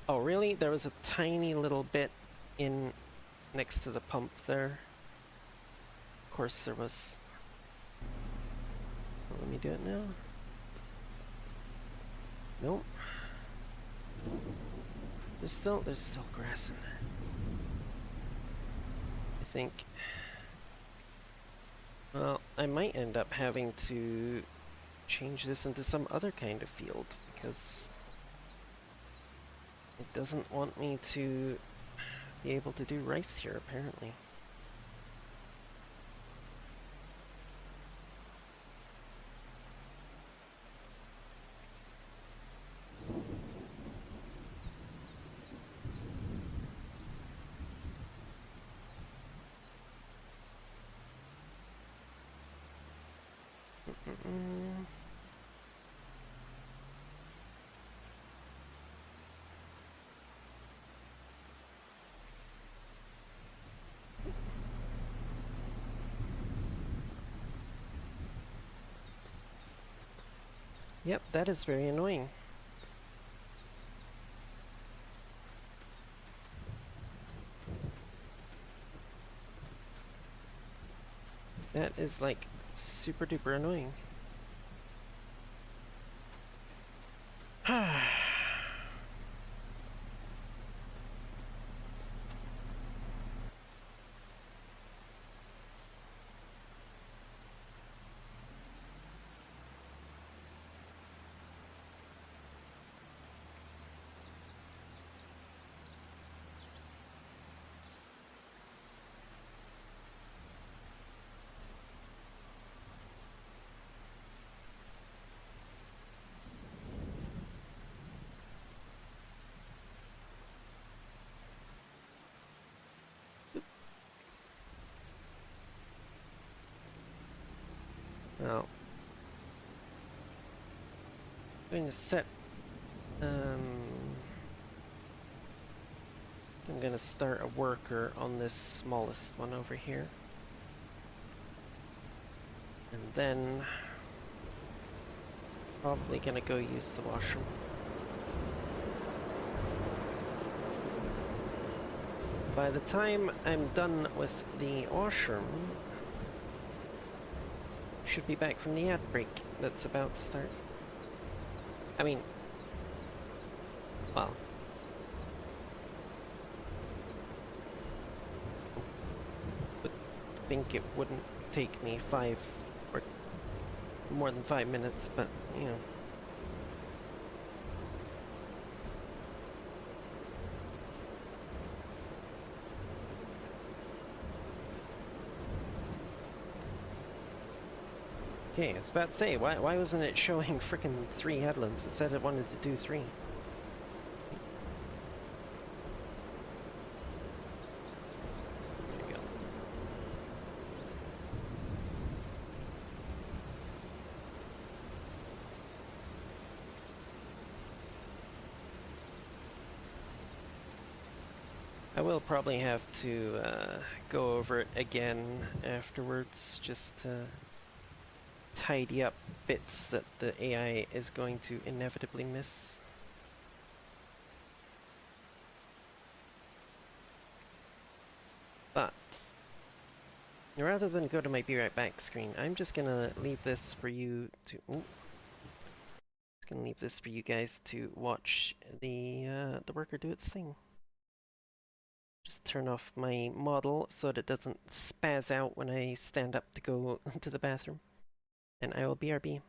Oh, really? There was a tiny little bit in next to the pump there. Of course there was. Well, let me do it now. Nope. There's still grass in there. I think. Well, I might end up having to change this into some other kind of field because it doesn't want me to be able to do rice here, apparently. Mm-mm. Yep, that is very annoying. That is like super duper annoying. Well, I'm going to set. I'm going to start a worker on this smallest one over here. And then probably gonna go use the washroom. By the time I'm done with the washroom, should be back from the ad break that's about to start. I mean, well, would think it wouldn't take me 5 or more than 5 minutes, but you know. Okay, I was about to say, why wasn't it showing frickin' 3 headlands? It said it wanted to do 3. There we go. I will probably have to go over it again afterwards, just to tidy up bits that the AI is going to inevitably miss. But rather than go to my be right back screen, I'm just gonna leave this for you to. Ooh, just gonna leave this for you guys to watch the worker do its thing. Just turn off my model so that it doesn't spaz out when I stand up to go to the bathroom, and I will BRB.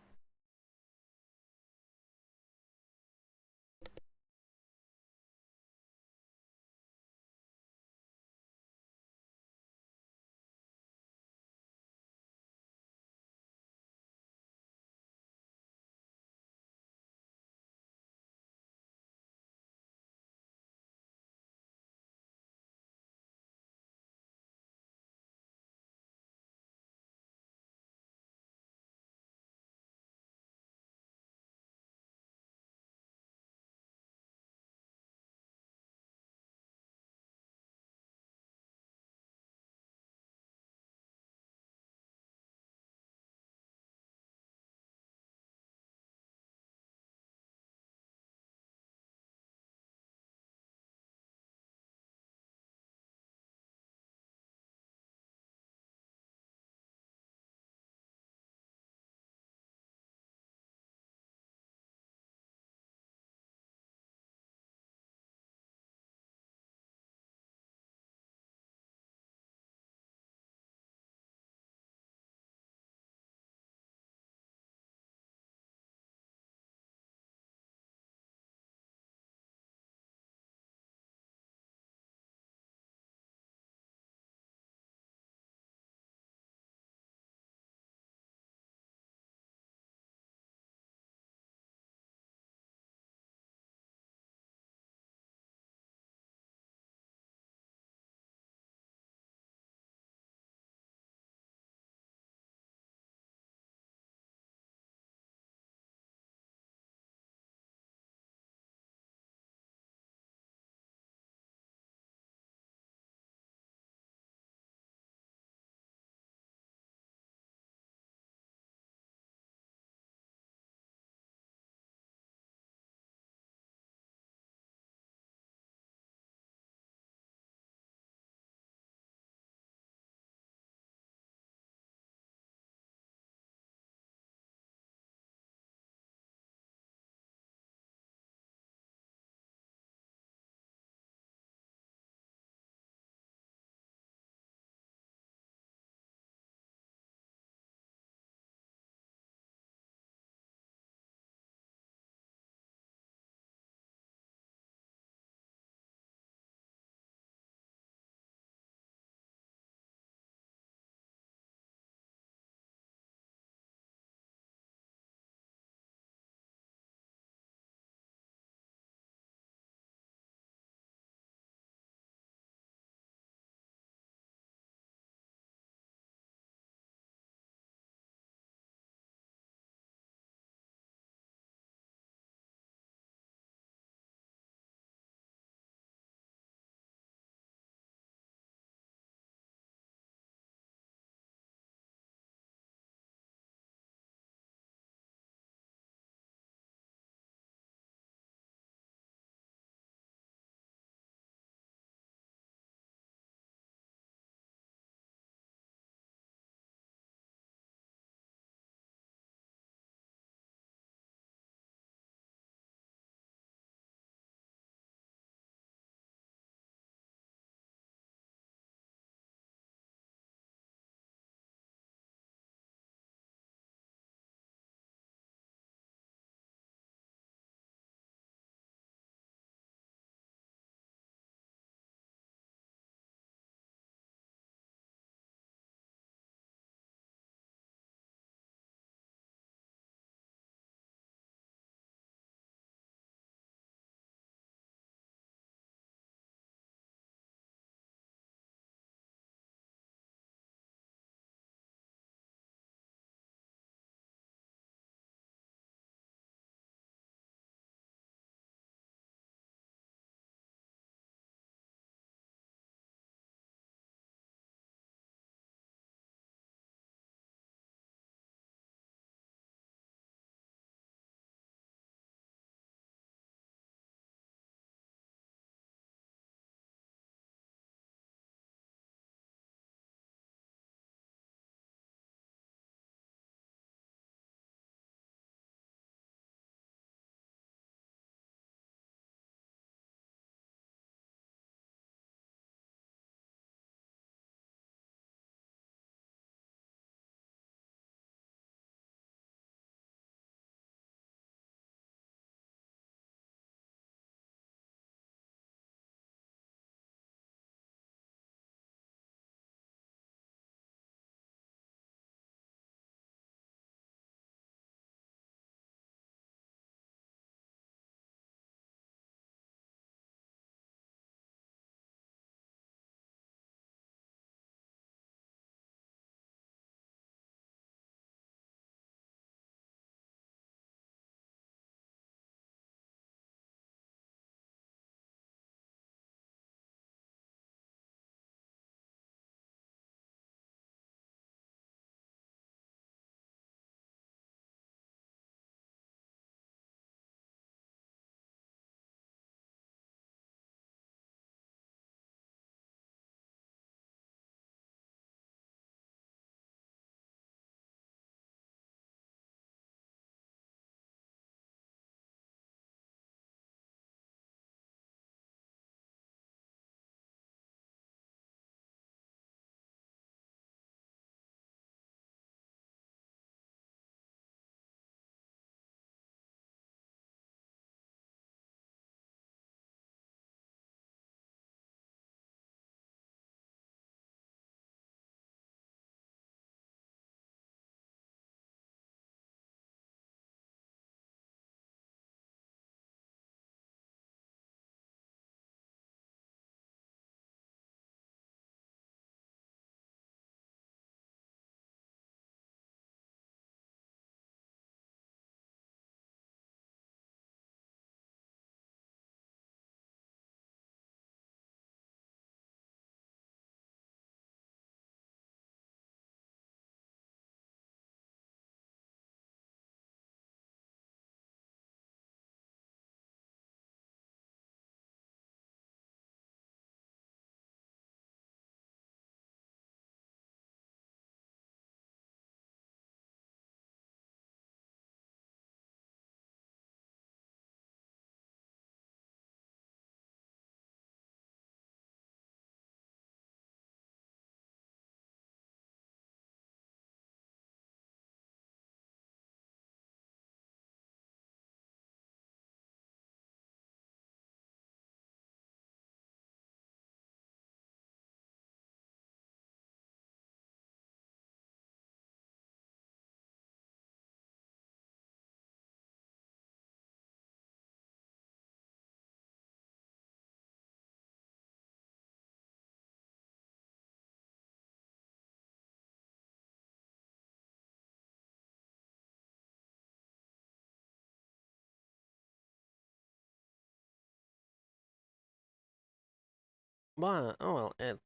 Wow, oh well, it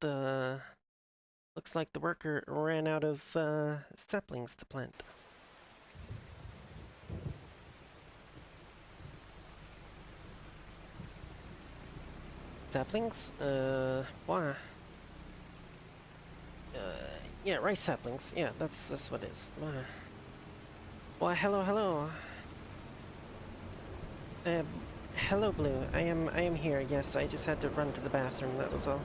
looks like the worker ran out of saplings to plant. Saplings? Wow. Yeah, rice saplings. Yeah, that's what it is. Why, hello, hello. Uh, Hello, Blue. I am here. Yes, I just had to run to the bathroom. That was all.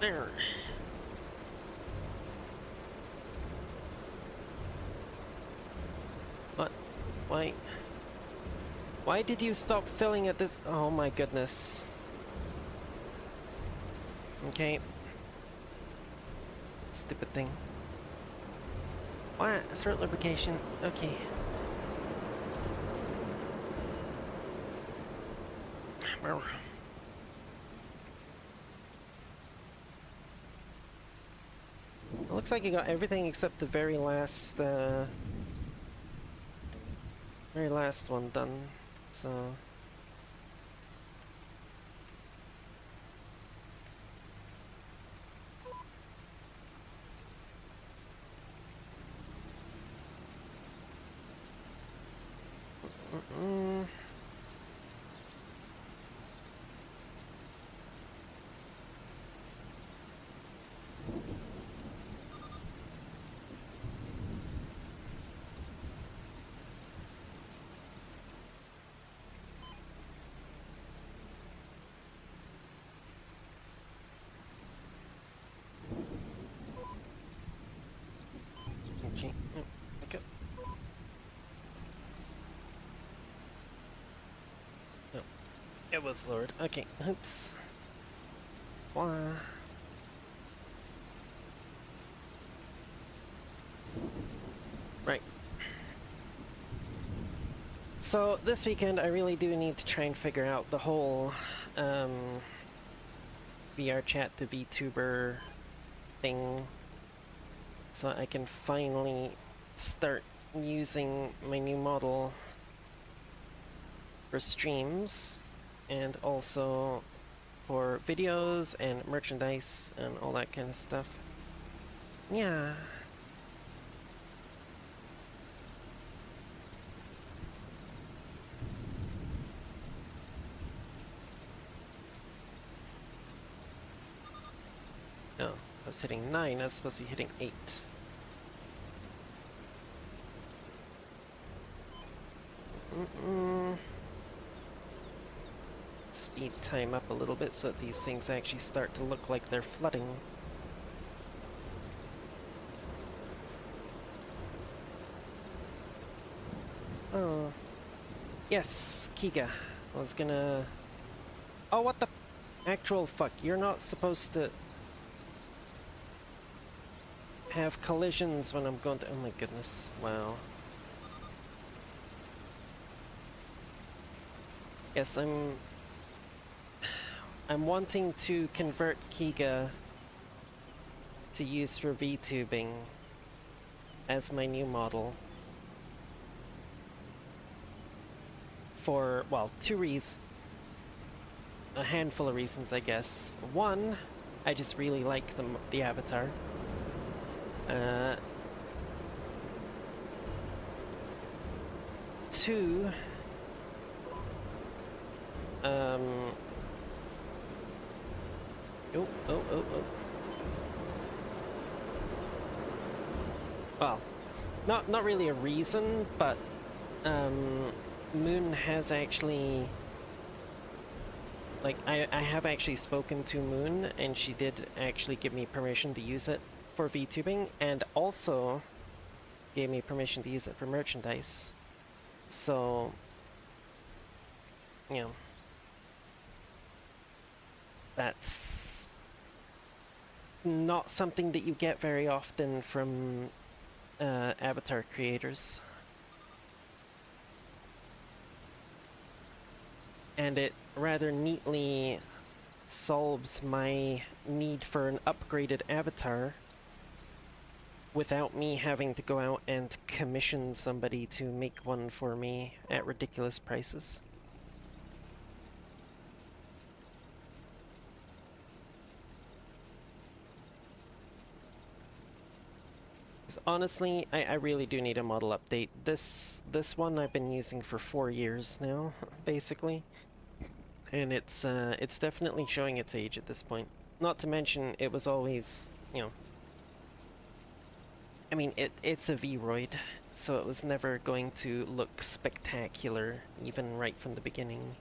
There. What? Why? Why did you stop filling at this? Oh my goodness. Okay. Stupid thing. What? Throat lubrication. Okay. It looks like you got everything except the very last one done. So. Mm-mm. Okay. Okay. No, it was lowered. Okay. Oops. Wah. Right. So this weekend, I really do need to try and figure out the whole VR chat to VTuber thing, so I can finally start using my new model for streams, and also for videos and merchandise and all that kind of stuff. Yeah. Oh, I was hitting 9, I was supposed to be hitting 8. Speed time up a little bit so that these things actually start to look like they're flooding. Oh. Yes, Kiga. I was gonna... Oh, what the actual fuck? You're not supposed to have collisions when I'm going to... Oh my goodness. Wow. Yes, I'm wanting to convert Kiga to use for VTubing as my new model. For, well, a handful of reasons, I guess. One, I just really like the avatar. Two, oh, oh, oh, oh. Well, not really a reason, but Moon has actually, like, I have actually spoken to Moon, and she did actually give me permission to use it for VTubing, and also gave me permission to use it for merchandise. So, you know, that's not something that you get very often from avatar creators. And it rather neatly solves my need for an upgraded avatar without me having to go out and commission somebody to make one for me at ridiculous prices. 'Cause honestly, I really do need a model update. This one I've been using for 4 years now, basically. And it's definitely showing its age at this point. Not to mention it was always, you know, I mean it's a Vroid, so it was never going to look spectacular even right from the beginning.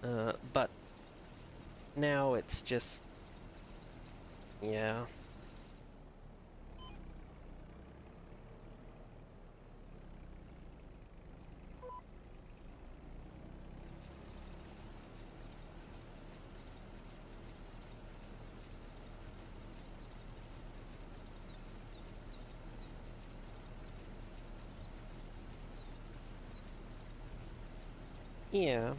But now it's just, yeah. Yeah. Of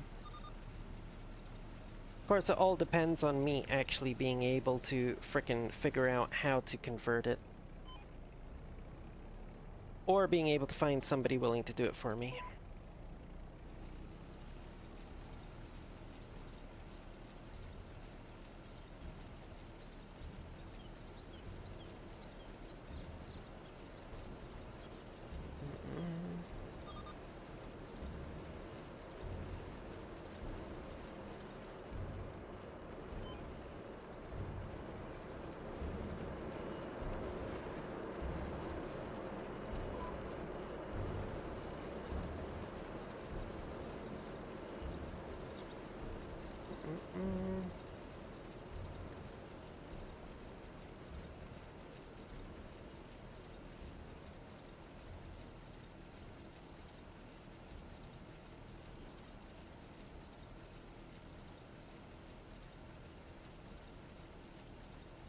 course, it all depends on me actually being able to frickin' figure out how to convert it. Or being able to find somebody willing to do it for me.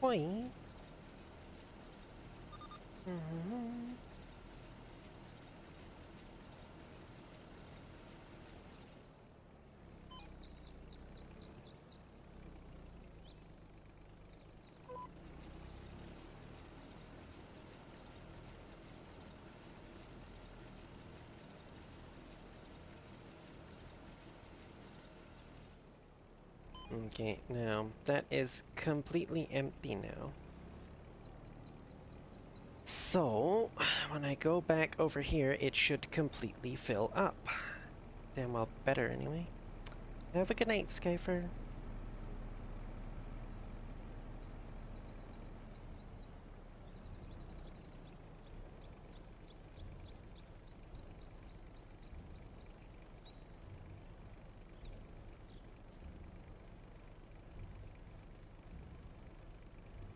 Boing. Okay, now that is completely empty now. So, when I go back over here, it should completely fill up. Damn well better anyway. Have a good night, Skyfer.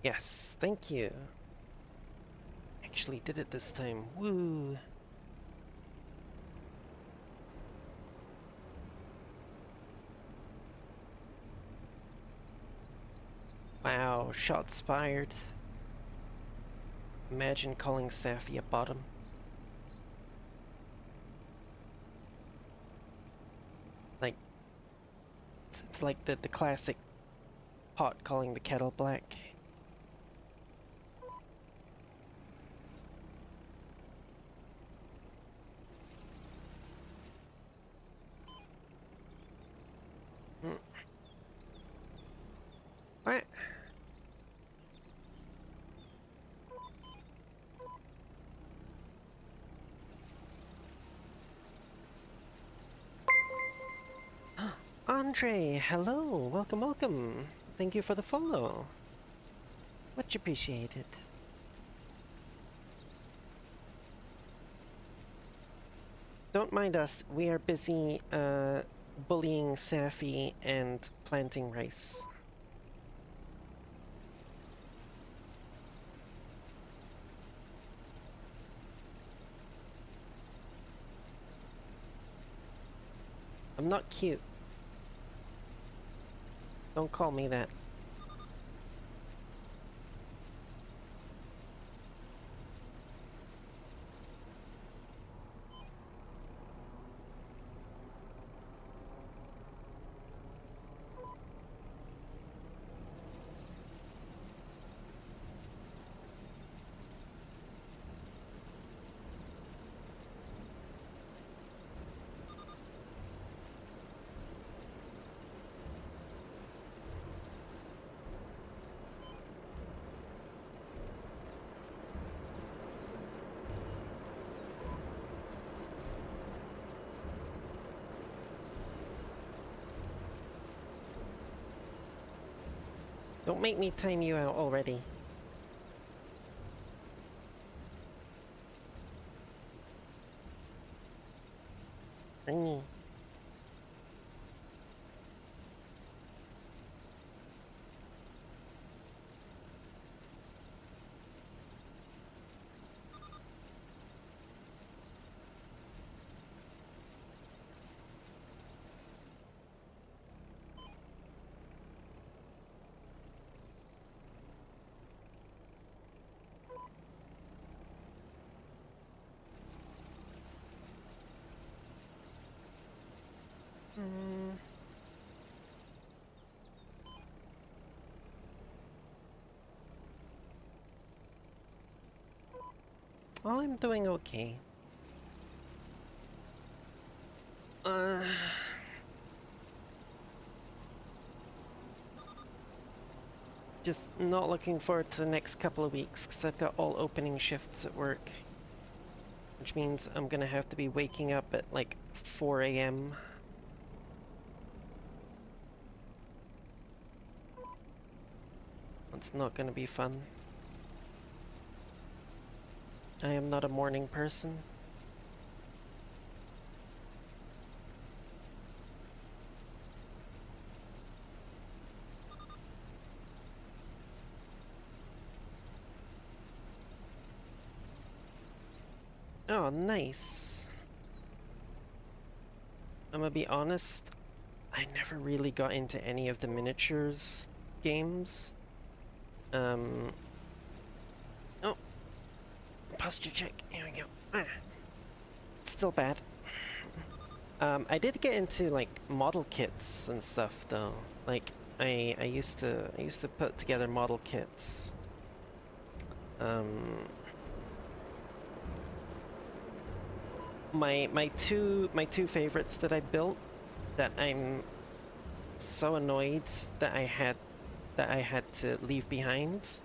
Yes, thank you. Actually did it this time. Woo! Wow, shots fired. Imagine calling Safi a bottom. Like, it's like the classic pot calling the kettle black. What? Andre, hello, welcome, welcome. Thank you for the follow. Much appreciated. Don't mind us, we are busy bullying Safi and planting rice. I'm not cute. Don't call me that. Don't make me time you out already. Mm. Mm. Well, I'm doing okay. Uh, just not looking forward to the next couple of weeks because I've got all opening shifts at work, which means I'm gonna have to be waking up at like 4 a.m. It's not gonna be fun. I am not a morning person. Oh, nice. I'm gonna be honest, I never really got into any of the miniatures games. Um, oh, posture check. Here we go. Ah, still bad. I did get into like model kits and stuff though. Like I used to put together model kits. Um, my two favorites that I built that I'm so annoyed that I had to leave behind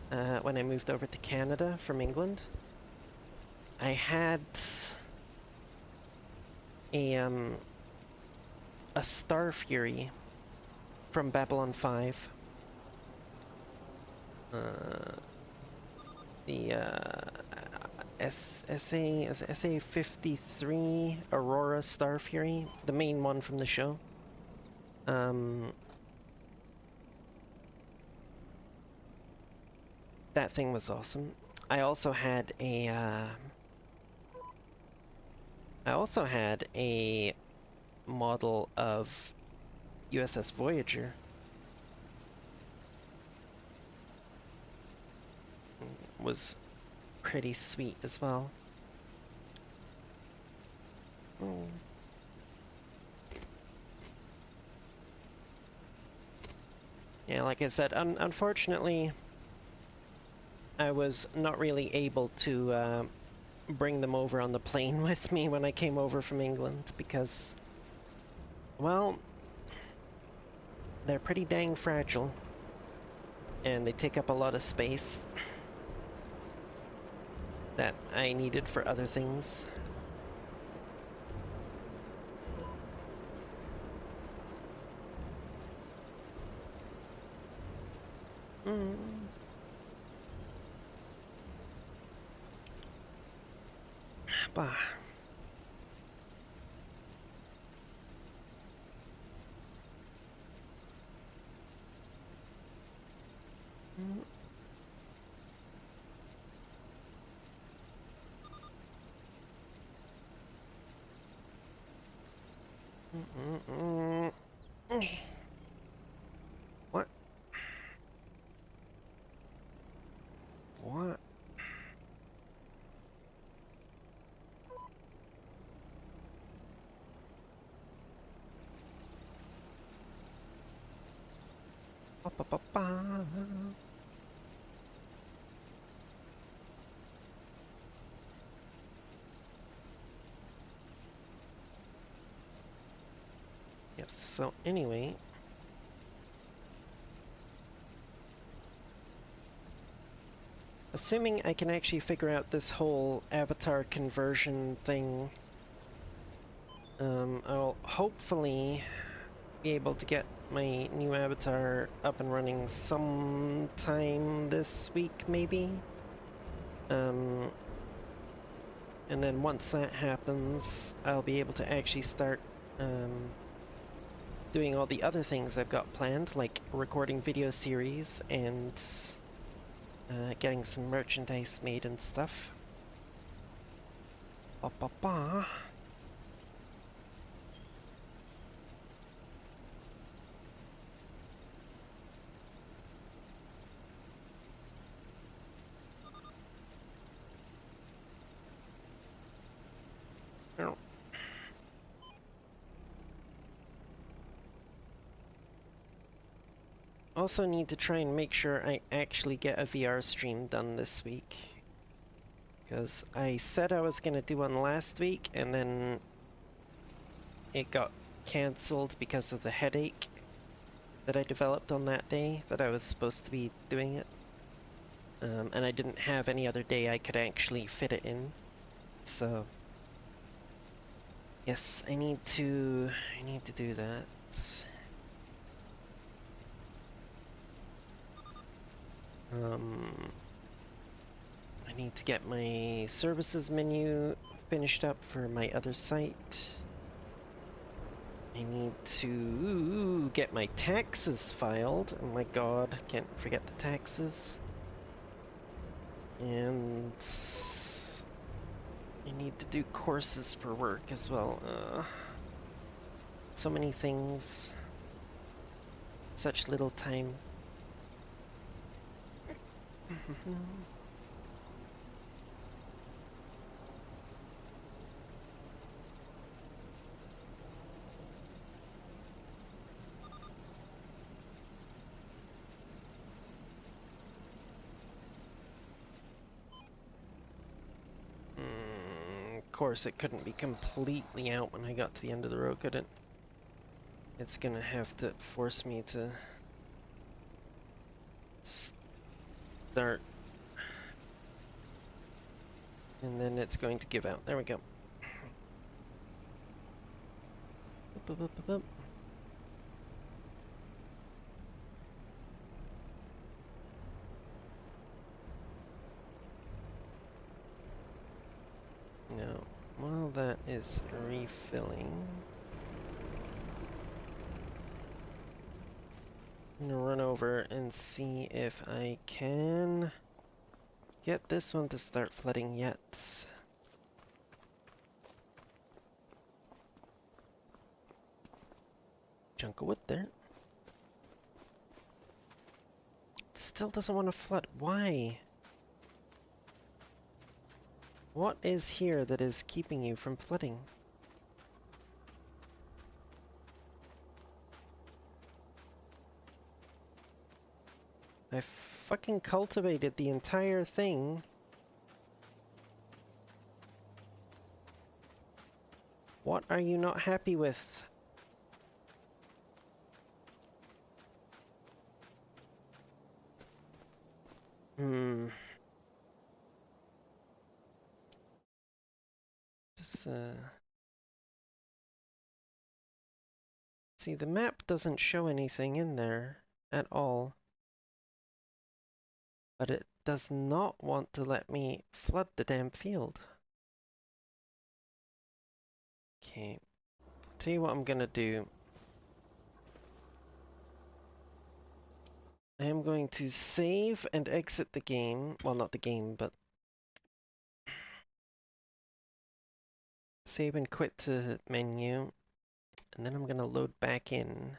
when I moved over to Canada from England. I had a um a Star Fury from Babylon 5. Uh, the SA-53 Aurora Star Fury, the main one from the show. That thing was awesome. I also had a model of USS Voyager. Was pretty sweet as well. Mm. Yeah, like I said, unfortunately, I was not really able to bring them over on the plane with me when I came over from England because, well, they're pretty dang fragile and they take up a lot of space that I needed for other things. Mm. Bah. Mm. Mm-mm-mm. What? What? Ba, ba, ba, ba. Yes, so anyway, assuming I can actually figure out this whole avatar conversion thing, I'll hopefully be able to get my new avatar up and running sometime this week, maybe. And then once that happens, I'll be able to actually start doing all the other things I've got planned, like recording video series and getting some merchandise made and stuff. Ba ba ba. Oh. Also need to try and make sure I actually get a VR stream done this week. Because I said I was going to do one last week, and then it got cancelled because of the headache that I developed on that day that I was supposed to be doing it. And I didn't have any other day I could actually fit it in. So yes, I need to do that. I need to get my services menu finished up for my other site. I need to get my taxes filed. Oh my god, can't forget the taxes. And I need to do courses for work as well. So many things. Such little time. Of course, it couldn't be completely out when I got to the end of the road, could it? It's gonna have to force me to start. And then it's going to give out. There we go. Boop, boop, boop, boop. No. While that is refilling, I'm gonna run over and see if I can get this one to start flooding yet. Chunk of wood there. Still doesn't want to flood. Why? What is here that is keeping you from flooding? I fucking cultivated the entire thing. What are you not happy with? Just, see, the map doesn't show anything in there at all. But it does not want to let me flood the damn field. Okay, tell you what I'm gonna do. I am going to save and exit the game. Well, not the game, but save and quit to menu. And then I'm gonna load back in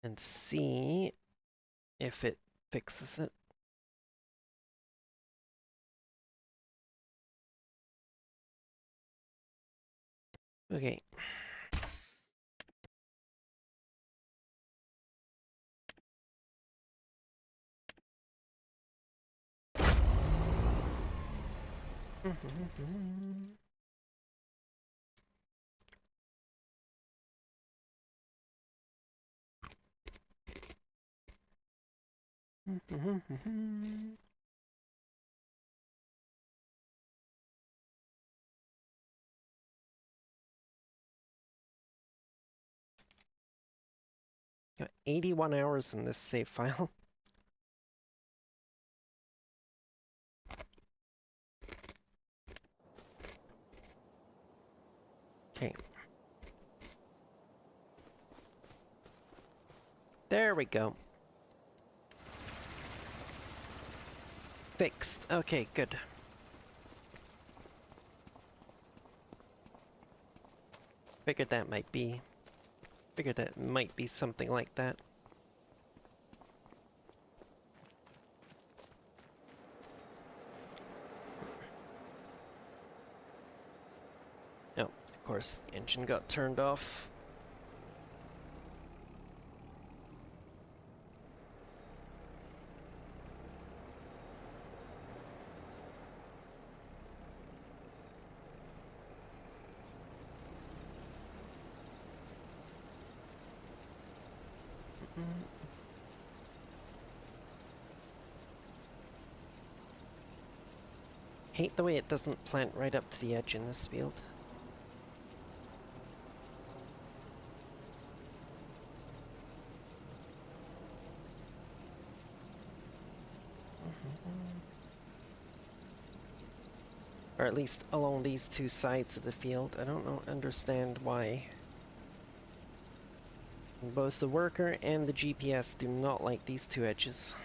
and see if it fixes it. Okay. Got 81 hours in this save file. Okay. There we go. Fixed. Okay, good. Figured that might be something like that. Oh, of course, the engine got turned off. Hate the way it doesn't plant right up to the edge in this field. Or at least along these two sides of the field. I don't understand why both the worker and the GPS do not like these two edges.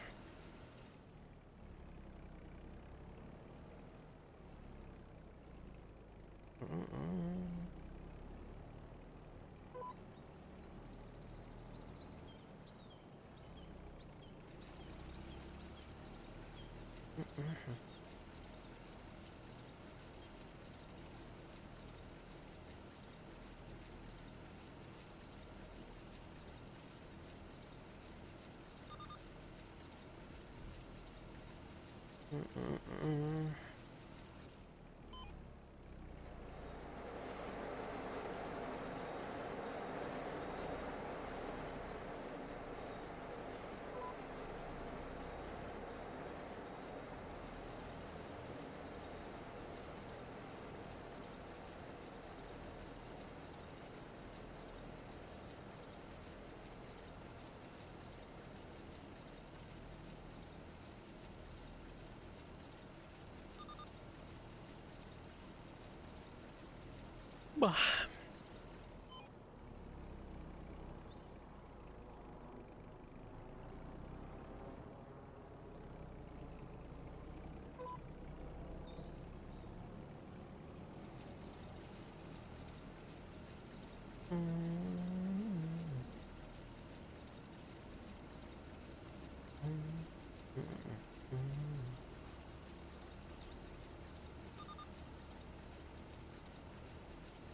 Bah.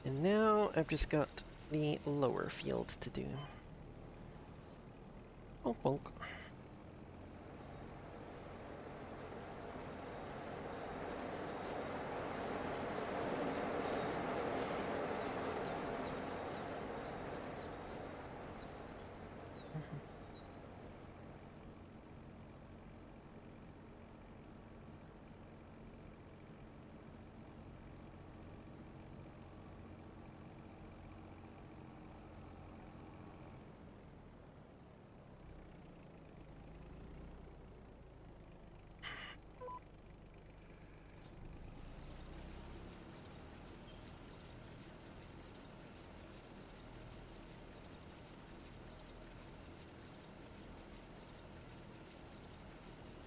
And now I've just got the lower field to do. Bonk bonk.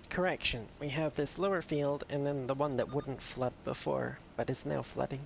Correction, we have this lower field and then the one that wouldn't flood before, but is now flooding.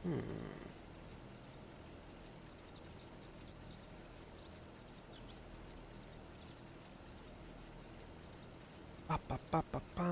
Hmm. Ba ba ba ba ba.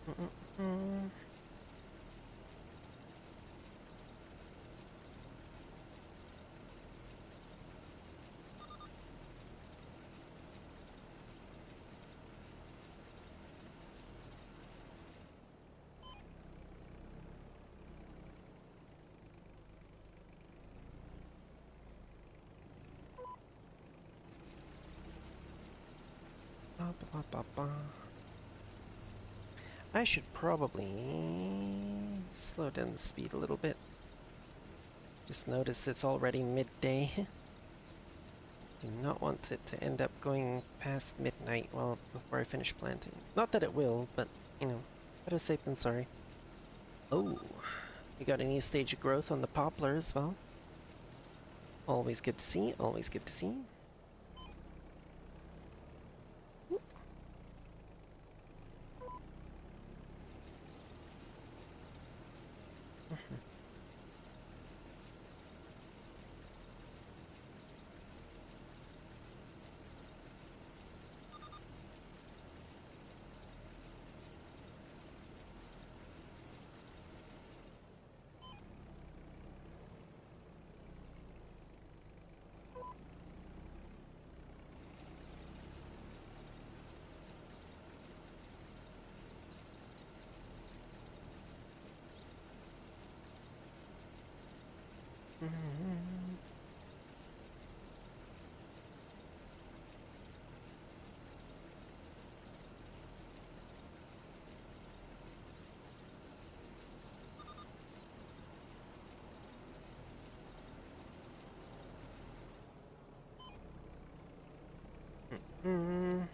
Mm-mm-mm. Ba ba ba ba. I should probably slow down the speed a little bit. Just noticed it's already midday. Do not want it to end up going past midnight before I finish planting. Not that it will, but you know, better safe than sorry. Oh, we got a new stage of growth on the poplar as well. Always good to see, always good to see. Mm. Mm,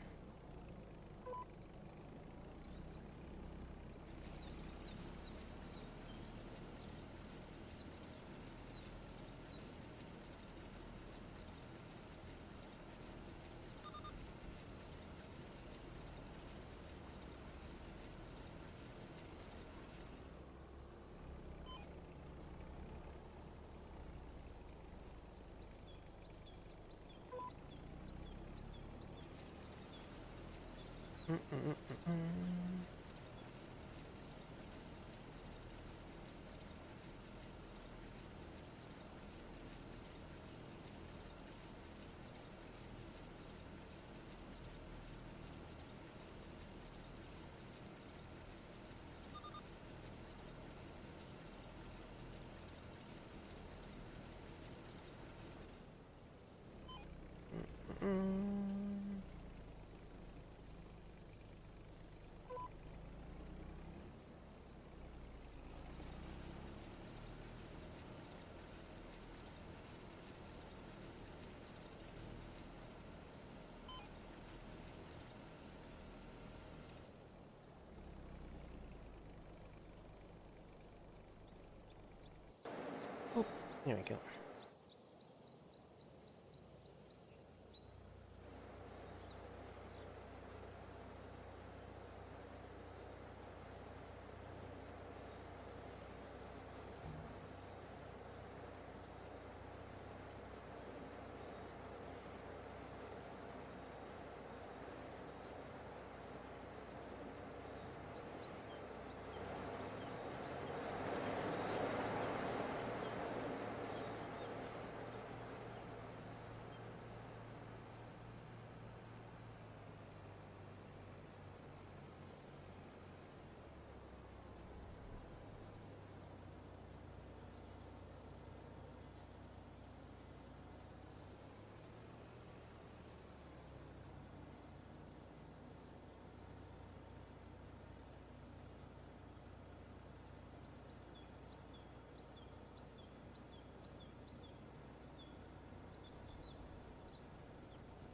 mm, mm, mm. Mm. Oh, there we go.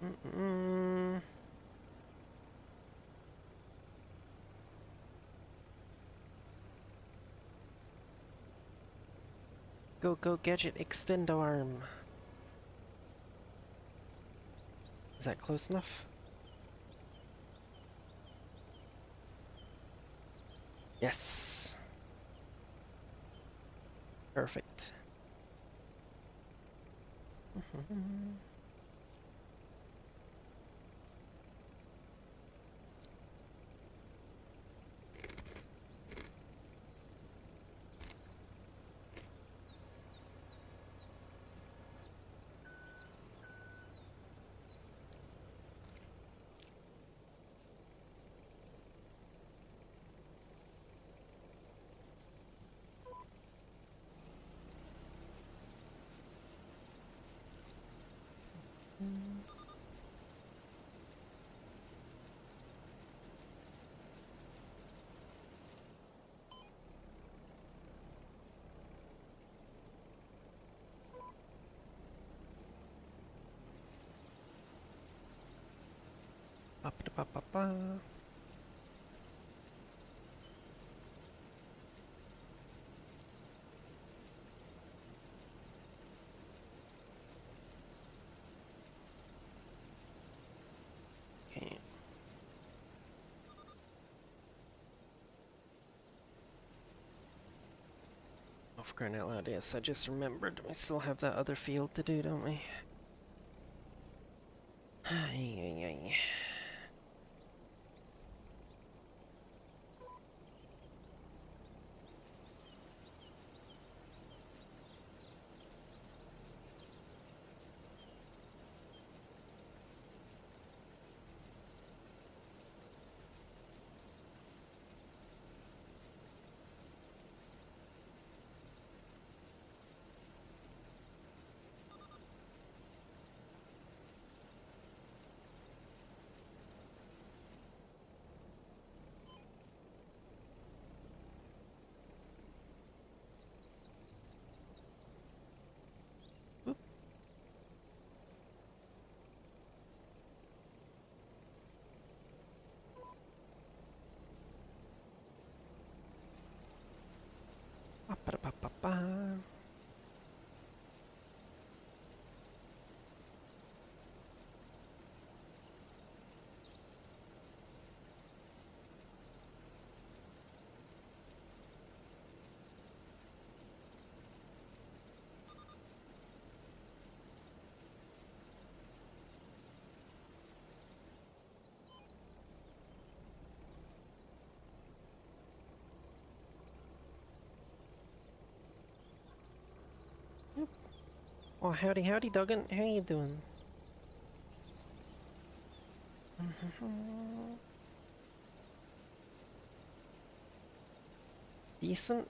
Mm-mm. Go, go, gadget, extendo arm. Is that close enough? Yes. Perfect. Up, up, up, up. Okay. Oh, for crying out loud, yes, I just remembered. We still have that other field to do, don't we? Ay, ay, ay. Oop. Up, up, up, up, up. Oh, howdy, howdy, Duggan. How you doing? Decent.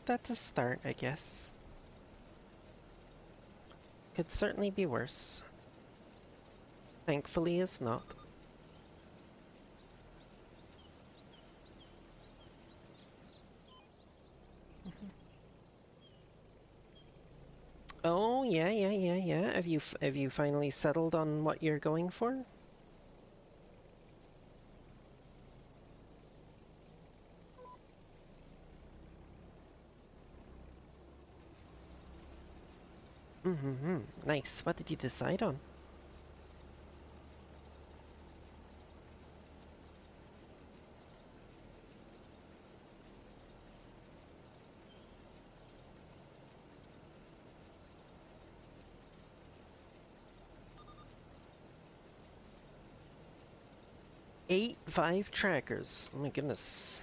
That's a start, I guess. Could certainly be worse. Thankfully, it's not. Oh, yeah, yeah, yeah, yeah. Have you finally settled on what you're going for? Mm-hmm. Nice. What did you decide on? Eight Vive trackers. Oh my goodness.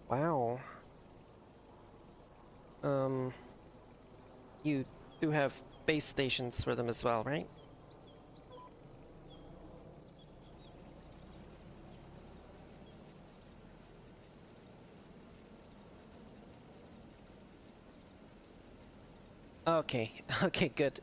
Wow. Um, you do have base stations for them as well, right? Okay. Okay, good.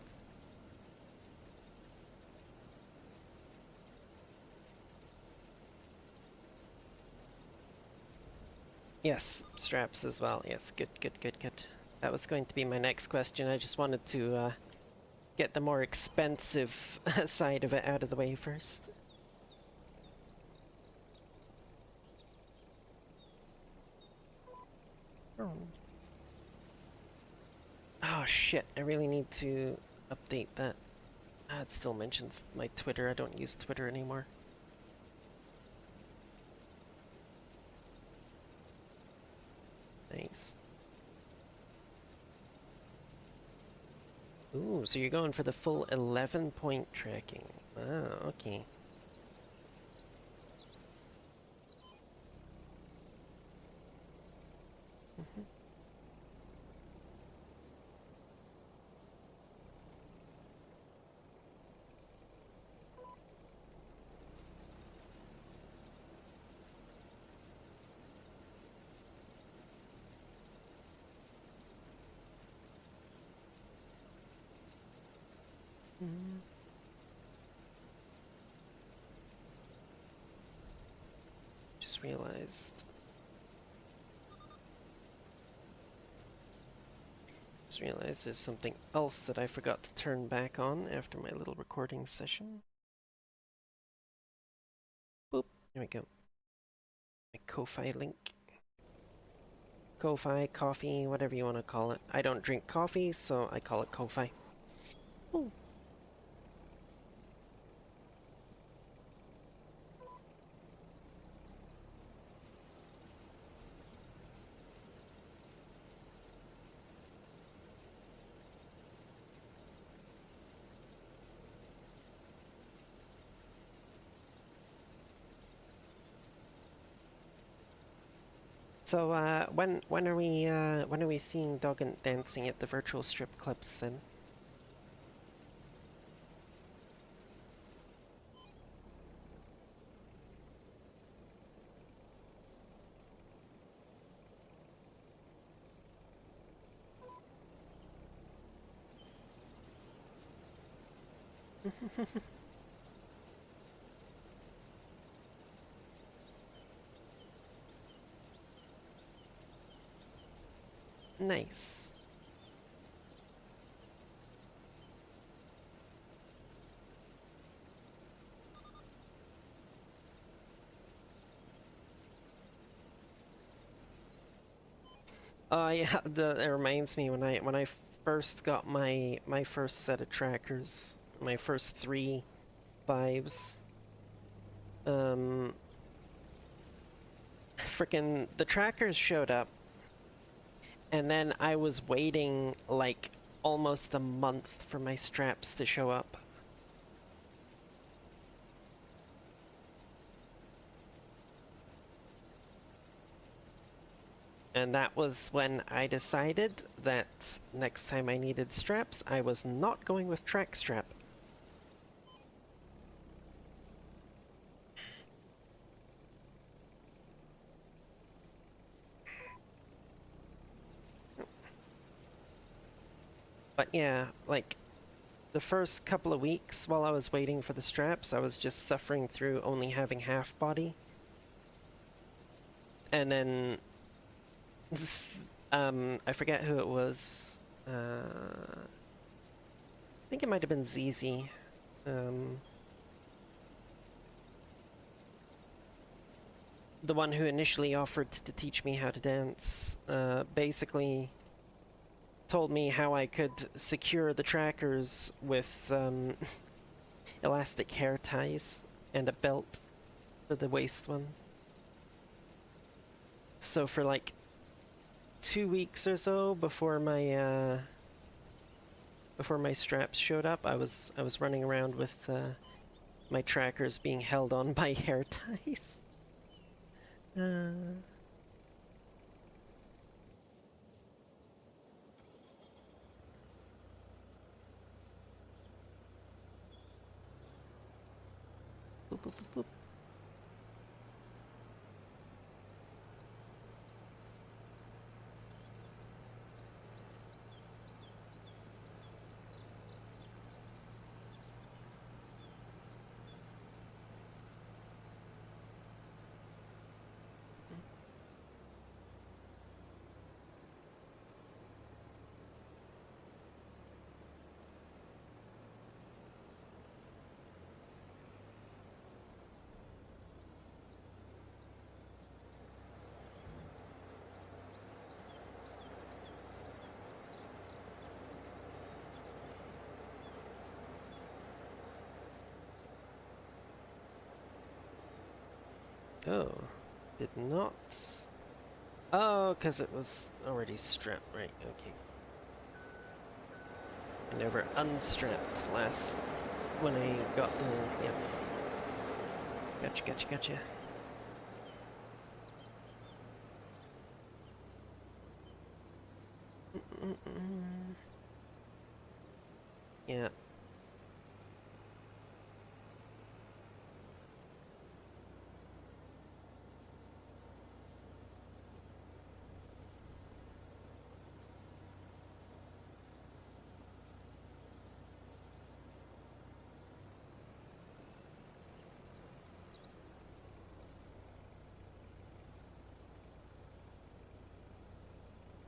Yes, straps as well. Yes, good, good, good, good. That was going to be my next question. I just wanted to get the more expensive side of it out of the way first. Oh. Oh shit, I really need to update that. It still mentions my Twitter. I don't use Twitter anymore. Nice. Ooh, so you're going for the full 11-point tracking. Ah, okay. Mhm. Mm. Just realized. Just realized there's something else that I forgot to turn back on after my little recording session. Boop. There we go. My Ko-Fi link. Ko-Fi, coffee, whatever you want to call it. I don't drink coffee, so I call it Ko-Fi. Ooh. So when are we seeing Doggin dancing at the virtual strip clubs then? Nice. Yeah, it reminds me when I first got my first set of trackers, my first 3 5s. Frickin' the trackers showed up, and then I was waiting like almost a month for my straps to show up. And that was when I decided that next time I needed straps, I was not going with track strap. But yeah, like the first couple of weeks while I was waiting for the straps, I was just suffering through only having half body. And then I forget who it was. I think it might have been ZZ. Um, the one who initially offered to teach me how to dance, basically told me how I could secure the trackers with elastic hair ties and a belt for the waist one. So for like 2 weeks or so before my straps showed up, I was running around with my trackers being held on by hair ties. Uh, boop, boop, boop, boop. Oh, did not. Oh, because it was already strapped, right? Okay. I never unstrapped last when I got the. Yep. Gotcha, gotcha, gotcha. Mm-mm-mm. Yeah.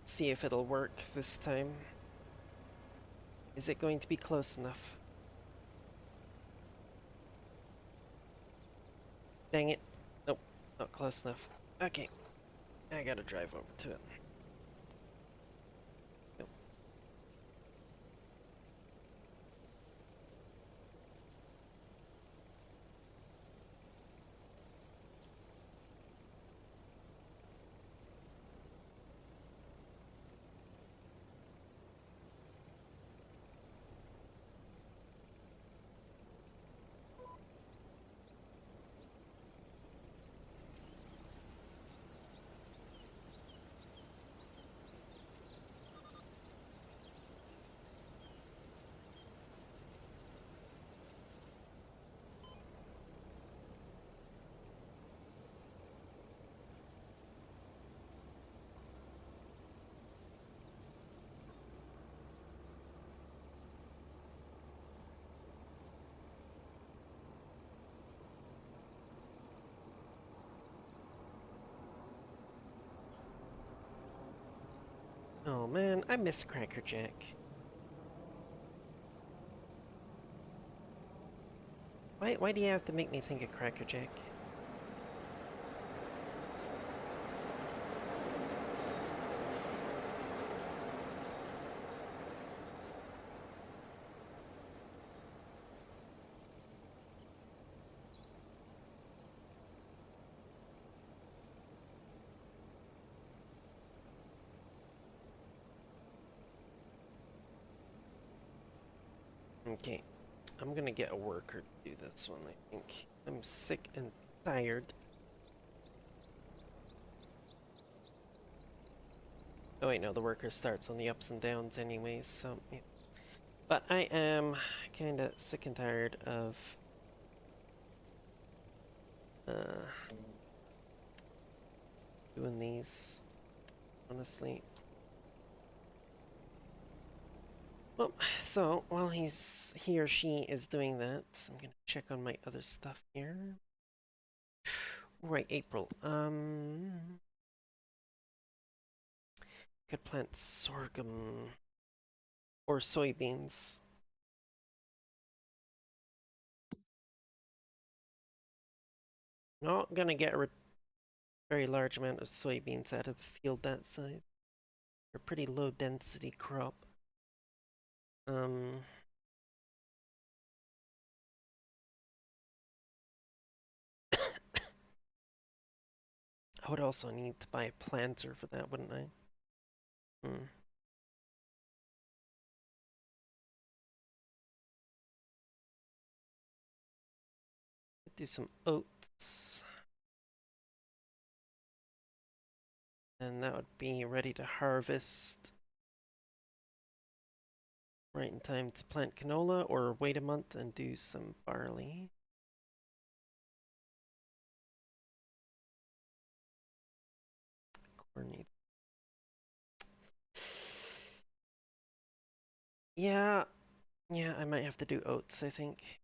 See if it'll work this time. Is it going to be close enough? Dang it. Nope, not close enough. Okay, I gotta drive over to it. Nope. Oh man, I miss Cracker Jack. Why do you have to make me think of Cracker Jack? Okay, I'm gonna get a worker to do this one, I think. I'm sick and tired. Oh wait, no, the worker starts on the ups and downs anyways, so yeah. But I am kinda sick and tired of uh, doing these, honestly. Well, so while he or she is doing that, I'm gonna check on my other stuff here. Right, April. Could plant sorghum or soybeans. Not gonna get a very large amount of soybeans out of a field that size. They're a pretty low density crop. Um, I would also need to buy a planter for that, wouldn't I? Hmm. Do some oats. And that would be ready to harvest right in time to plant canola, or wait a month and do some barley. Corn. Yeah, yeah, I might have to do oats, I think.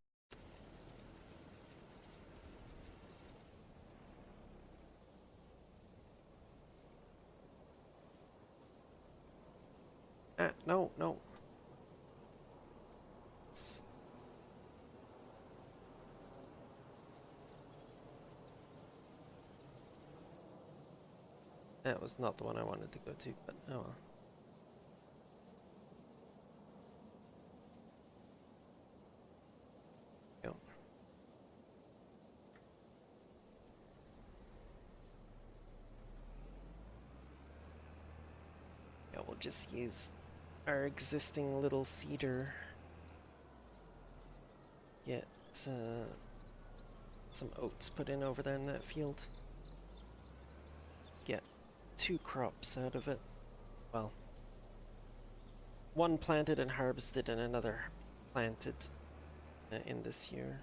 Ah, no, no. That was not the one I wanted to go to, but oh well. Go. just use our existing little cedar. Get some oats put in over there in that field. Get 2 crops out of it. Well, 1 planted and harvested and another planted in this year.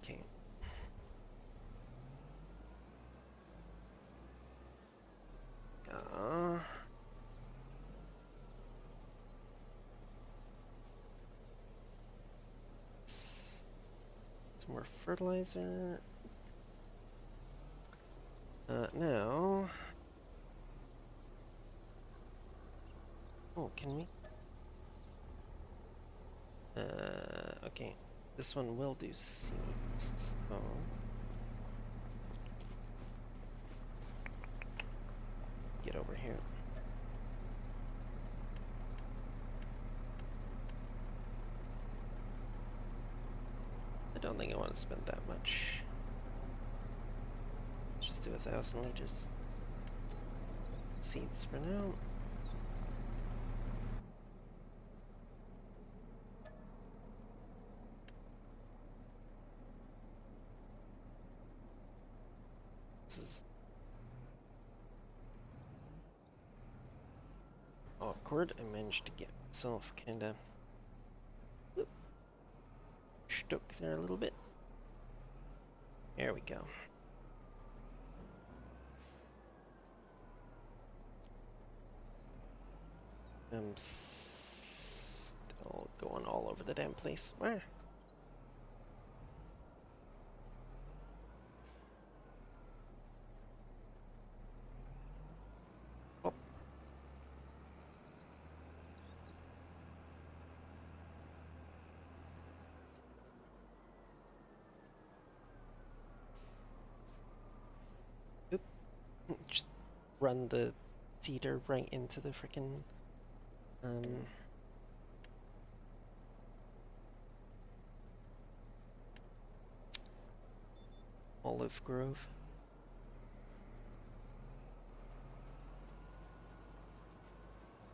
Okay. Some more fertilizer. Now. Oh, can we? Okay. This one will do seeds. So. Get over here. I don't think I want to spend that much. Just do 1,000 liters. Seeds for now. This is awkward. I managed to get myself kinda stuck there a little bit. There we go. I'm still going all over the damn place. Ah. Oh. Oop. Just run the cedar right into the frickin' olive grove.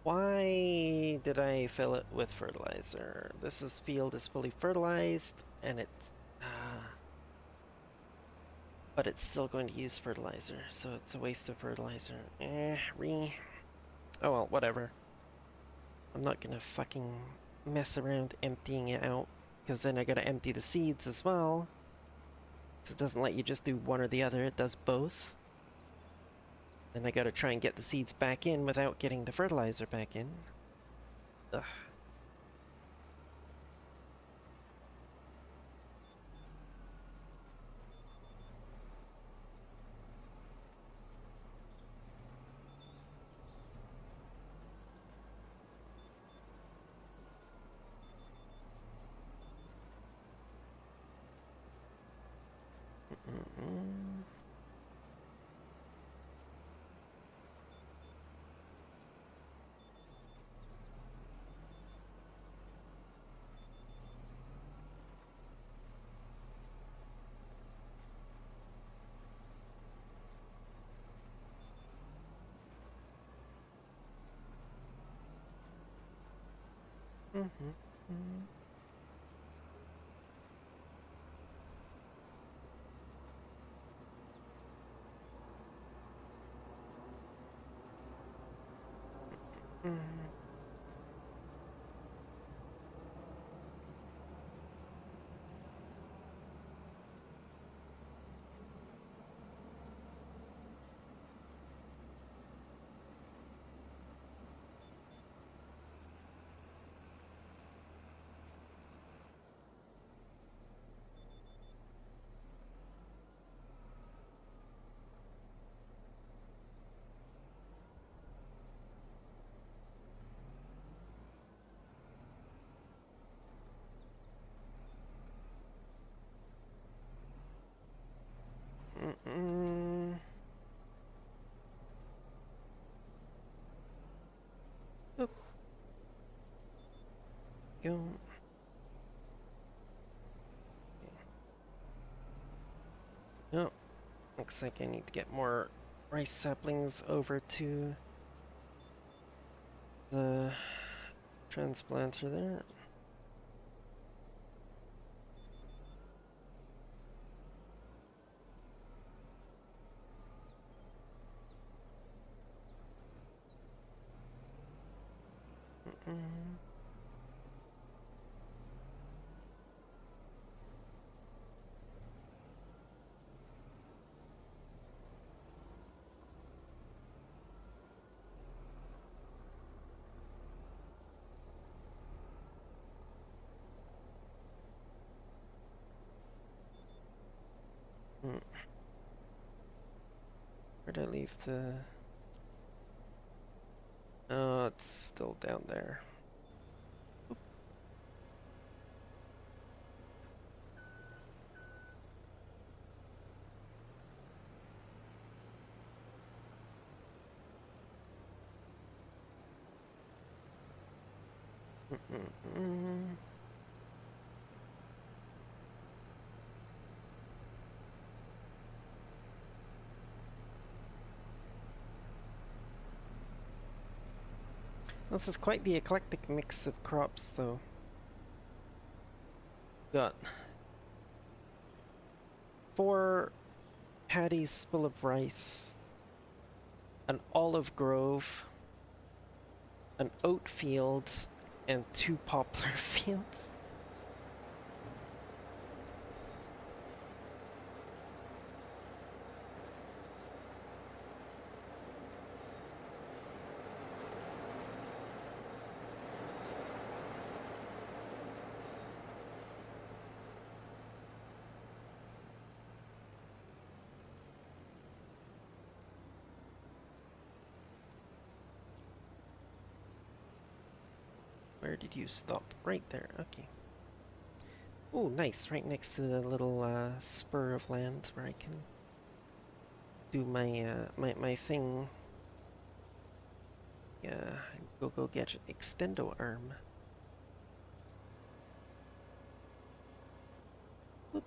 Why did I fill it with fertilizer? This field is fully fertilized, and it's but it's still going to use fertilizer, so it's a waste of fertilizer. Oh well, whatever. I'm not gonna fucking mess around emptying it out, because then I gotta empty the seeds as well. So it doesn't let you just do one or the other, it does both. Then I gotta try and get the seeds back in without getting the fertilizer back in. Ugh. go. Oh, looks like I need to get more rice saplings over to the transplanter there. Mm-mm. Mm. Where'd I leave the... Oh, it's still down there. Mm-mm-mm. This is quite the eclectic mix of crops, though. Got 4 paddies full of rice, an olive grove, an oat field, and 2 poplar fields. Where did you stop? Right there, okay. Oh, nice, right next to the little spur of land where I can do my thing. Yeah, go get extendo arm. Whoop.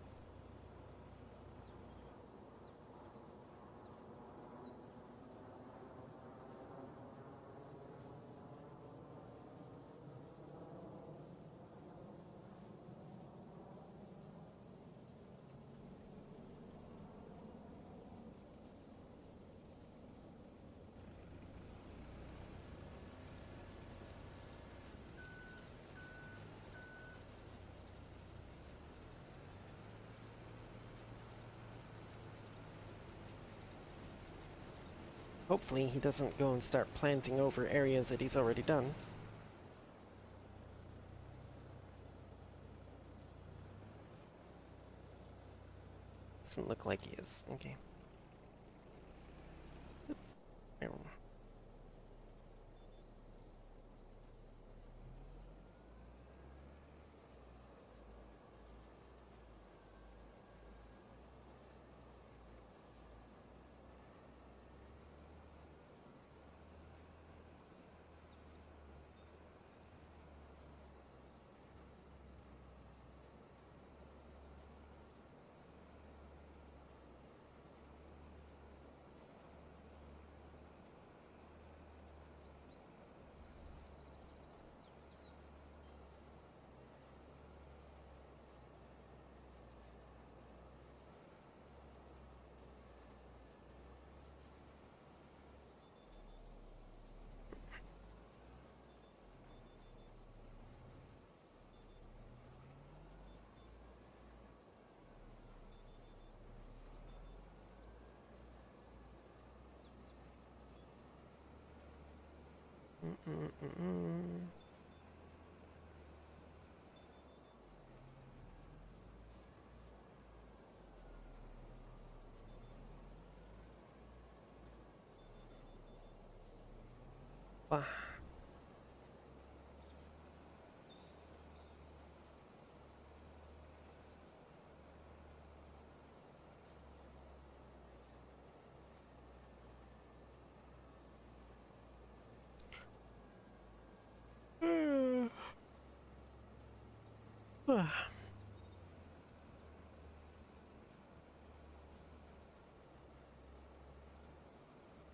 Hopefully he doesn't go and start planting over areas that he's already done. Doesn't look like he is. Okay. Oop. Mm-mm-mm-mm. Ah.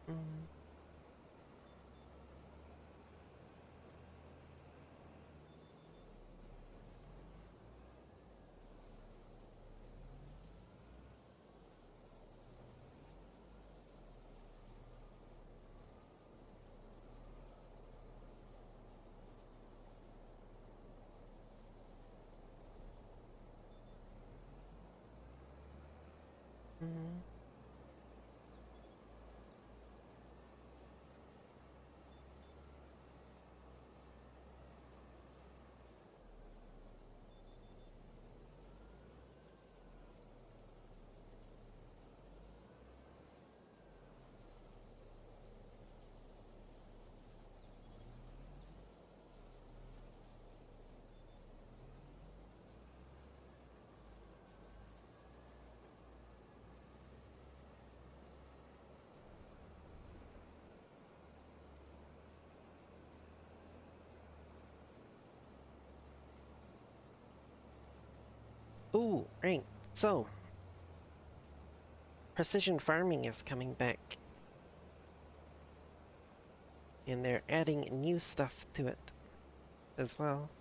Mm. Mm. Ooh, right. So, precision farming is coming back, and they're adding new stuff to it as well.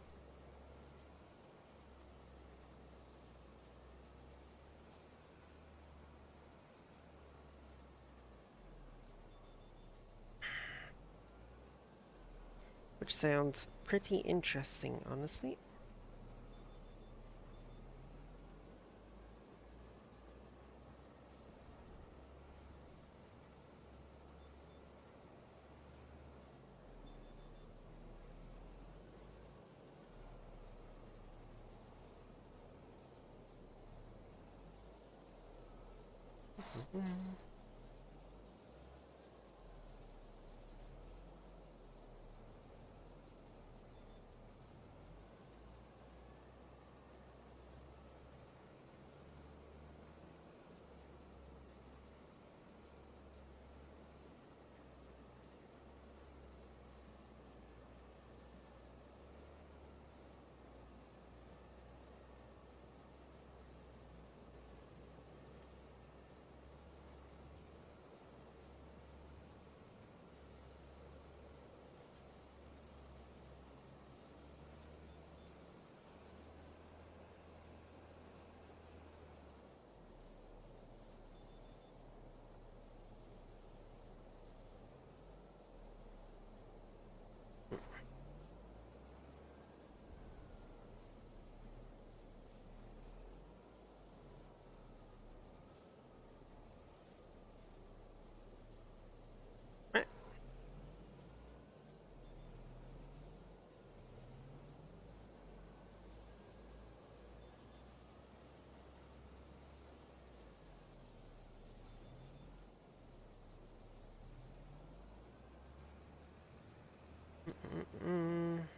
Which sounds pretty interesting, honestly. Mm. Right. Mm.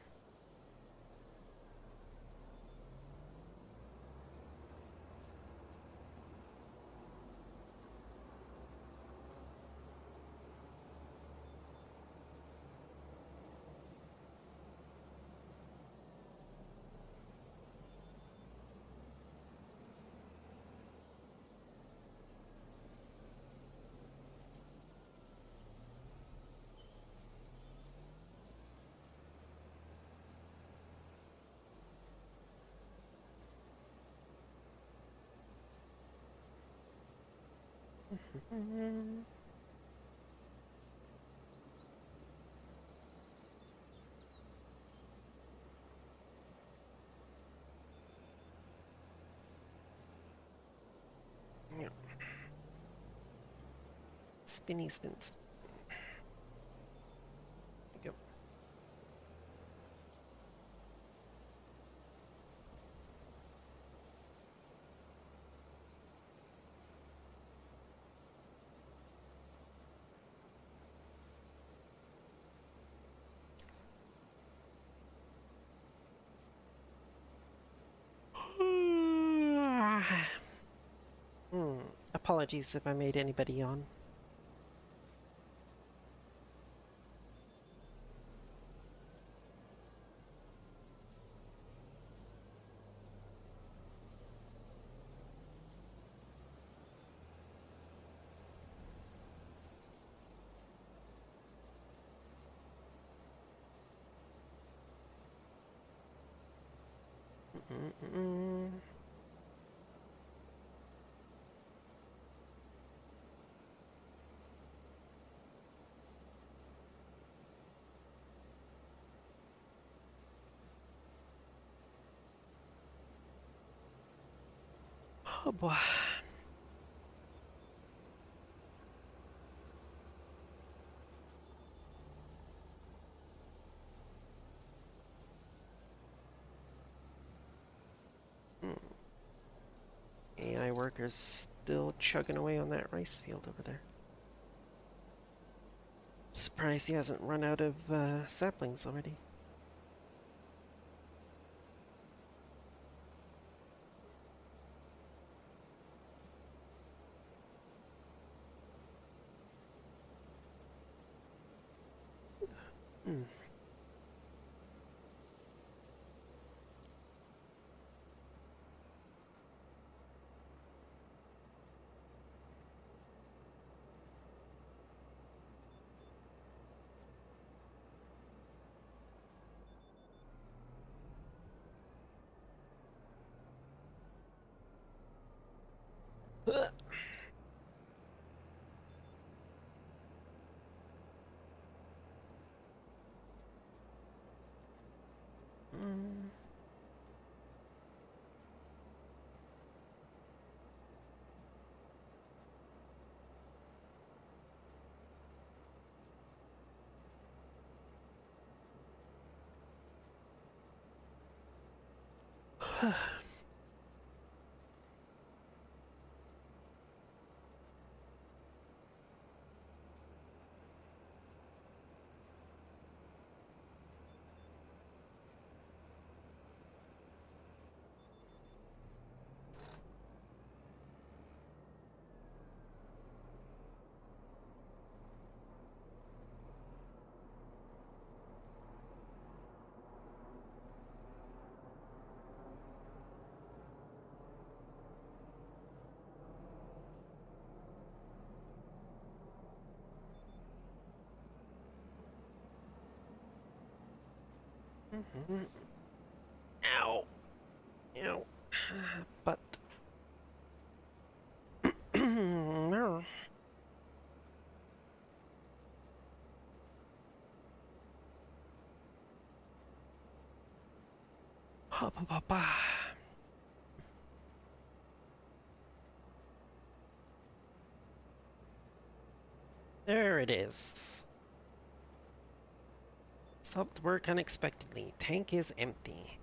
Mm. Yeah. Spinny spins. There you go. Hmm. Apologies if I made anybody yawn. Mm-mm-mm. Oh boy. Mm. AI workers still chugging away on that rice field over there. Surprised he hasn't run out of saplings already. Hmm. Mm. Mhm. Ow. Ow. But. No. Ha, ba, ba, ba. There it is. Stopped work unexpectedly. Tank is empty.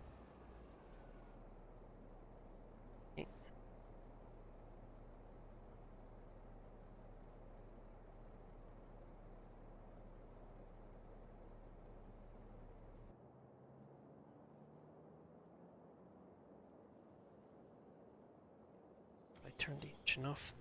I turned the engine off.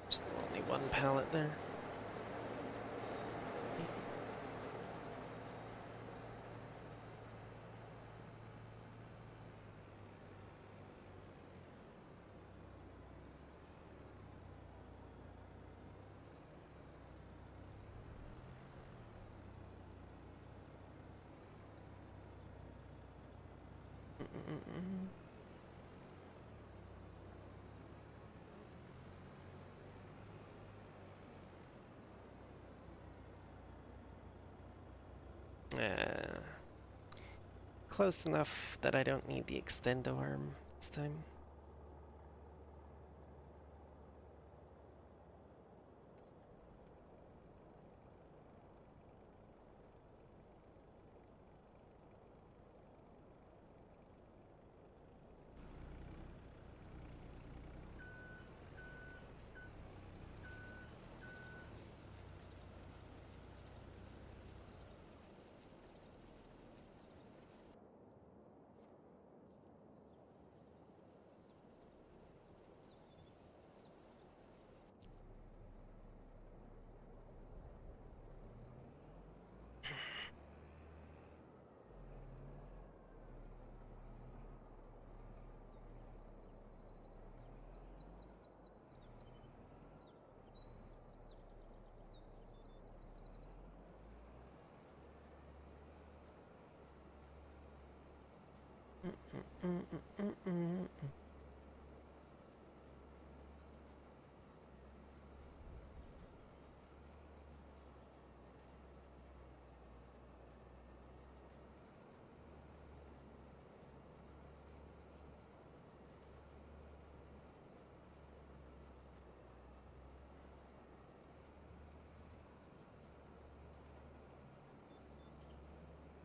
Still only one pallet there. Uh, Close enough that I don't need the extendo arm this time.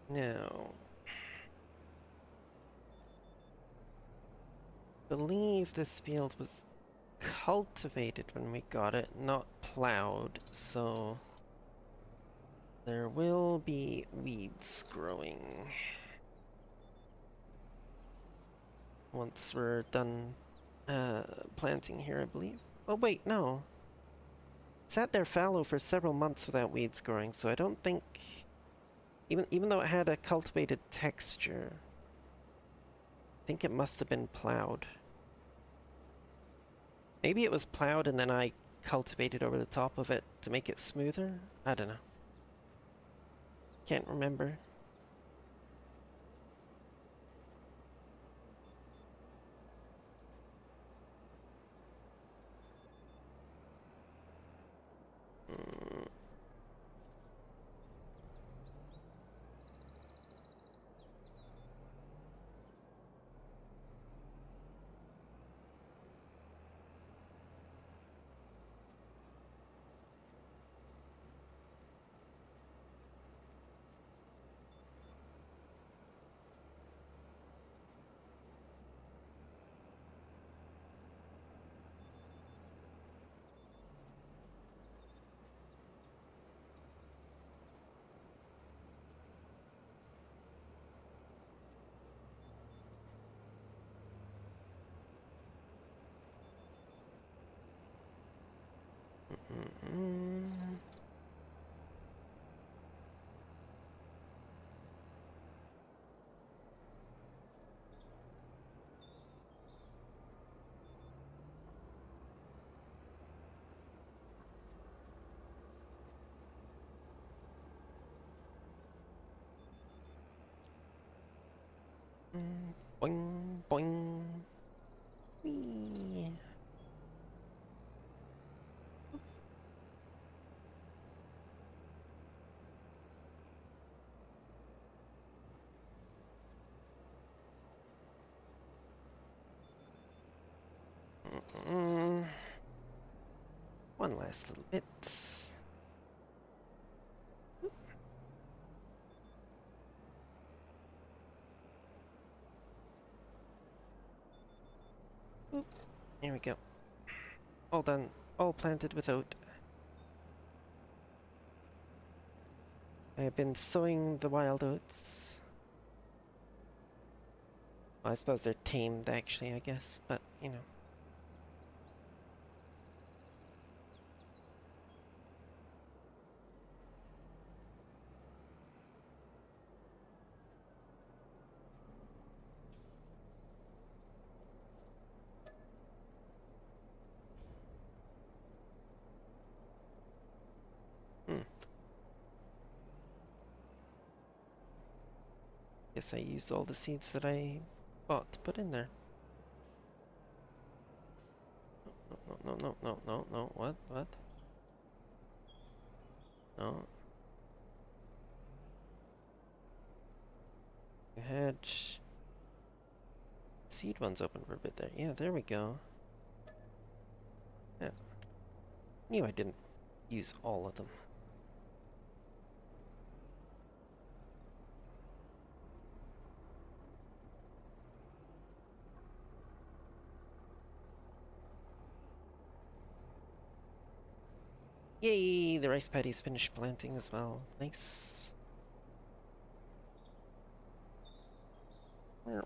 Now, I believe this field was cultivated when we got it, not plowed, so there will be weeds growing once we're done planting here, I believe. Oh wait, no. It sat there fallow for several months without weeds growing, so I don't think... Even though it had a cultivated texture, I think it must have been plowed. Maybe it was plowed and then I cultivated over the top of it to make it smoother? I don't know. Can't remember. Mm. Mm. Boing, boing. Whee. Mm. One last little bit. Oop. There we go. All done. All planted with oat. I have been sowing the wild oats. Well, I suppose they're tamed, actually, I guess, but, you know. Hmm. Guess I used all the seeds that I bought to put in there. No, no, no, no, no, no, what, what? No. You had seed ones open for a bit there. Yeah, there we go. Yeah. Knew I didn't use all of them. Yay! The rice paddy's finished planting as well. Nice. Oh.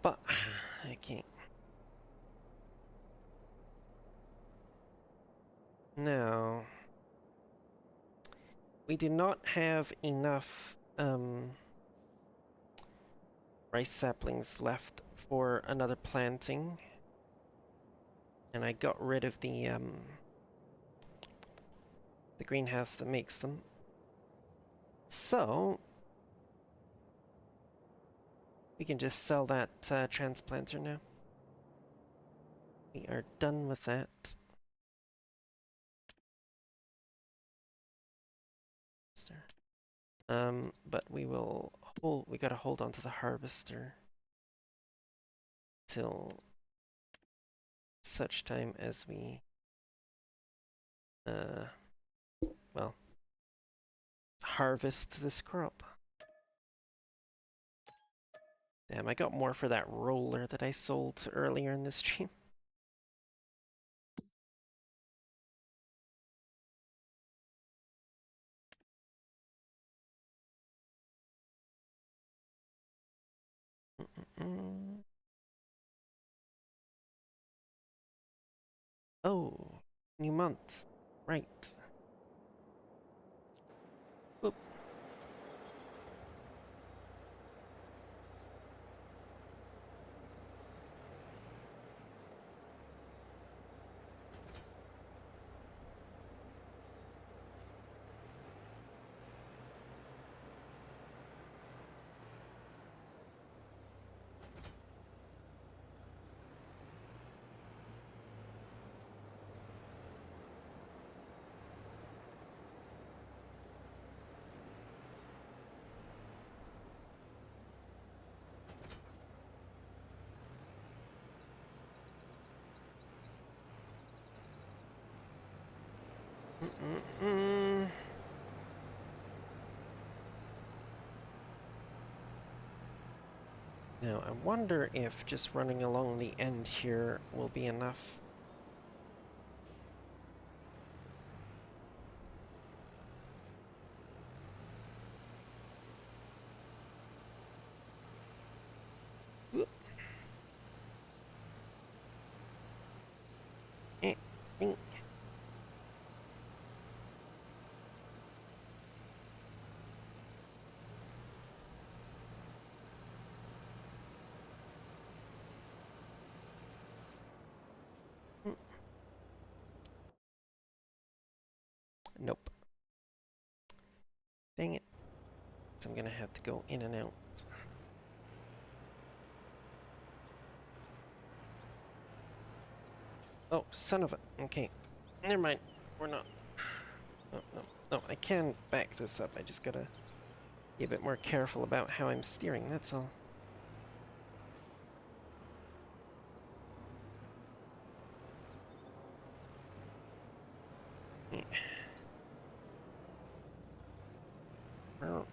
But I can't. Now, we do not have enough rice saplings left for another planting, and I got rid of the greenhouse that makes them. So, we can just sell that transplanter now. We are done with that. But we will hold, we gotta hold on to the harvester till such time as we, well, harvest this crop. Damn, I got more for that roller that I sold earlier in this stream. Mm. Oh, new month. Right. Oop. Mm-mm-mm. Now, I wonder if just running along the end here will be enough. Oop. Eh, eh. Mm. Nope. Dang it. So I'm gonna have to go in and out. Oh, son of a... Okay. Never mind. We're not... No, no, no. I can back this up. I just gotta be a bit more careful about how I'm steering, that's all. Yeah. Well...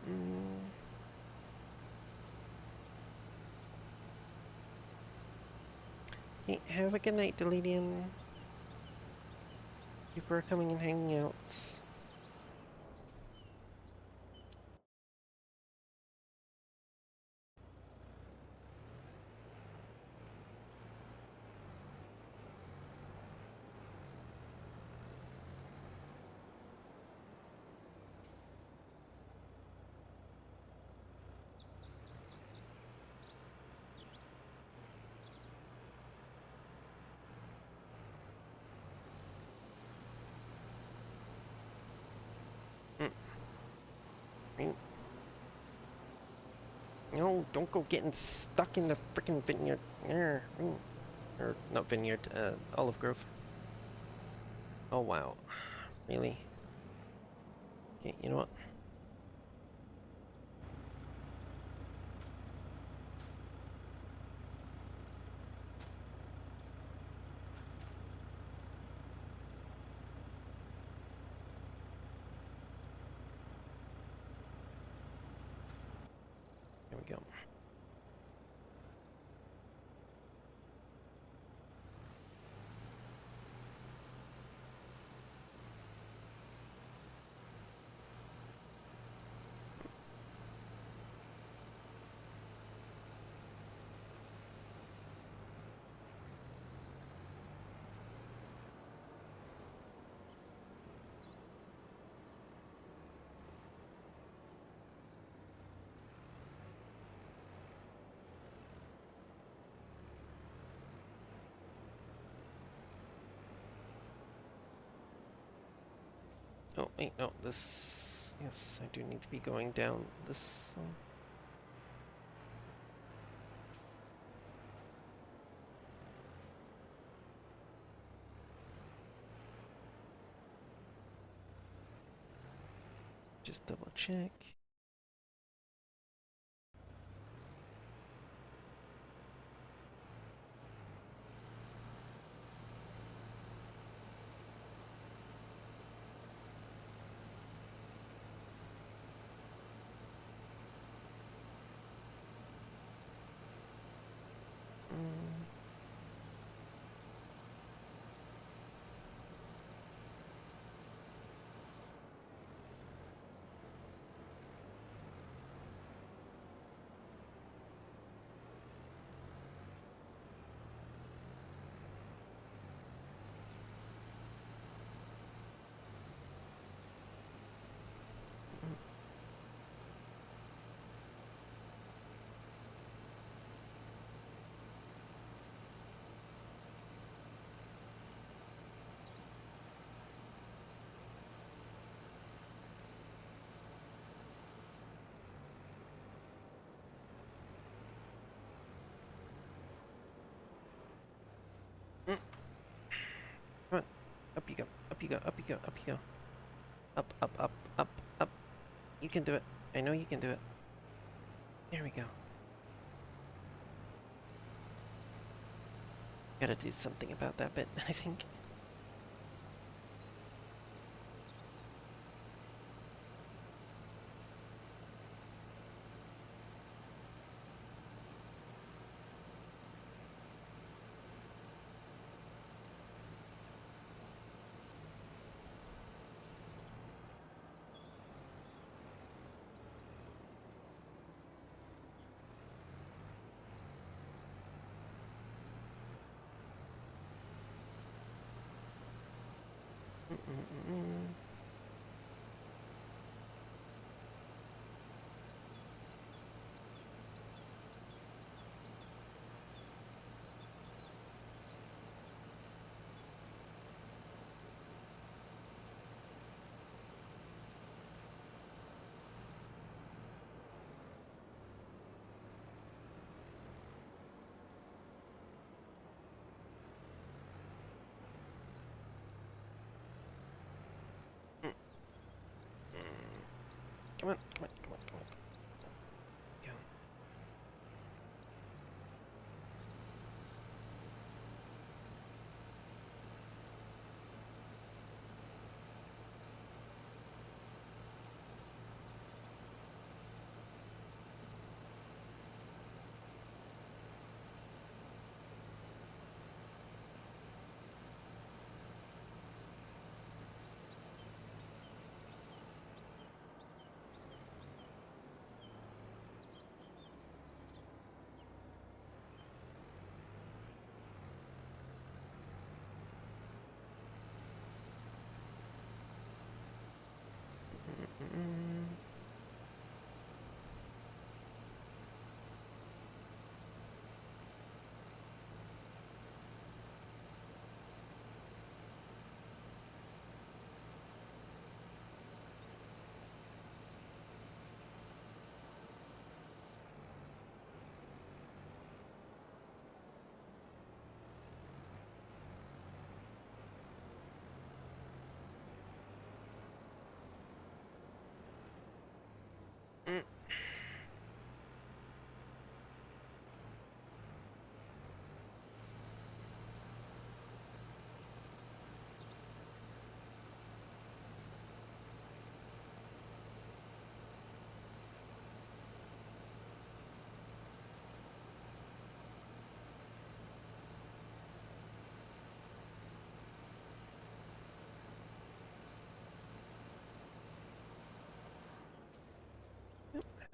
Mm. Hey, have a good night, Deledian. Thank you for coming and hanging out. Mm. Mm. No, don't go getting stuck in the freaking vineyard. Mm. Or, not vineyard, olive grove. Oh, wow. Really? Okay, you know what? we go. Oh, wait, no, this... Yes, I do need to be going down this one. Just double check. Mm. Mm. Come on, up you go, up you go, up you go, up you go. Up, up, up, up, up. You can do it. I know you can do it. There we go. Gotta do something about that bit, I think. Mm-mm-mm-mm. Mm. Come on, come on, come on, come on. Go.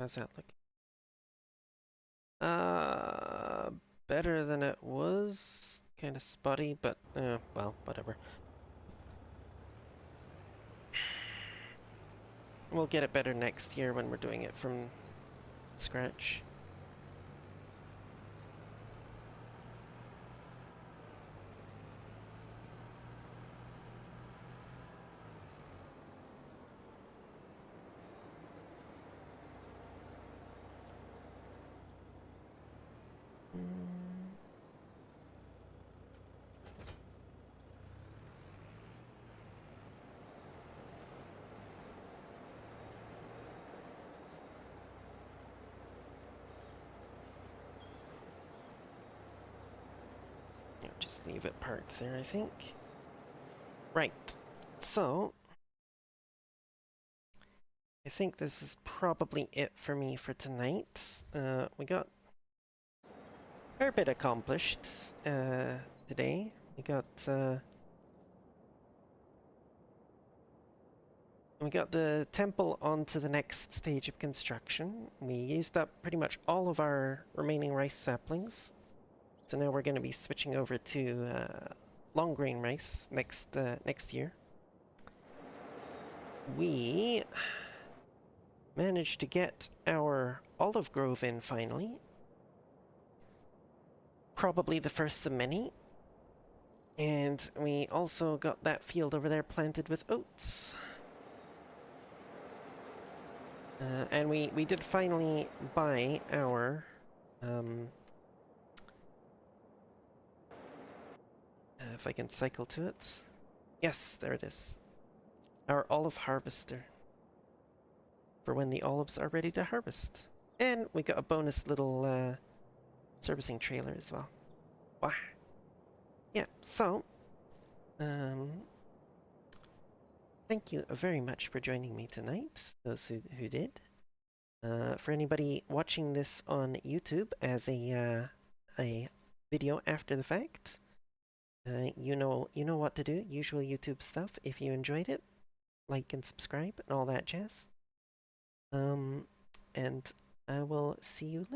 How's that look? Uh, Better than it was. Kind of spotty, but well, whatever. We'll get it better next year when we're doing it from scratch. Mm. Yeah, just leave it parked there, I think. Right. So, I think this is probably it for me for tonight. We got a fair bit accomplished today. We got the temple onto the next stage of construction. We used up pretty much all of our remaining rice saplings. So now we're going to be switching over to long grain rice next year. We managed to get our olive grove in finally. Probably the first of many. And we also got that field over there planted with oats. And we did finally buy our if I can cycle to it. Yes, there it is. Our olive harvester. For when the olives are ready to harvest. And we got a bonus little servicing trailer as well. Wow. Yeah, so, thank you very much for joining me tonight, those who did. For anybody watching this on YouTube as a video after the fact, you know what to do. Usual YouTube stuff. If you enjoyed it, like and subscribe and all that jazz. And I will see you later.